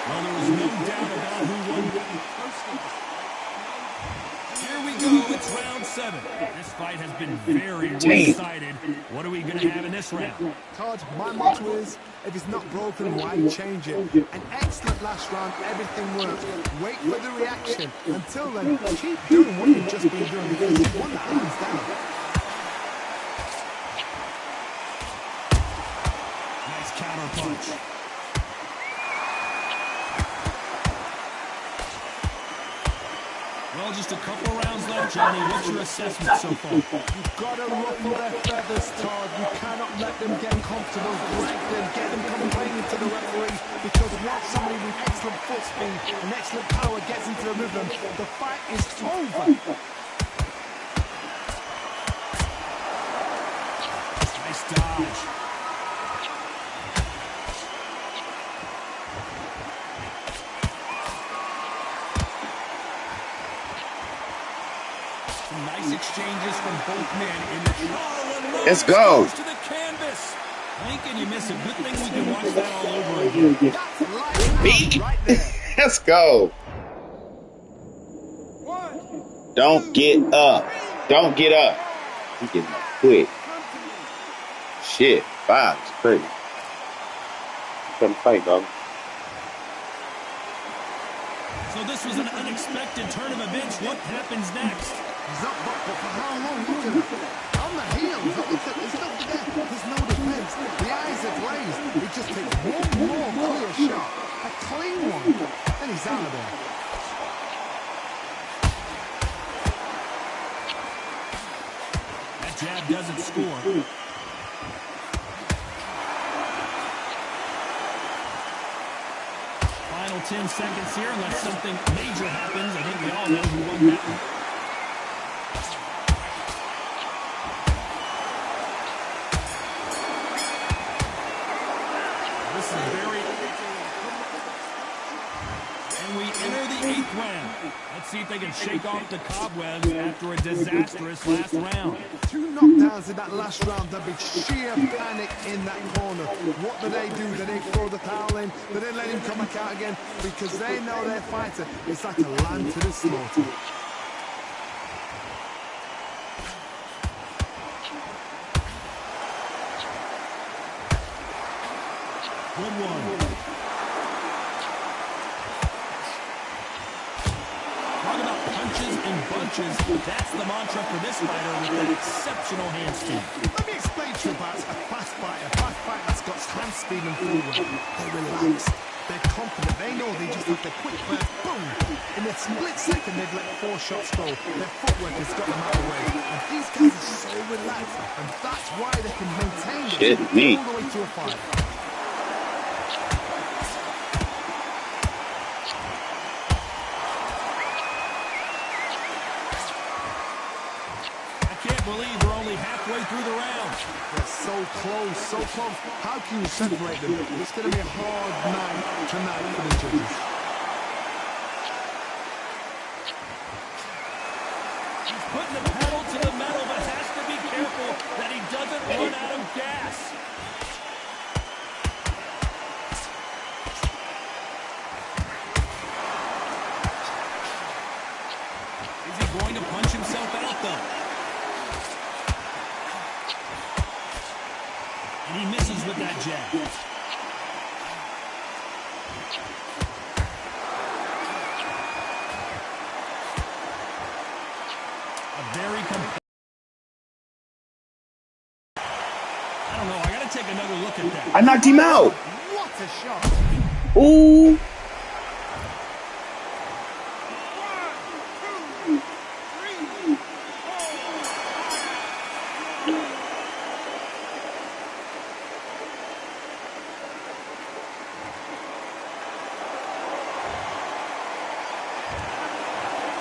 Well, there was no doubt about who won. Here we go. It's round 7. This fight has been very one-sided. What are we going to have in this round? Todd, my motto is, if it's not broken, why change it? An excellent last round, everything worked. Wait for the reaction. Until then, keep doing what you've just been doing because you won that hands down. Nice counter punch. Well, just a couple rounds left, Johnny. What's your assessment so far? You've got to ruffle their feathers, Todd. You cannot let them get comfortable. Drag them, get them complaining to the referee. Because once somebody with excellent foot speed and excellent power gets into the rhythm, the fight is over. Nice dodge. Nice exchanges from both men in the Let's go. to the canvas. Blink and you miss a good thing we can watch that all over again. That's lights out right there. Let's go. Don't get up. Don't get up. He getting up quick. Shit. 5 is crazy. Couldn't fight, dog. So this was an unexpected turn of events. What happens next? He's up, but for how long? Look at him. On the heels. Look at there's no defense. The eyes are glazed. He just takes one more clear shot. A clean one. And he's out of there. That jab doesn't score. Final 10 seconds here, unless something major happens. I think we all know who won that one. This is very... And we enter the 8th round. Let's see if they can shake off the cobwebs after a disastrous last round. 2 knockdowns in that last round. There'll be sheer panic in that corner. What do? Do they throw the towel in? Do they let him come back out again? Because they know their fighter is like a lamb to the slaughter. Good one. Talk about punches and bunches. That's the mantra for this fighter with that exceptional hand speed. Let me explain to you about a fast fighter. A fast fighter that's got hand speed and footwork. They're relaxed. They're confident. They know they just have to quick burst. Boom! In a split second, they've let 4 shots go. Their footwork has got them out of the way. And these guys are so relaxed. And that's why they can maintain this all the way to a fight. Believe we're only halfway through the round. They're so close, so close. How can you separate them? It's going to be a hard night tonight for the judges. He's putting the pedal to the metal, but has to be careful that he doesn't run out of gas. Is he going to punch himself out, though? And he misses with that jab. A very I don't know. I got to take another look at that. I knocked him out. What a shot. Ooh.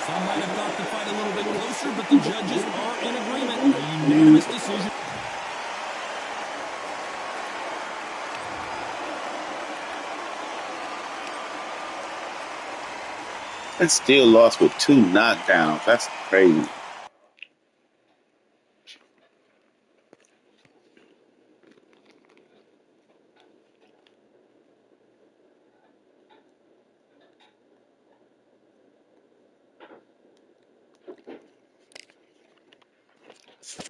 Some might have thought the fight a little bit closer, but the judges are in agreement. A unanimous decision. And still lost with 2 knockdowns. That's crazy. Because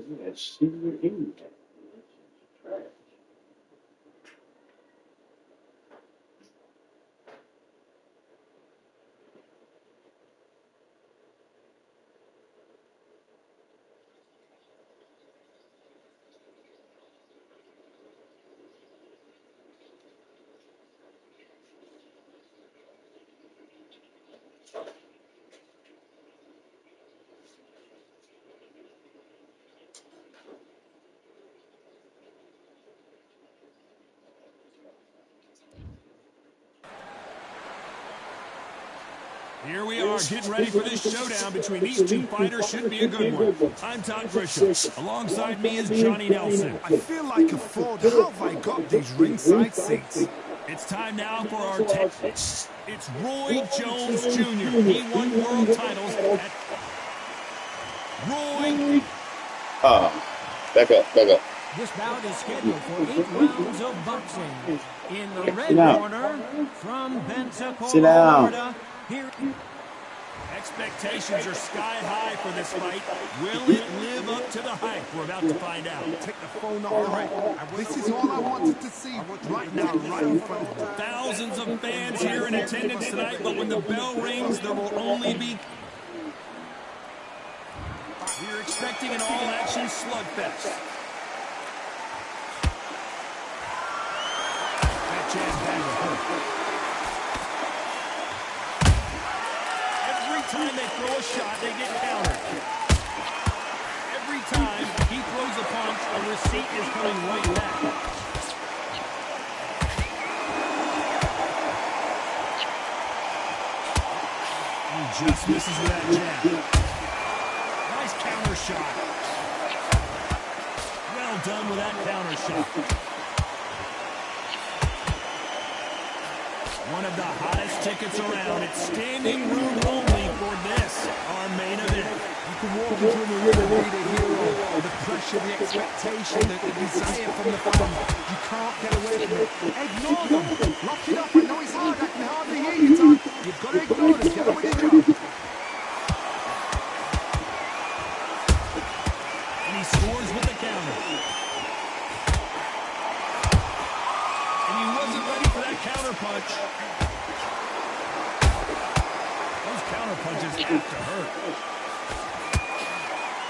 you had sugar in that. Trash. Here we are, getting ready for this showdown between these two fighters. Should be a good one. I'm Todd Grisham. Alongside me is Johnny Nelson. I feel like a fraud. How have I got these ringside seats? It's time now for our It's Roy Jones Jr. He won world titles at Roy. Back up. This bout is scheduled for 8 rounds of boxing. In the red corner, from Pensacola, Florida, here. Expectations are sky high for this fight. Will it live up to the hype? We're about to find out. Take the phone off. All right. This is all I wanted to see right now, right in front of me. Thousands of fans here in attendance tonight, but when the bell rings, there will only be... We're expecting an all-action slugfest. That jab bag will hurt. Every time they throw a shot, they get countered. Every time he throws a punch, a receipt is coming right back. He just misses with that jab. Nice counter shot. Well done with that counter shot. One of the hottest tickets around. It's standing room only for this, our main event. You can walk into an arena and be the hero. The pressure, the expectation, the desire from the fans. You can't get away from it. Ignore them. Lock it up. I know it's hard. I can hardly hear you, Todd. You've got to ignore them. Get on with your job. And he scores with the counter. And he wasn't ready for that counter punch. Those counter punches have to hurt.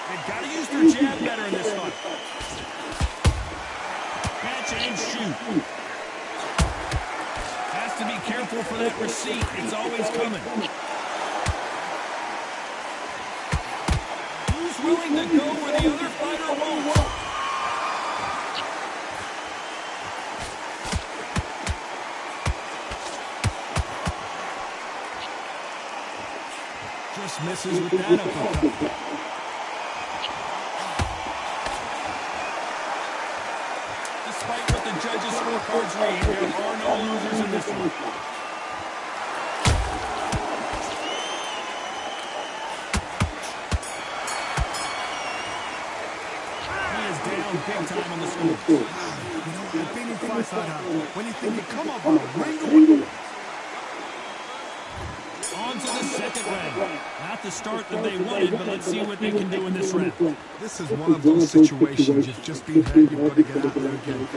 They've got to use their jab better in this fight. Catch and shoot. Has to be careful for that receipt. It's always coming. Who's willing to go where the other fighter won't? Just misses with that uppercut. Despite what the judges' scorecards read, there are no losers in this one. He is down big time on the score. You know, I've been in fights like that. When you're thinking, come on, bro, ring away. On to the second round. Not the start that they wanted, but let's see what they can do in this round. This is one of those situations you've just been hurt, you've got to get out there again.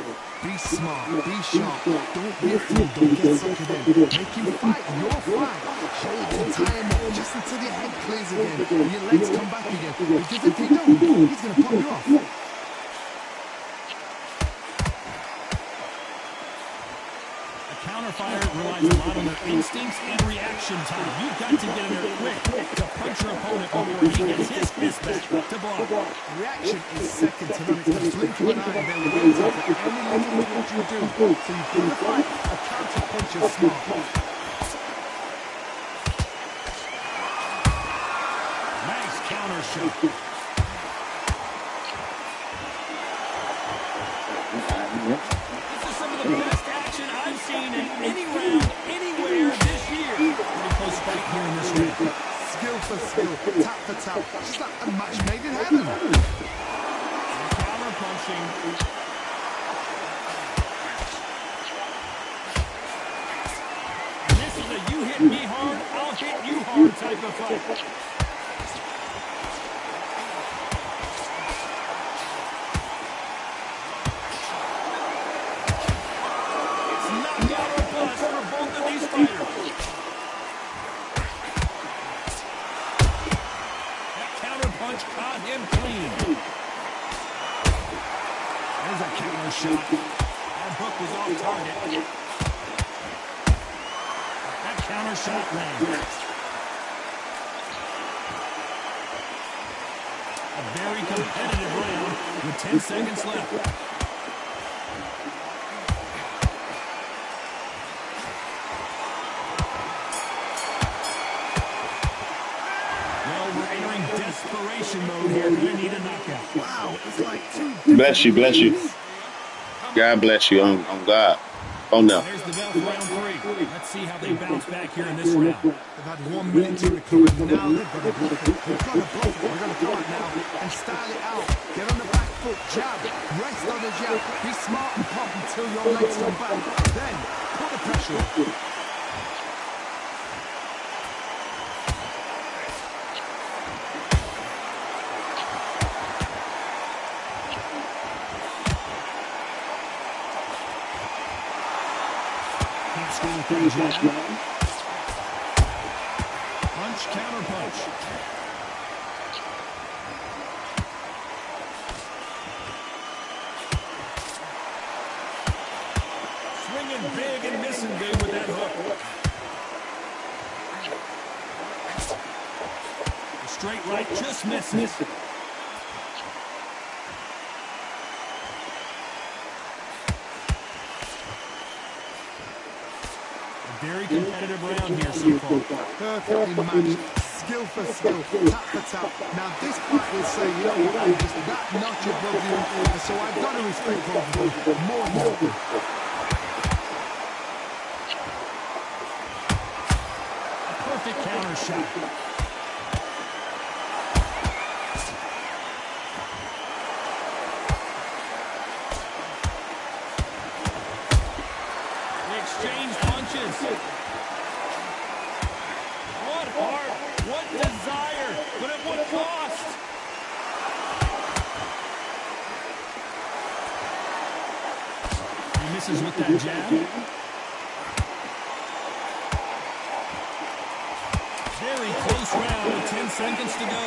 Be smart, be sharp, don't be a fool, don't get suckered in. Make him fight your fight. Hold him, tie him up just until your head clears again and your legs come back again. Because if you don't, he's going to pop you off. Counterfire relies a lot on their instincts and reaction time. You've got to get in there quick to punch your opponent before he gets his fist back to block. Reaction is second to none. It's the blink of an eye and then wait after any little what you do. So you put the fight, a counter punch is smart. Nice counter shot. This is some of the best action I've seen in any round, anywhere this year. Pretty close fight here in this round. Skill for skill, tap for tap, just like a match made in heaven. Counter punching. hard type of fight. It's knockout or bust for both of these fighters. That counter punch caught him clean. There's a counter shot. That hook was off target. That counter shot lands. A very competitive round with 10 seconds left. Well, we're entering desperation mode here. Gonna need a knockout. Wow, it's like two Bless you, bless you. God bless you. On God. Oh no. There's the bell for round 3. Let's see how they bounce back here in this round. They've had 1 minute to recover. Now they've got to block it. They've got to block it. They're going to come out now and style it out. Get on the back foot, jab, rest on the jab. Be smart and pop until your legs come back. Then put the pressure on. Punch, counter punch. Swinging big and missing big with that hook. The straight right just misses. Very competitive round here so far. Perfectly matched, skill for skill, tap for tap. Now this fight will say, you know what, I'm just that notch above you, so I've got to respect both of you more than ever. A perfect counter shot. Exchange punches. What heart, what desire, but at what cost? He misses with that jab. Very close round with 10 seconds to go.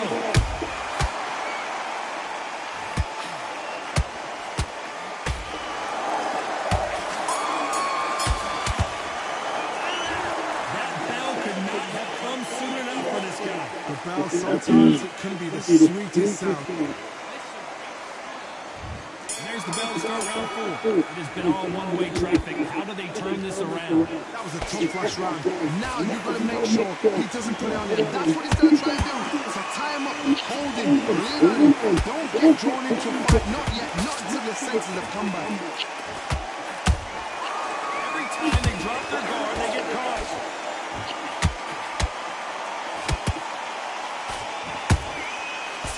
The bell, sometimes it can be the sweetest sound. There's the bell to start round 4. It has been all one-way traffic. How do they turn this around? That was a tough flash round. Now you've got to make sure he doesn't put it on him. That's what he's going to try and do. So tie him up, hold him, lean on him. Don't get drawn into a fight. Not yet, not until your senses have come back. Every time they drop their guard, they get caught.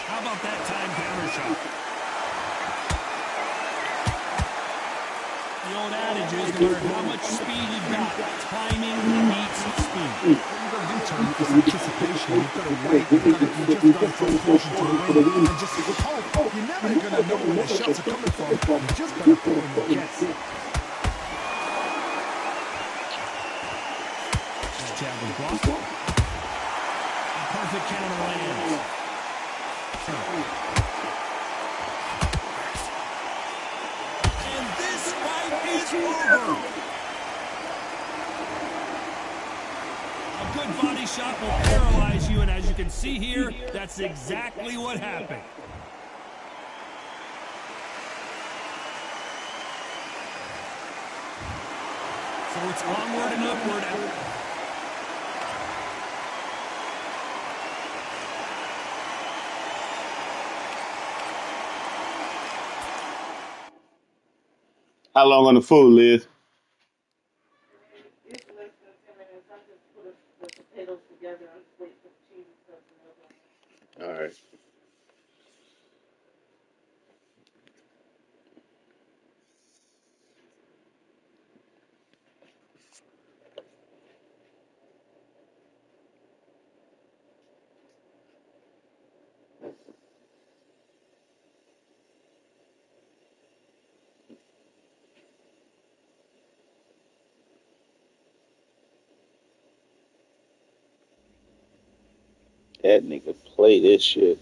How about that time counter shot? The old adage is no matter how much speed you've got, timing beats speed. What you've got to do, Tony, is anticipation. You've got to wait. You just got to throw caution to the wind and just hope. You're never going to know where the shots are coming from. You just got to put in your guess. That jab was blocked. A perfect counter lands. And this fight is over. A good body shot will paralyze you, and as you can see here, that's exactly what happened. So it's onward and upward. How long on the food, Liz? It's less than 10 minutes. I'm just putting the potatoes together. I'm just waiting for the cheese and stuff to melt. All right. That nigga play this shit.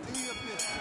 Do your business.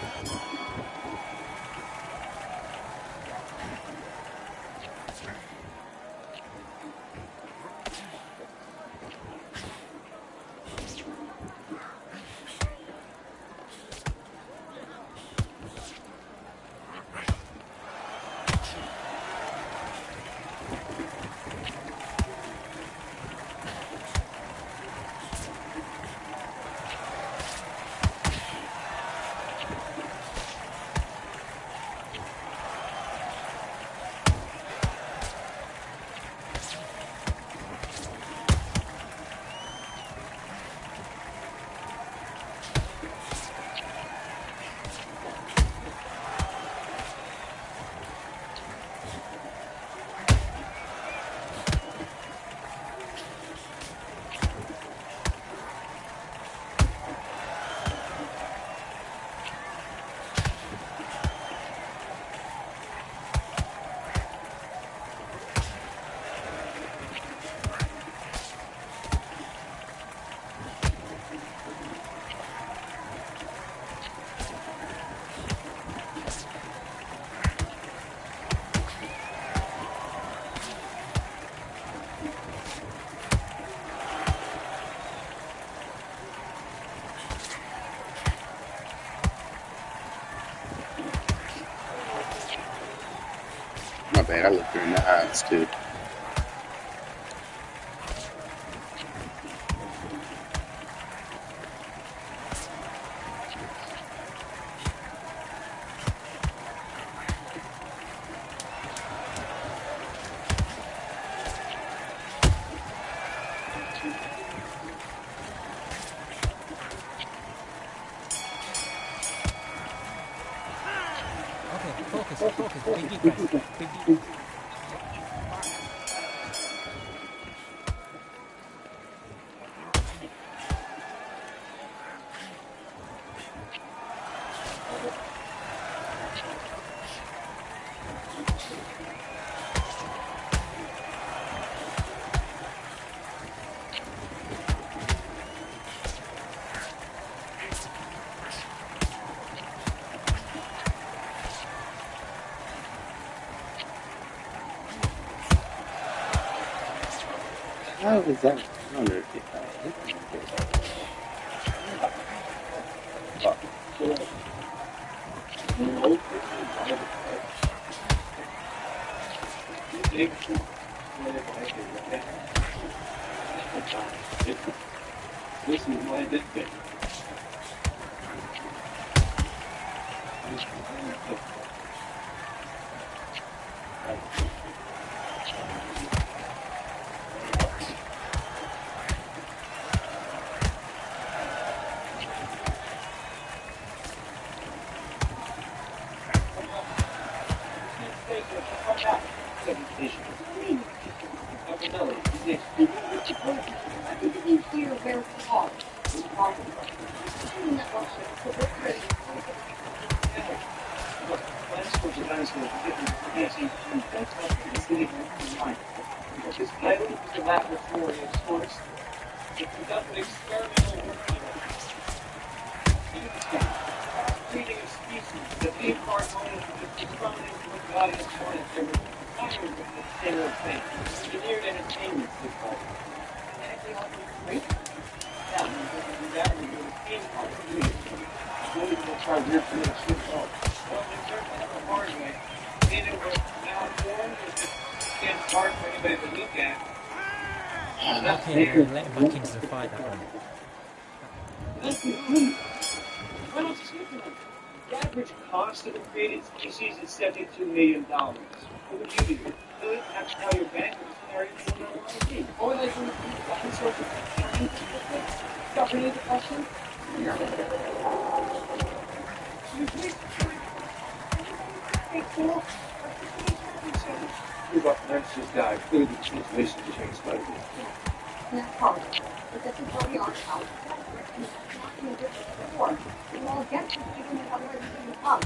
My bad, I looked her in the eyes too. Okay, focus. Big deep breath. Big deep. How is that counter? This is why this bit. You hear where we are. This island is a laboratory of sorts. It conducted experimental work breeding of species that leave harmonious with responding to the body of one and their tired with the same old thing. Engineered entertainment, they call it. Anything else is great? Yeah, we do that, we do the theme park. Maybe we'll try to rip it shit off. Well, we certainly have a hard way. Either we're malformed or just can't hard for anybody to look at. Okay, let him back into the fight, that one. Why don't you speak to them? The average cost of a created species is $72 million. What would you do? Do it? That's how your bank would scenario for an or like when you sorts of government the question? Hey, cool. That's just clearly the situation changed by the That's hard. But this is where we are now. And it's not going to get before. We all get to figuring out where this is from.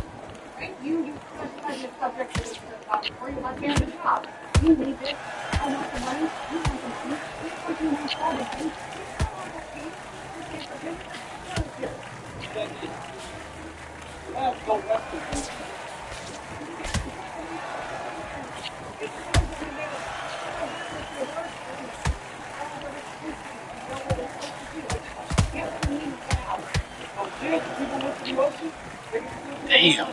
right? You specialize in a subject that is before you want to get a job. You need this. I want the money. You want the money. You want to move forward. You don't want the peace. You can't forget it. That's the Western. Damn.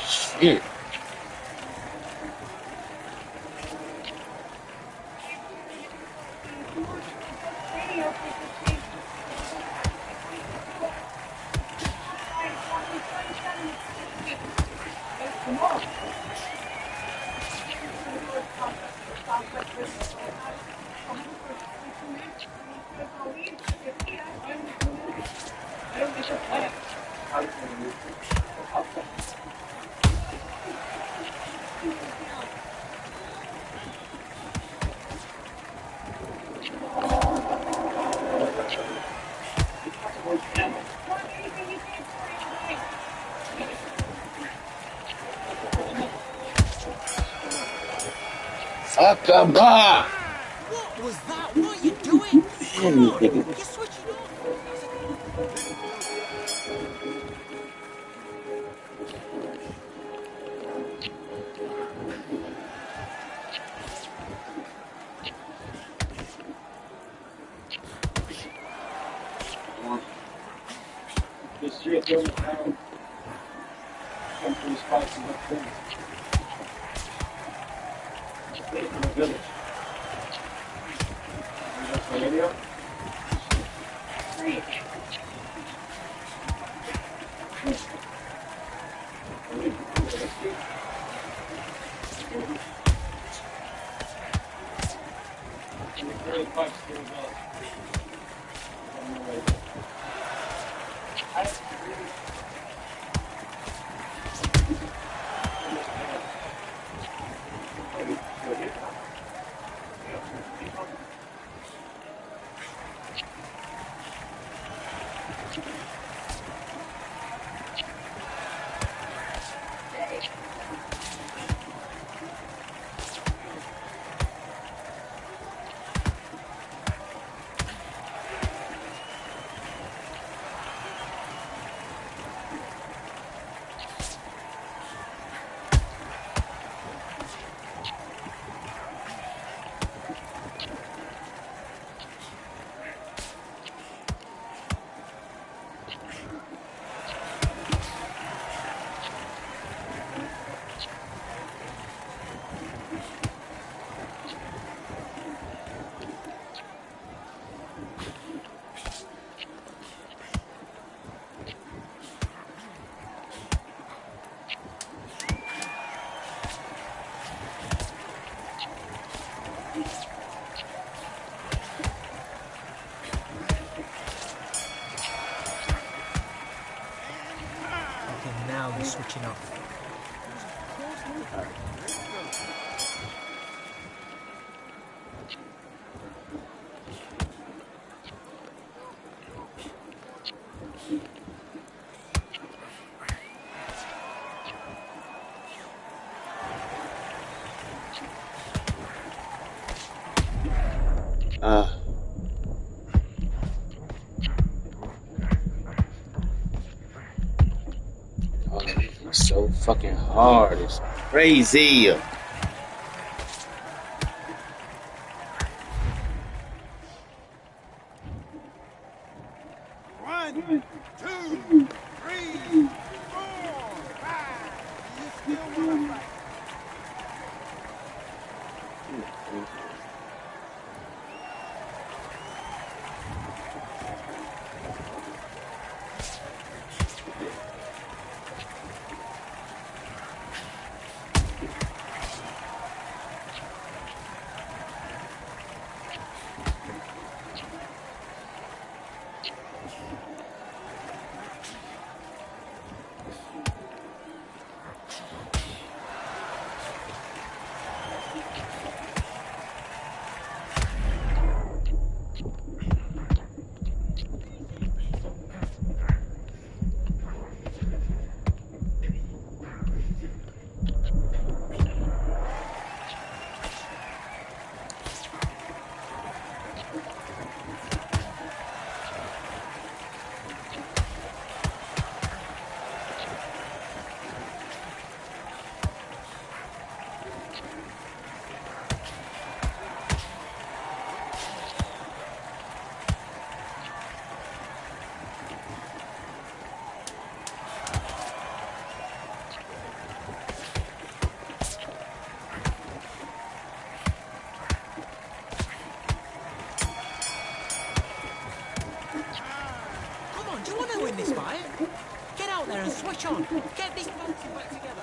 Shit. Akaba! What was that? What are you doing? Come on, you're switching off. This year, come to the spots in the thing. Stay from the village. That's my radio. Okay, now you're switching off. Oh, it's so fucking hard. It's crazy. One, two, three, 4, 5. You still want to fight? Get these boxes back together.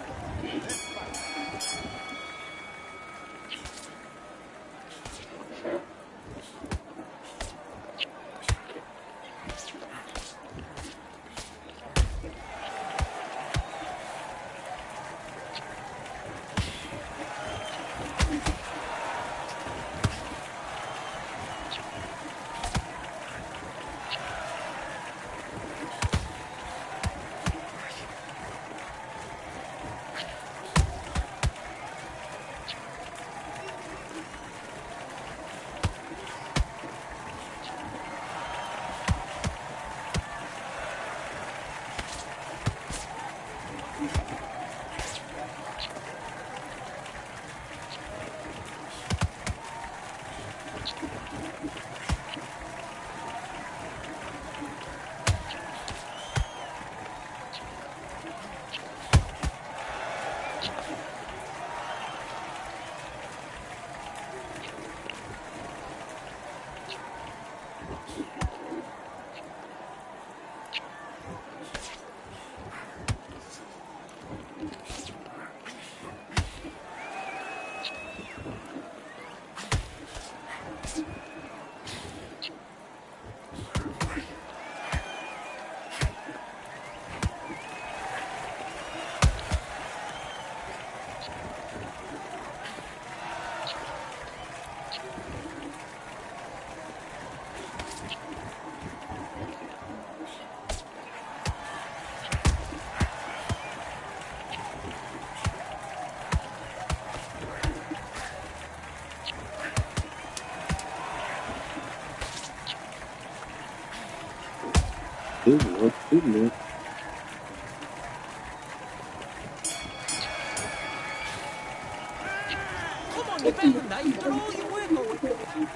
Good Lord, good Lord. Come on, you're better than that. You've done all your work already.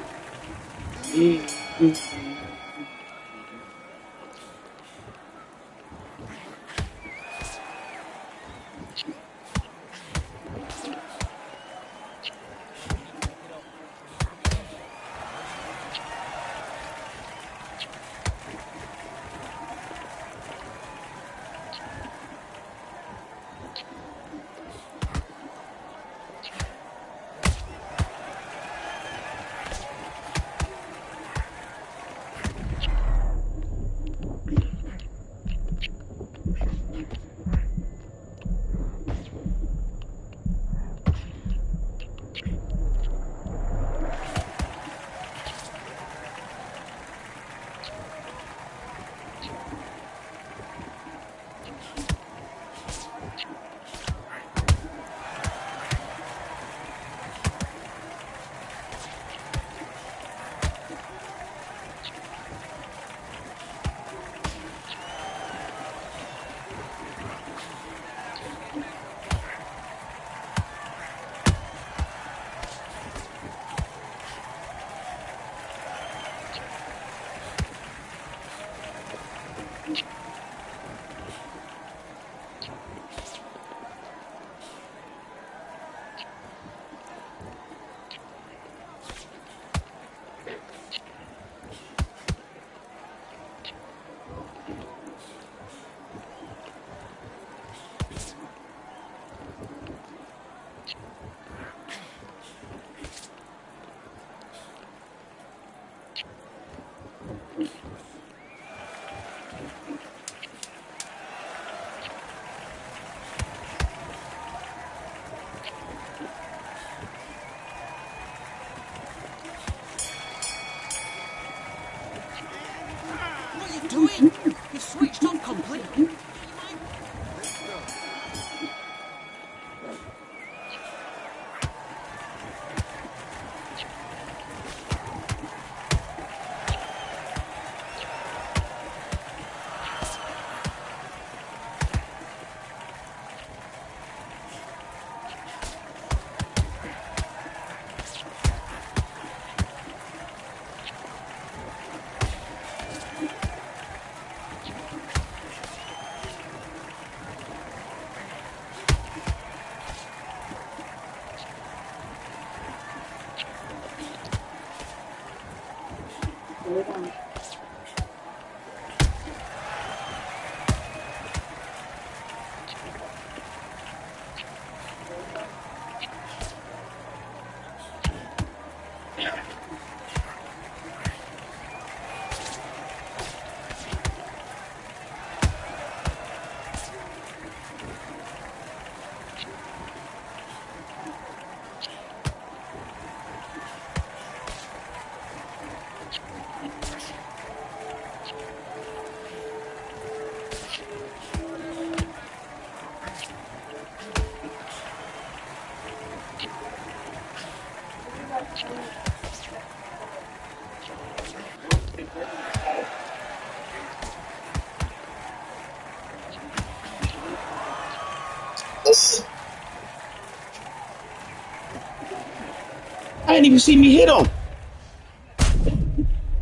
didn't even see me hit him.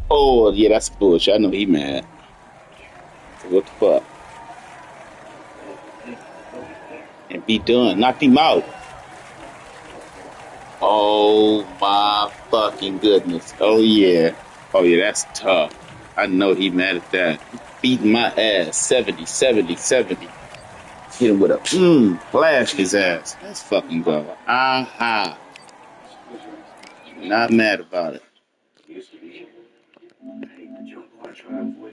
Oh, yeah, that's bullshit. I know he mad. What the fuck? And be done. Knocked him out. Oh, my fucking goodness. Oh, yeah. Oh, yeah, that's tough. I know he mad at that. Beating my ass. 70, 70, 70. Hit him with a flashed his ass. Let's fucking go. Aha. Not mad about it.